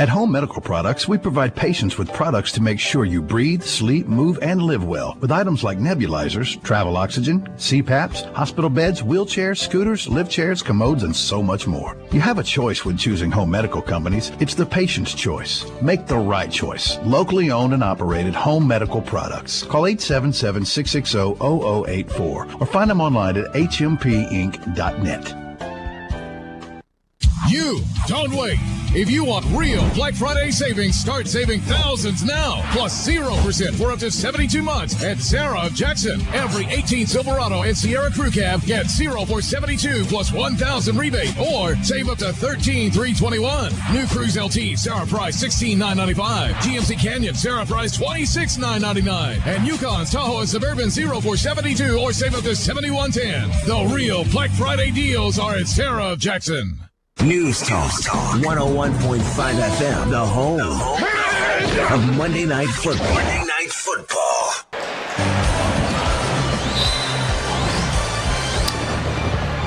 At Home Medical Products, we provide patients with products to make sure you breathe, sleep, move, and live well. With items like nebulizers, travel oxygen, CPAPs, hospital beds, wheelchairs, scooters, lift chairs, commodes, and so much more. You have a choice when choosing home medical companies. It's the patient's choice. Make the right choice. Locally owned and operated Home Medical Products. Call 877-660-0084 or find them online at hmpinc.net. You don't wait. If you want real Black Friday savings, start saving thousands now. Plus 0% for up to 72 months at Sarah of Jackson. Every 18 Silverado and Sierra Crew Cab gets 0 for 72 plus 1,000 rebate or save up to $13,321. New Cruise LT, Sarah price $16,995. GMC Canyon, Sarah price $26,999. And Yukon's Tahoe and Suburban 0 for 72 or save up to $71.10. The real Black Friday deals are at Sarah of Jackson. News Talk 101.5 FM, the home of Monday Night Football. Monday Night Football.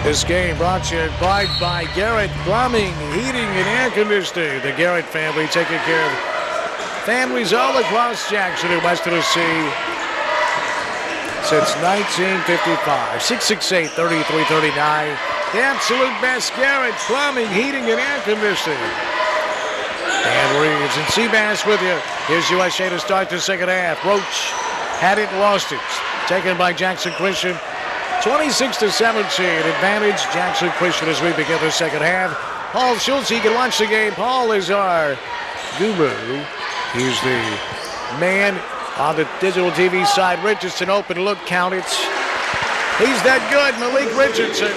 This game brought to you by Garrett Plumbing, Heating, and Air Conditioning. The Garrett family taking care of families all across Jackson and West Tennessee since 1955. 668-3339. The absolute best, Garrett Plumbing, Heating, and Air Conditioning. Dan Reaves and SeaBass with you. Here's USJ to start the second half. Roach had it, lost it. Taken by Jackson Christian. 26-17 advantage. Jackson Christian as we begin the second half. Paul Schultz, he can watch the game. Paul is our guru. He's the man on the digital TV side. Richardson, open look, count it. He's that good. Malik Richardson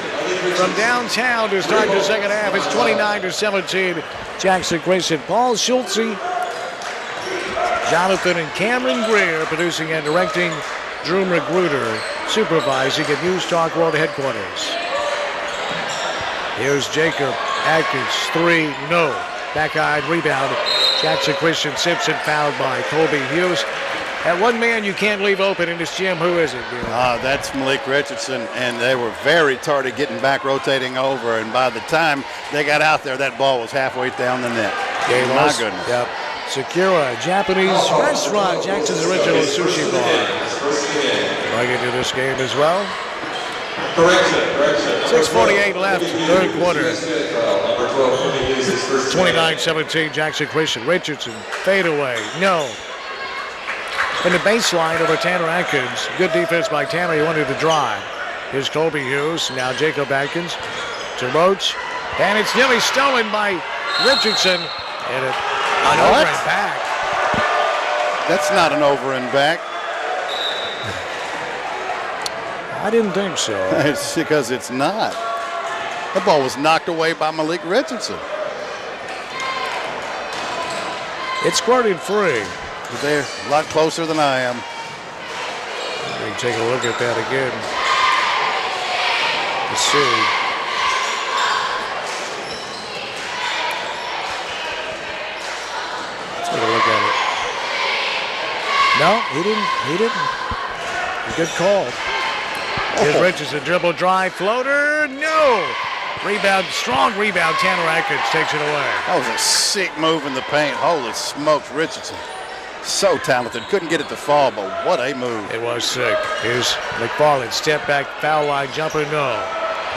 from downtown to start the second half. It's 29-17. Jackson Christian. Paul Schultz, Jonathan and Cameron Greer producing and directing. Drew Magruder supervising at News Talk World Headquarters. Here's Jacob Atkins. 3, no. Back-eyed rebound. Jackson Christian Simpson fouled by Colby Hughes. That one man you can't leave open in this gym, who is it? That's Malik Richardson, and they were very tardy getting back, rotating over, and by the time they got out there, that ball was halfway down the net. My goodness. Yep. Sakura Japanese restaurant, Jackson's original sushi bar. Right into this game as well. 6:48 left, third quarter. 29-17, Jackson Christian. Richardson, fade away, no. In the baseline over Tanner Atkins. Good defense by Tanner. He wanted to drive. Here's Colby Hughes. Now Jacob Atkins to Roach. And it's nearly stolen by Richardson. And an over and back. That's not an over and back. I didn't think so. It's because it's not. The ball was knocked away by Malik Richardson. It's squirted free. But they're a lot closer than I am. We can take a look at that again. Let's see. No, he didn't. Good call. Here's Richardson, dribble drive, floater, no. Rebound, strong rebound. Tanner Atkins takes it away. That was a sick move in the paint. Holy smokes, Richardson. So talented. Couldn't get it to fall, but what a move. It was sick. Here's McFarland, step back, foul line, jumper, no.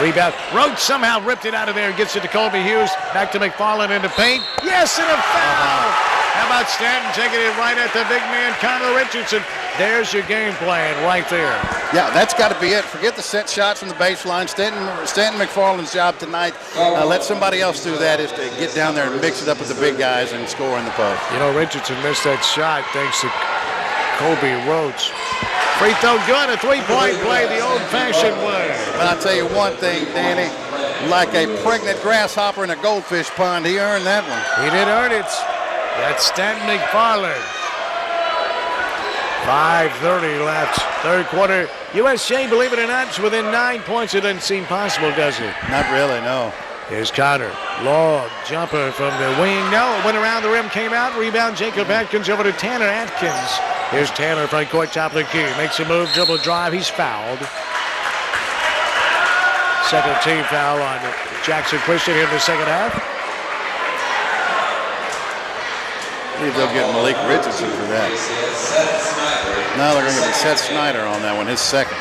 Rebound. Roach somehow ripped it out of there and gets it to Colby Hughes. Back to McFarland in the paint. Yes, and a foul. How about Stanton taking it right at the big man, Connor Richardson. There's your game plan right there. Yeah, that's got to be it. Forget the set shots from the baseline. Stanton McFarland's job tonight, let somebody else do that, is to get down there and mix it up with the big guys and score in the post. You know, Richardson missed that shot thanks to Colby Roach. Free throw good, a three-point play the old-fashioned way. But I'll tell you one thing, Danny, like a pregnant grasshopper in a goldfish pond, he earned that one. He did earn it. That's Stanton McFarland. 5:30 left, third quarter. USJ, believe it or not, is within 9 points. It doesn't seem possible, does it? Not really, no. Here's Connor. Long jumper from the wing. No, it went around the rim, came out. Rebound, Jacob Atkins over to Tanner Atkins. Here's Tanner, front court, top of the key. Makes a move, dribble drive. He's fouled. Second team foul on Jackson Christian here in the second half. I believe they'll get Malik Richardson for that. Now they're going to get Seth Snyder on that one, his second.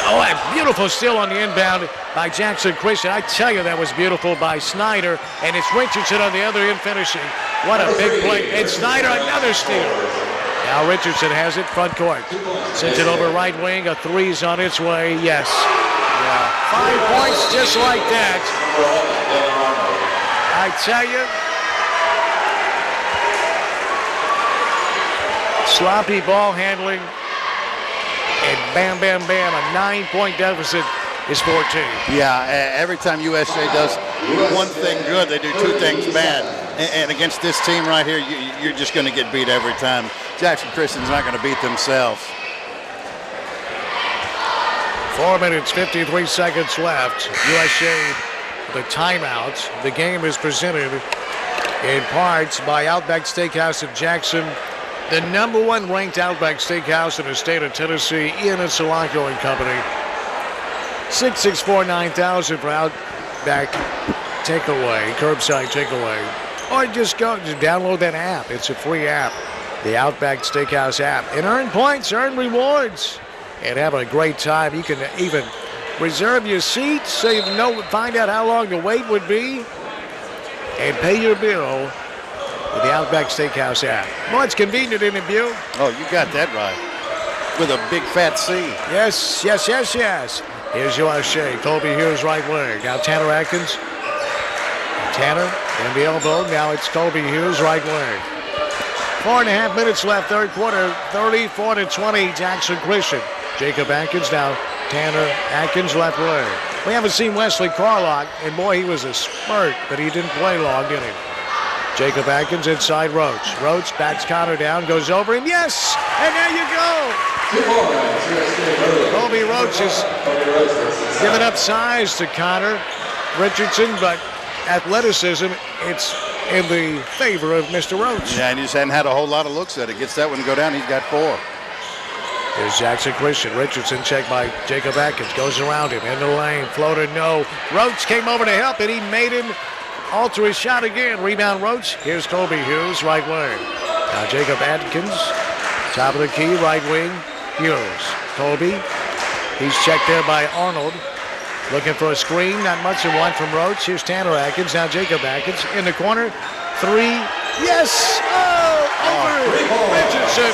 Oh, a beautiful steal on the inbound by Jackson Christian. I tell you, that was beautiful by Snyder, and it's Richardson on the other end finishing. What a big play. And Snyder, another steal. Now Richardson has it, front court. Sends it over right wing. A three's on its way. Yes. Yeah. 5 points just like that. I tell you. Sloppy ball handling. And bam, bam, bam. A 9-point deficit is 14. Yeah, every time USJ does one thing good, they do two things bad. And against this team right here, you're just going to get beat every time. Jackson Christian's not going to beat themselves. 4 minutes, 53 seconds left. USJ, the timeout. The game is presented in parts by Outback Steakhouse of Jackson, the #1 ranked Outback Steakhouse in the state of Tennessee, Ian and Solanco and Company. 664-9000 for Outback Takeaway, curbside takeaway. Or just download that app. It's a free app, the Outback Steakhouse app. And earn points, earn rewards, and have a great time. You can even reserve your seat so you know, find out how long the wait would be, and pay your bill with the Outback Steakhouse app. Well, it's convenient, isn't it, Bew? Oh, you got that right. With a big fat C. Yes, yes, yes, yes. Here's USJ. Colby Hughes right wing. Now Tanner Atkins. Tanner and the elbow. Now it's Colby Hughes right wing. 4.5 minutes left, third quarter. 34-20, Jackson Christian. Jacob Atkins now. Tanner Atkins left wing. We haven't seen Wesley Carlock, and boy, he was a spurt, but he didn't play long, did he? Jacob Atkins inside Roach. Roach backs Connor down, goes over, and yes! And there you go! Colby Roach has given up size to Connor Richardson, but athleticism, it's in the favor of Mr. Roach. Yeah, and he just hadn't had a whole lot of looks at it. Gets that one to go down, he's got 4. Here's Jackson Christian. Richardson checked by Jacob Atkins. Goes around him in the lane. Floater, no. Roach came over to help, and he made him alter his shot again. Rebound Roach. Here's Colby Hughes, right wing. Now Jacob Atkins, top of the key, right wing. Hughes. Colby. He's checked there by Arnold. Looking for a screen. Not much in one from Roach. Here's Tanner Atkins. Now Jacob Atkins in the corner. 3. Yes! Oh! Over! Richardson.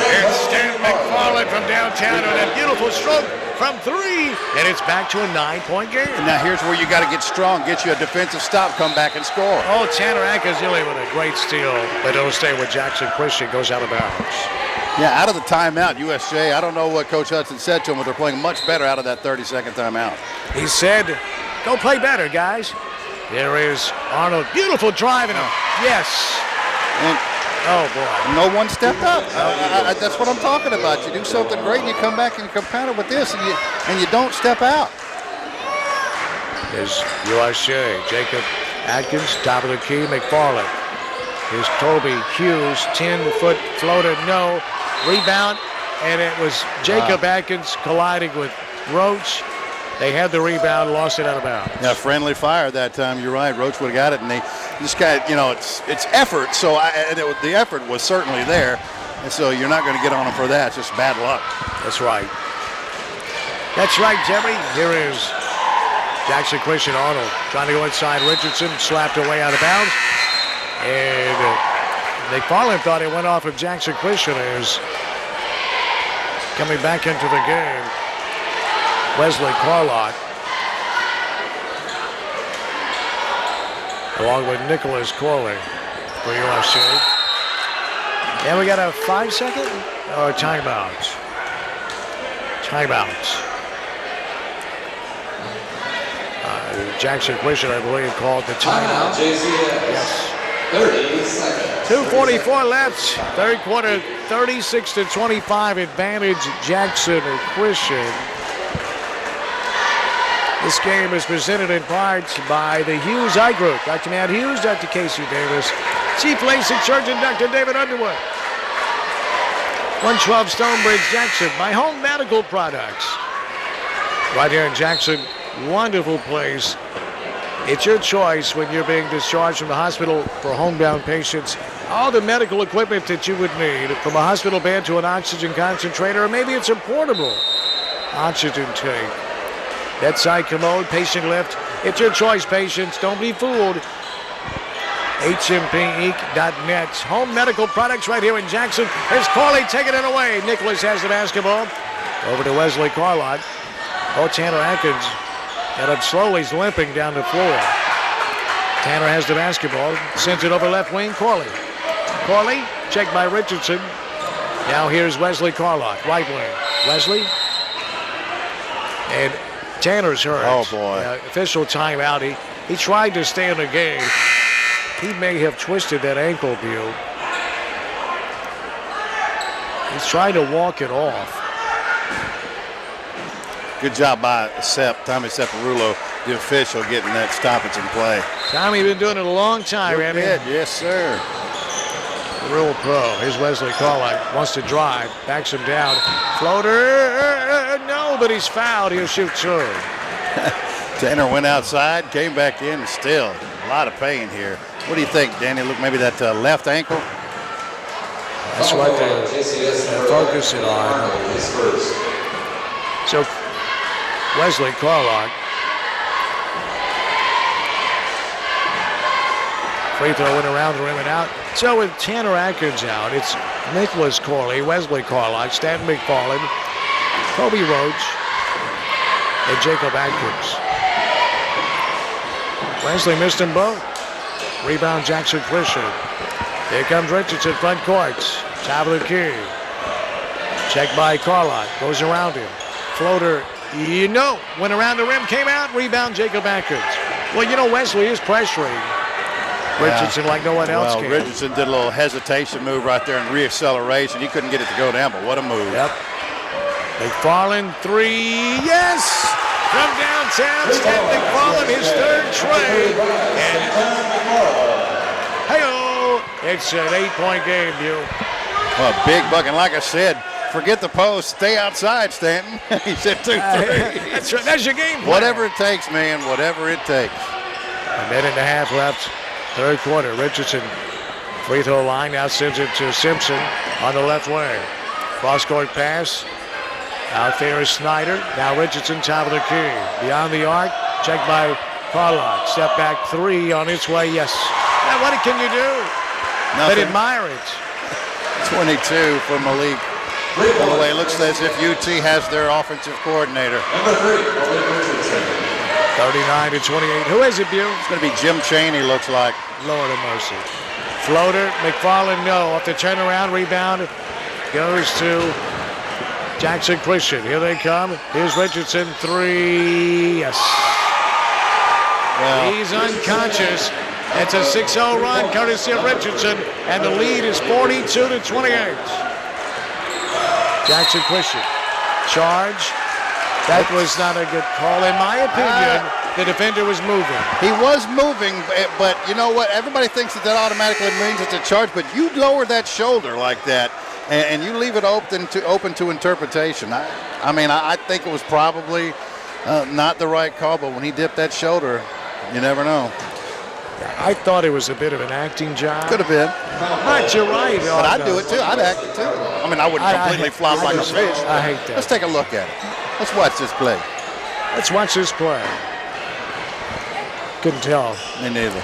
It's Stan McFarland from downtown on a beautiful stroke from 3. And it's back to a 9-point game. And now here's where you got to get strong. Get you a defensive stop. Come back and score. Oh, Tanner Atkins really with a great steal. But it'll stay with Jackson Christian. Goes out of bounds. Yeah, out of the timeout, USJ. I don't know what Coach Hudson said to him, but they're playing much better out of that 30-second timeout. He said, go play better, guys. There is Arnold. Beautiful drive. Yes. And oh, boy. No one stepped up. That's what I'm talking about. You do something great, and you come back and you compound it with this, and you don't step out. There's USJ. Jacob Atkins, top of the key. McFarland. Here's Toby Hughes, 10-foot floater, no. Rebound, and it was Jacob Atkins colliding with Roach. They had the rebound, lost it out of bounds. Yeah, friendly fire that time. You're right. Roach would have got it, and this guy, it's effort. So the effort was certainly there, and so you're not going to get on him for that. It's just bad luck. That's right. That's right, Jimmy. Here is Jackson Christian Arnold trying to go inside. Richardson slapped away out of bounds. And McFarland thought it went off of Jackson Christian. Is coming back into the game. Wesley Carlock, along with Nicholas Corley for USJ. And we got a 5-second or timeout. Timeout. Jackson Christian, I believe, called the timeout. JCS. Yes. 30 seconds. 2:44 left. Third quarter, 36-25 advantage Jackson Christian. This game is presented in part by the Hughes Eye Group. Dr. Matt Hughes, Dr. Casey Davis, Chief LASIK Surgeon Dr. David Underwood. 112 Stonebridge Jackson, my home medical products. Right here in Jackson, wonderful place. It's your choice when you're being discharged from the hospital for homebound patients. All the medical equipment that you would need, from a hospital bed to an oxygen concentrator, or maybe it's a portable oxygen tank. Bedside commode, patient lift. It's your choice, patients. Don't be fooled. HMPinc.net. Home medical products right here in Jackson. Here's Corley taking it away. Nicholas has the basketball. Over to Wesley Carlock. Tanner Atkins got up slowly. He's limping down the floor. Tanner has the basketball. Sends it over left wing. Corley. Corley, checked by Richardson. Now here's Wesley Carlock, right wing. Wesley. And Tanner's hurt. Oh, boy. Official timeout. He tried to stay in the game. He may have twisted that ankle, Bew. He's trying to walk it off. Good job by Tommy Separulo, the official, getting that stoppage in play. Tommy been doing it a long time, Randy. Yes, sir. Real pro. Here's Wesley Carlock. Wants to drive. Backs him down. Floater. No, but he's fouled. He'll shoot two. Tanner went outside, came back in, still a lot of pain here. What do you think, Danny? Look, maybe that left ankle? That's what they're focusing on. So Wesley Carlock. Free throw went around the rim and out. So with Tanner Atkins out, it's Nicholas Corley, Wesley Carlock, Stanton McFarland, Kobe Roach, and Jacob Atkins. Wesley missed them both. Rebound Jackson Christian. Here comes Richardson, front court. Top of the key. Checked by Carlock. Goes around him. Floater, went around the rim, came out. Rebound Jacob Atkins. Well, Wesley is pressuring Richardson like no one else can. Richardson did a little hesitation move right there and reacceleration. He couldn't get it to go down, but what a move. Yep. McFarland, three. Yes! From downtown, Stan McFarland, his third trade. And hey-oh! It's an 8-point game, Bew. Well, big bucket. Like I said, forget the post. Stay outside, Stanton. He said 2-3. That's right. That's your game plan. Whatever it takes, man. Whatever it takes. A minute and a half left. Third quarter. Richardson, free throw line. Now sends it to Simpson on the left wing. Cross-court pass. Out there is Snyder. Now Richardson, top of the key. Beyond the arc. Checked by Carlock. Step back three on its way. Yes. Now what can you do? Nothing. But admire it. 22 for Malik. By the way, it looks as if UT has their offensive coordinator. Number 3, 39-28. Who is it, Bew? It's going to be Jim Chaney, looks like. Lord of mercy. Floater, McFarland, no. Off the turnaround, rebound goes to Jackson Christian. Here they come. Here's Richardson, three. Yes. Well, he's unconscious. It's a 6-0 run, courtesy of Richardson, and the lead is 42-28. Jackson Christian. Charge. That was not a good call, in my opinion. the defender was moving. He was moving, but you know what? Everybody thinks that automatically means it's a charge, but you lower that shoulder like that, and you leave it open to interpretation. I think it was probably not the right call, but when he dipped that shoulder, you never know. I thought it was a bit of an acting job. Could have been. But you're right. But I'd do it too. I'd act it too. I wouldn't completely flop like a fish. I hate that. Let's take a look at it. Let's watch this play. Let's watch this play. Couldn't tell. Me neither.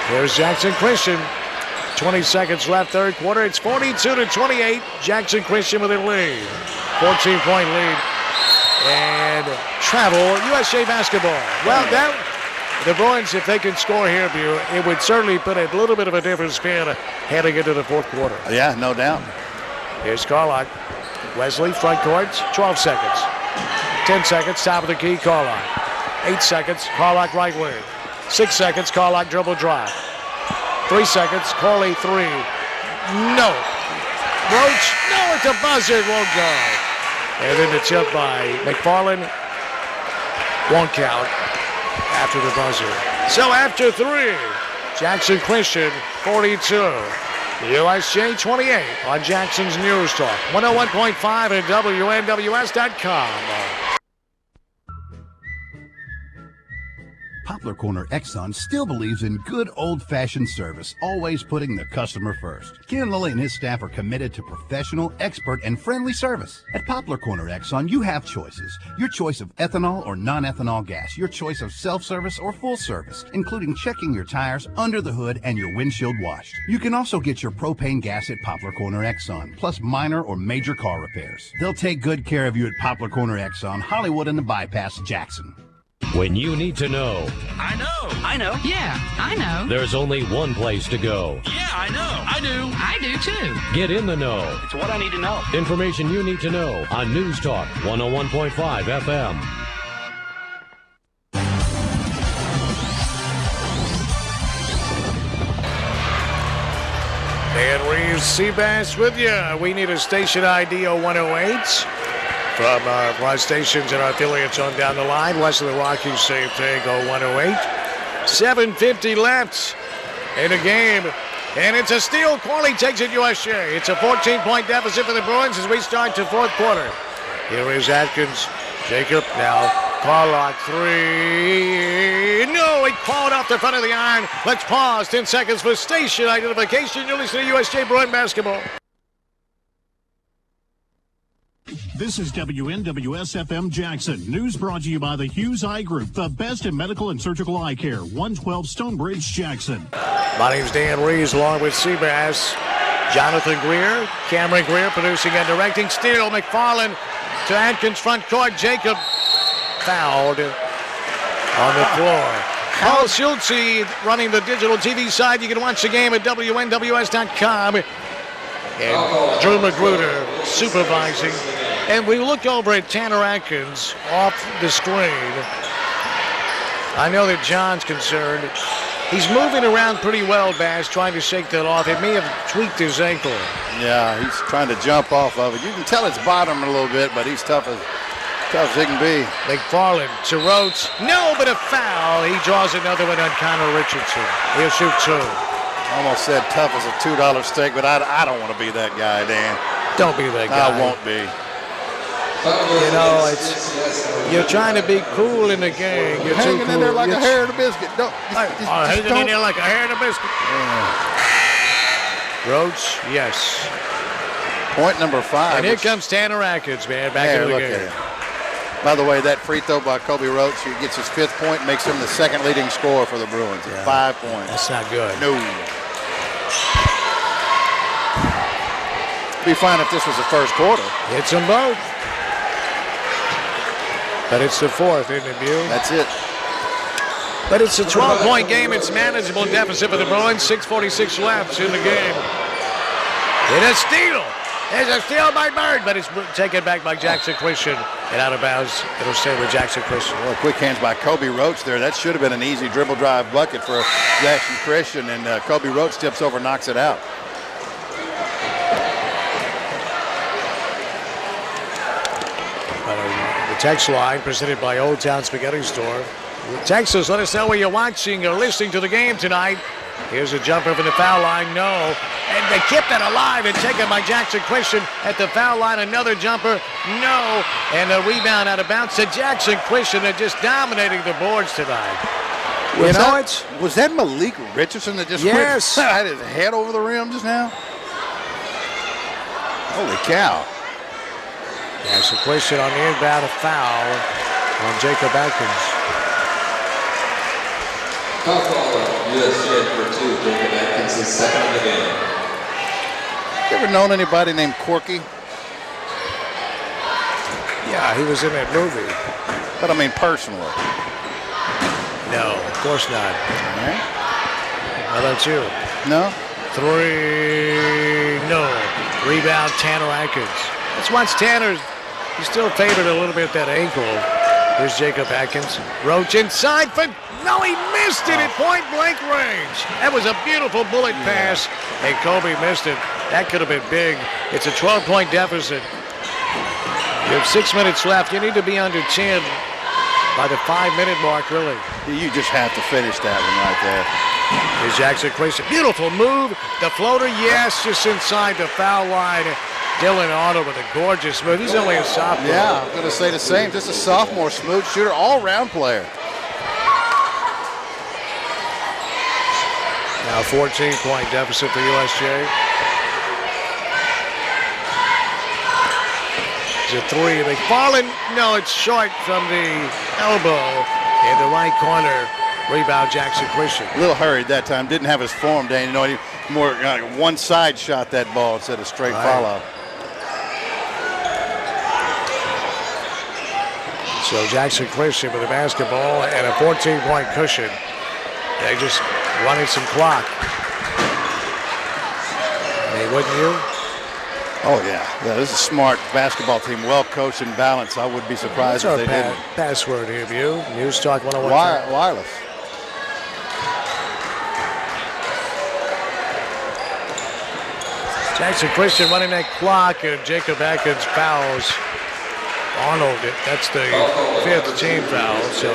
Here's Jackson Christian. 20 seconds left, third quarter. It's 42-28. Jackson Christian with a lead. 14-point lead. And travel, USJ basketball. Well, the Bruins, if they can score here, it would certainly put a little bit of a different spin heading into the fourth quarter. Yeah, no doubt. Here's Carlock. Wesley, front court, 12 seconds. 10 seconds, top of the key, Carlock. 8 seconds, Carlock right wing. 6 seconds, Carlock dribble drive. 3 seconds, Corley 3. No. Roach, no, it's a buzzer, it won't go. And then the tip by McFarland won't count after the buzzer. So after 3, Jackson Christian 42. USJ 28 on Jackson's News Talk. 101.5 and WNWS.com. Poplar Corner Exxon still believes in good old-fashioned service, always putting the customer first. Ken Lilly and his staff are committed to professional, expert, and friendly service. At Poplar Corner Exxon, you have choices. Your choice of ethanol or non-ethanol gas. Your choice of self-service or full service, including checking your tires, under the hood, and your windshield washed. You can also get your propane gas at Poplar Corner Exxon, plus minor or major car repairs. They'll take good care of you at Poplar Corner Exxon, Hollywood and the Bypass, Jackson. When you need to know. I know. Yeah, I know. There's only one place to go. Yeah, I know. I do too. Get in the know. It's what I need to know. Information you need to know on News Talk 101.5 FM. Dan Reaves, SeaBass with you. We need a station ID 108. From our stations and our affiliates on down the line. West of the Rockies, same thing, 108. 7:50 left in the game. And it's a steal. Corley takes it USJ. It's a 14-point deficit for the Bruins as we start to fourth quarter. Here is Atkins. Jacob now. Carlock 3. No, he called off the front of the iron. Let's pause. 10 seconds for station identification. You're listening to USJ Bruin basketball. This is WNWS FM Jackson. News brought to you by the Hughes Eye Group, the best in medical and surgical eye care. 112 Stonebridge, Jackson. My name's Dan Reaves, along with SeaBass. Jonathan Greer, Cameron Greer producing and directing. Steele, McFarland to Atkins front court. Jacob fouled on the floor. Paul Schultze running the digital TV side. You can watch the game at WNWS.com. And Drew Magruder supervising. And we look over at Tanner Atkins off the screen. I know that John's concerned. He's moving around pretty well, Bass, trying to shake that off. It may have tweaked his ankle. Yeah, he's trying to jump off of it. You can tell it's bothering him a little bit, but he's tough as he can be. McFarland to Rhodes. No, but a foul. He draws another one on Connor Richardson. He'll shoot 2. Almost said tough as a $2 steak, but I don't want to be that guy, Dan. Don't be that guy. I won't be. You know, you're trying to be cool in the game. You're hanging in there like a hair in a biscuit. Hanging in there like a hair in a biscuit. Rhodes, yes. Point number 5. And here comes Tanner Atkins, man, back into the game. By the way, that free throw by Kobe Roach, he gets his 5th point, makes him the 2nd leading scorer for the Bruins. Yeah. 5 points. That's not good. No. Be fine if this was the first quarter. Hits them both. But it's the 4th, isn't it, Bew? That's it. But it's a 12-point game. It's manageable deficit for the Bruins. 6:46 left in the game. And a steal. There's a steal by Bird, but it's taken back by Jackson Christian. And out of bounds, it'll stay with Jackson Christian. Well, quick hands by Kobe Roach there. That should have been an easy dribble drive bucket for Jackson Christian. And Kobe Roach tips over, knocks it out. The text line presented by Old Town Spaghetti Store. Text us, let us know where you're watching or listening to the game tonight. Here's a jumper from the foul line, no. And they kept that alive and taken by Jackson Christian at the foul line. Another jumper, no. And a rebound out of bounds to Jackson Christian. They're just dominating the boards tonight. Was that Malik Richardson that just had his head over the rim just now? Holy cow. Jackson Christian on the inbound, a foul on Jacob Atkins. Foul call, USJ number 2, Jacob Atkins is second on the game. You ever known anybody named Corky? Yeah, he was in that movie. But I mean personally. No, of course not. All right. How about you? No. 3, no. Rebound, Tanner Atkins. Let's watch Tanner. He's still favored a little bit that ankle. Here's Jacob Atkins. Roach inside for... No, he missed it at point-blank range. That was a beautiful bullet pass, and Kobe missed it. That could have been big. It's a 12-point deficit. You have 6 minutes left. You need to be under 10 by the 5-minute mark, really. You just have to finish that one right there. Here's Jackson Christian. Beautiful move. The floater, yes, just inside the foul line. Dylan Otto with a gorgeous move. He's only a sophomore. Yeah, I'm going to say the same. Just a sophomore, smooth shooter, all-round player. Now 14-point deficit for USJ. It's a 3. McFarland, no, it's short from the elbow in the right corner. Rebound, Jackson Christian. A little hurried that time. Didn't have his form, Dan. You know, he more one side shot that ball instead of straight follow. So Jackson Christian with a basketball and a 14-point cushion. They just running some clock. Hey, wouldn't you? Oh, yeah. This is a smart basketball team, well coached and balanced. I would be surprised if they didn't. Password here, you. News Talk 101. Wireless. Jackson Christian running that clock, and Jacob Atkins fouls Arnold. That's the 5th team foul. So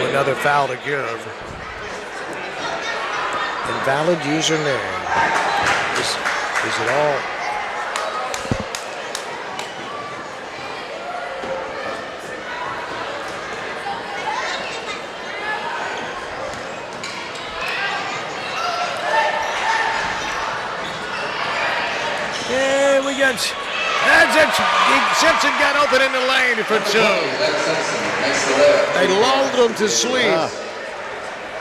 another foul to give. Invalid username. Is it all? Yeah, we got. That's it. Simpson got open in the lane for 2. They lulled him to sleep.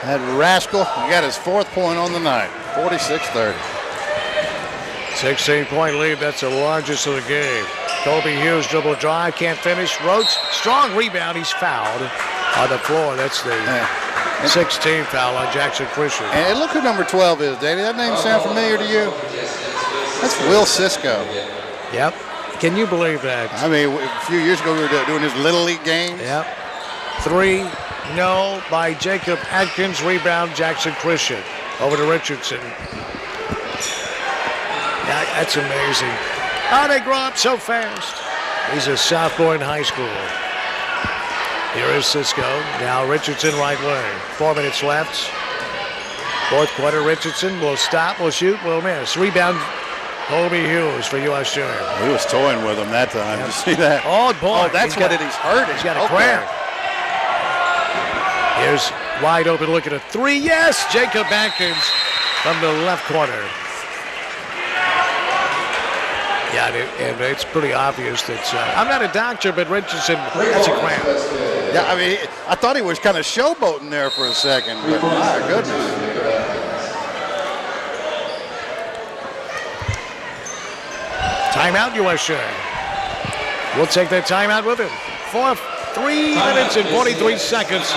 That rascal got his 4th point on the night. 46-30. 16-point lead. That's the largest of the game. Kobe Hughes dribble drive, can't finish. Roach, strong rebound. He's fouled on the floor. That's the 16th foul on Jackson Christian. And look who number 12 is, Davey. That name sound familiar to you? That's Will Cisco. Yep. Can you believe that? I mean, a few years ago we were doing his Little League games. Yep. 3, no, by Jacob Atkins. Rebound, Jackson Christian. Over to Richardson. Yeah, that's amazing. How they grow up so fast. He's a sophomore in high school. Here is Cisco. Now Richardson right wing. 4 minutes left. 4th quarter, Richardson will stop, will shoot, will miss. Rebound, Kobe Hughes for USJ. He was toying with him that time. Did you see that? Oh, boy. Oh, that's what it is. Hurting. He's got a cramp. Here's wide open look at a 3. Yes, Jacob Atkins from the left corner. Yeah, and it's pretty obvious that I'm not a doctor, but Richardson, that's a cramp. Yeah, I mean, I thought he was kind of showboating there for a second, but my goodness. Timeout, USJ. We'll take that timeout with him. 3 minutes and 43 seconds.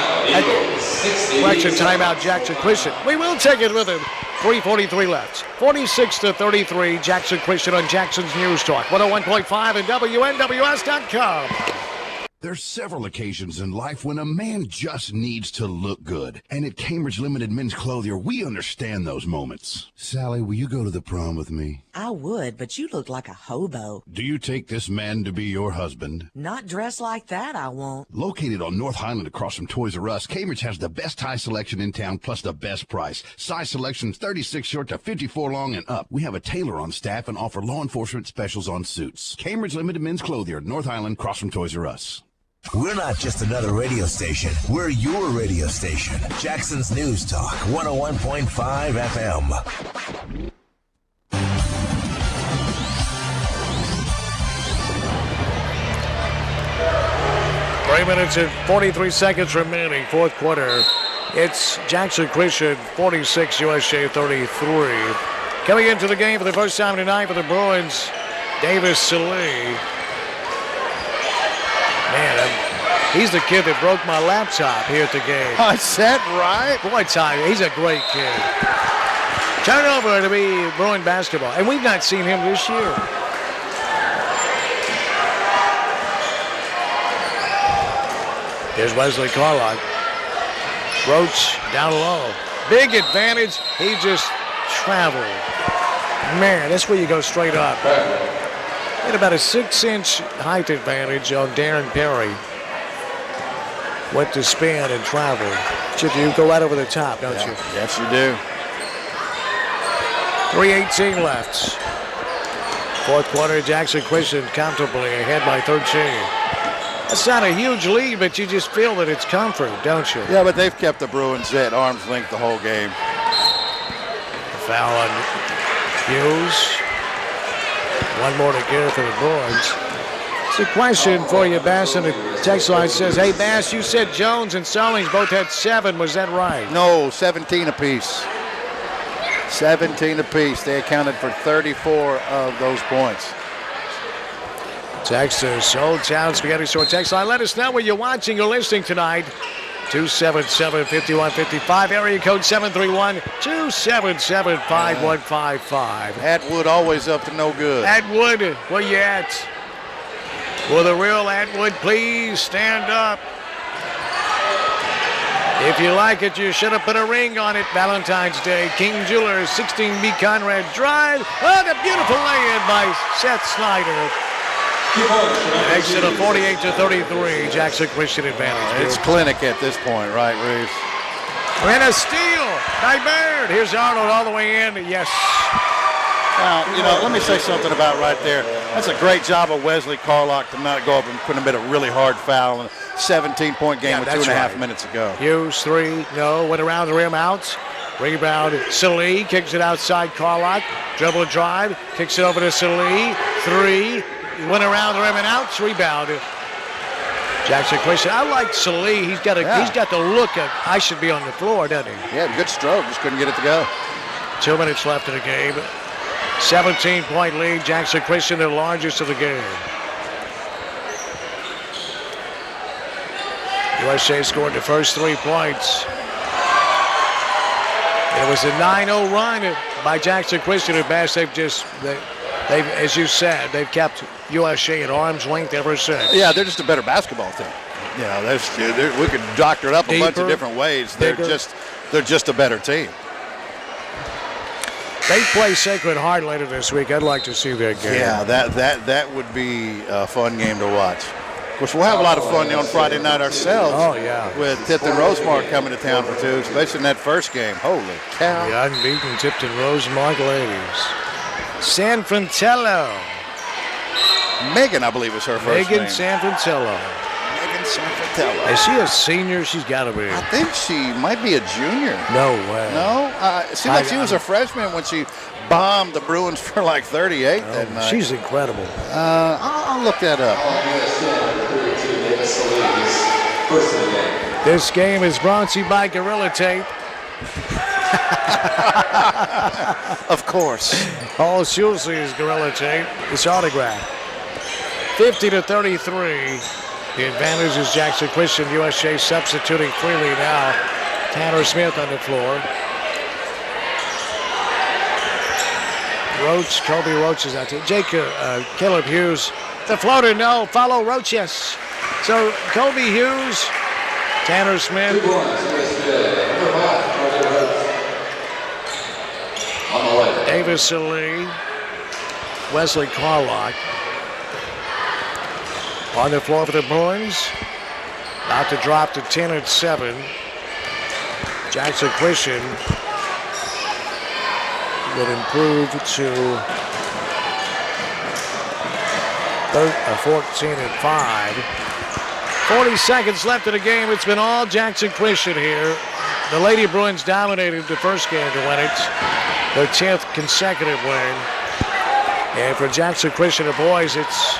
Correction, timeout, Jackson Christian. We will take it with him. 3:43 left. 46-33, Jackson Christian on Jackson's News Talk. 101.5 and WNWS.com. There's several occasions in life when a man just needs to look good. And at Cambridge Limited Men's Clothier, we understand those moments. Sally, will you go to the prom with me? I would, but you look like a hobo. Do you take this man to be your husband? Not dressed like that, I won't. Located on North Highland across from Toys R Us, Cambridge has the best tie selection in town plus the best price. Size selections 36 short to 54 long and up. We have a tailor on staff and offer law enforcement specials on suits. Cambridge Limited Men's Clothier, North Highland, across from Toys R Us. We're not just another radio station. We're your radio station. Jackson's News Talk, 101.5 FM. Three minutes and 43 seconds remaining, fourth quarter. It's Jackson Christian 46, USJ 33. Coming into the game for the first time tonight for the Bruins, Davis Salee. Man, he's the kid that broke my laptop here at the game. I said right. Boy, Ty, he's a great kid. Turnover to be Bruin basketball, and we've not seen him this year. Here's Wesley Carlock. Roach down low. Big advantage. He just traveled. Man, that's where you go straight up. Had about a 6-inch height advantage on Darren Perry. Went to spin and travel. You go right over the top, don't you? Yes, you do. 3:18 left. Fourth quarter, Jackson Christian comfortably ahead by 13. That's not a huge lead, but you just feel that it's comfort, don't you? Yeah, but they've kept the Bruins at arm's length the whole game. Foul on Hughes. One more to go for the Bruins. It's a question for you, Bass, and the text line says, hey, Bass, you said Jones and Stallings both had 7. Was that right? No, 17 apiece. 17 apiece. They accounted for 34 of those points. Texas, Old Town Spaghetti Store text line. Let us know where you're watching or listening tonight. 277-5155, area code 731-277-5155. Atwood always up to no good. Atwood, where you at? Will the real Atwood please stand up? If you like it, you should have put a ring on it. Valentine's Day, King Jewelers, 16B Conrad Drive. Oh, the beautiful lay-in by Seth Snyder. Exit of 48-33, Jackson Christian advantage. It's clinic at this point, right, Reeves? And a steal by Baird. Here's Arnold all the way in. Yes. Now, let me say something about right there. That's a great job of Wesley Carlock to not go up and put him in a really hard foul in a 17-point game with 2.5 minutes ago. Hughes, 3, no, went around the rim, out. Rebound, Salee kicks it outside Carlock. Dribble drive, kicks it over to Salee, 3. Went around the rim and out. Rebound. Jackson Christian. I like Salee. He's got the look of I should be on the floor, doesn't he? Yeah, good stroke. Just couldn't get it to go. 2 minutes left in the game. 17-point lead. Jackson Christian, the largest of the game. USA scored the first 3 points. It was a 9-0 run by Jackson Christian and Bass. They've, as you said, they've kept USA at arm's length ever since. Yeah, they're just a better basketball team. We could doctor it up a bunch of different ways. They're just a better team. They play Sacred Heart later this week. I'd like to see their game. Yeah, that would be a fun game to watch. Of course, we'll have a lot of fun on Friday night ourselves. Oh, yeah. With Tipton Rosemark coming to town for 2, especially in that first game. Holy cow. The unbeaten Tipton Rosemark ladies. San Fratello. Megan, I believe, is her first name. Megan San Fratello. Megan San Fratello. Is she a senior? She's got to be. I think she might be a junior. No way. No? It seemed like she was a freshman when she bombed the Bruins for like 38 that night. She's incredible. I'll look that up. This game is brought to you by Gorilla Tape. Of course. All Schulze's Gorilla Tape. It's autographed. 50-33. The advantage is Jackson Christian. USJ substituting freely now. Tanner Smith on the floor. Roach, Kobe Roach is out there. Caleb Hughes. The floater, no. Follow Roach, yes. So Kobe Hughes, Tanner Smith. 2 points, USJ. Number 5, on the way. Davis Lee, Wesley Carlock. On the floor for the Bruins. About to drop to 10 at 7. Jackson Christian will improve to 14 and 5. 40 seconds left in the game. It's been all Jackson Christian here. The Lady Bruins dominated the first game to win it. Their 10th consecutive win. And for Jackson Christian, the boys, it's,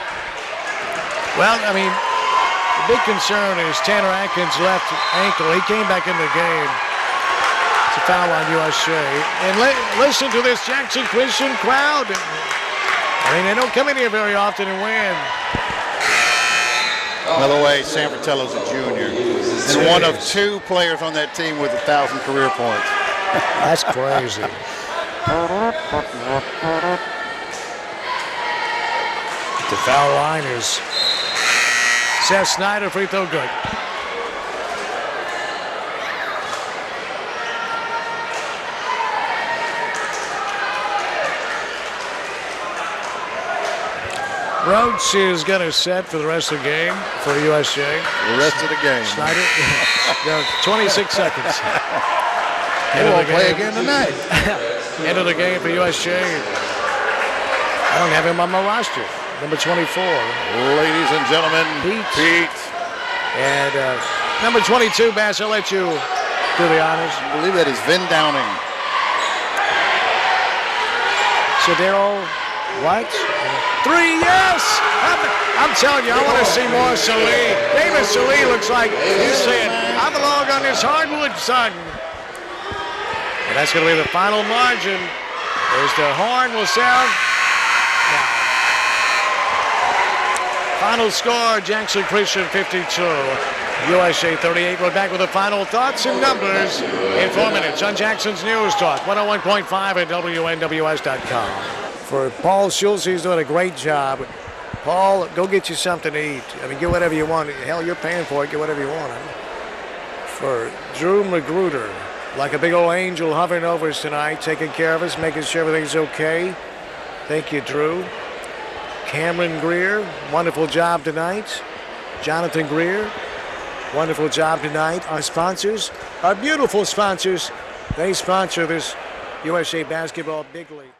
well, I mean, the big concern is Tanner Atkins' left ankle. He came back in the game. It's a foul on USJ. And listen to this Jackson Christian crowd. I mean, they don't come in here very often and win. By the way, Sam Fratello's a junior. And one of 2 players on that team with 1,000 career points. That's crazy. The foul line is Seth Snyder, free throw good. Roach is going to set for the rest of the game for USJ. The rest of the game. Snyder, 26 seconds. They won't play again tonight. End of the game for USJ. I don't have him on my roster. Number 24. Ladies and gentlemen, Pete. And number 22, Bass, I'll let you do the honors. I believe that is Vin Downing. So Daryl, what? 3, yes! I'm telling you, I want to see more Salee. David Salee looks like he's saying, I belong on this hardwood, son. And that's going to be the final margin. As the horn will sound. Final score, Jackson Christian 52, USJ 38. We're back with the final thoughts and numbers in 4 minutes on Jackson's News Talk, 101.5 at WNWS.com. For Paul Schultz, he's doing a great job. Paul, go get you something to eat. I mean, get whatever you want. Hell, you're paying for it. Get whatever you want. For Drew Magruder, like a big old angel hovering over us tonight, taking care of us, making sure everything's okay. Thank you, Drew. Cameron Greer, wonderful job tonight. Jonathan Greer, wonderful job tonight. Our sponsors, our beautiful sponsors, they sponsor this USJ Basketball Big League.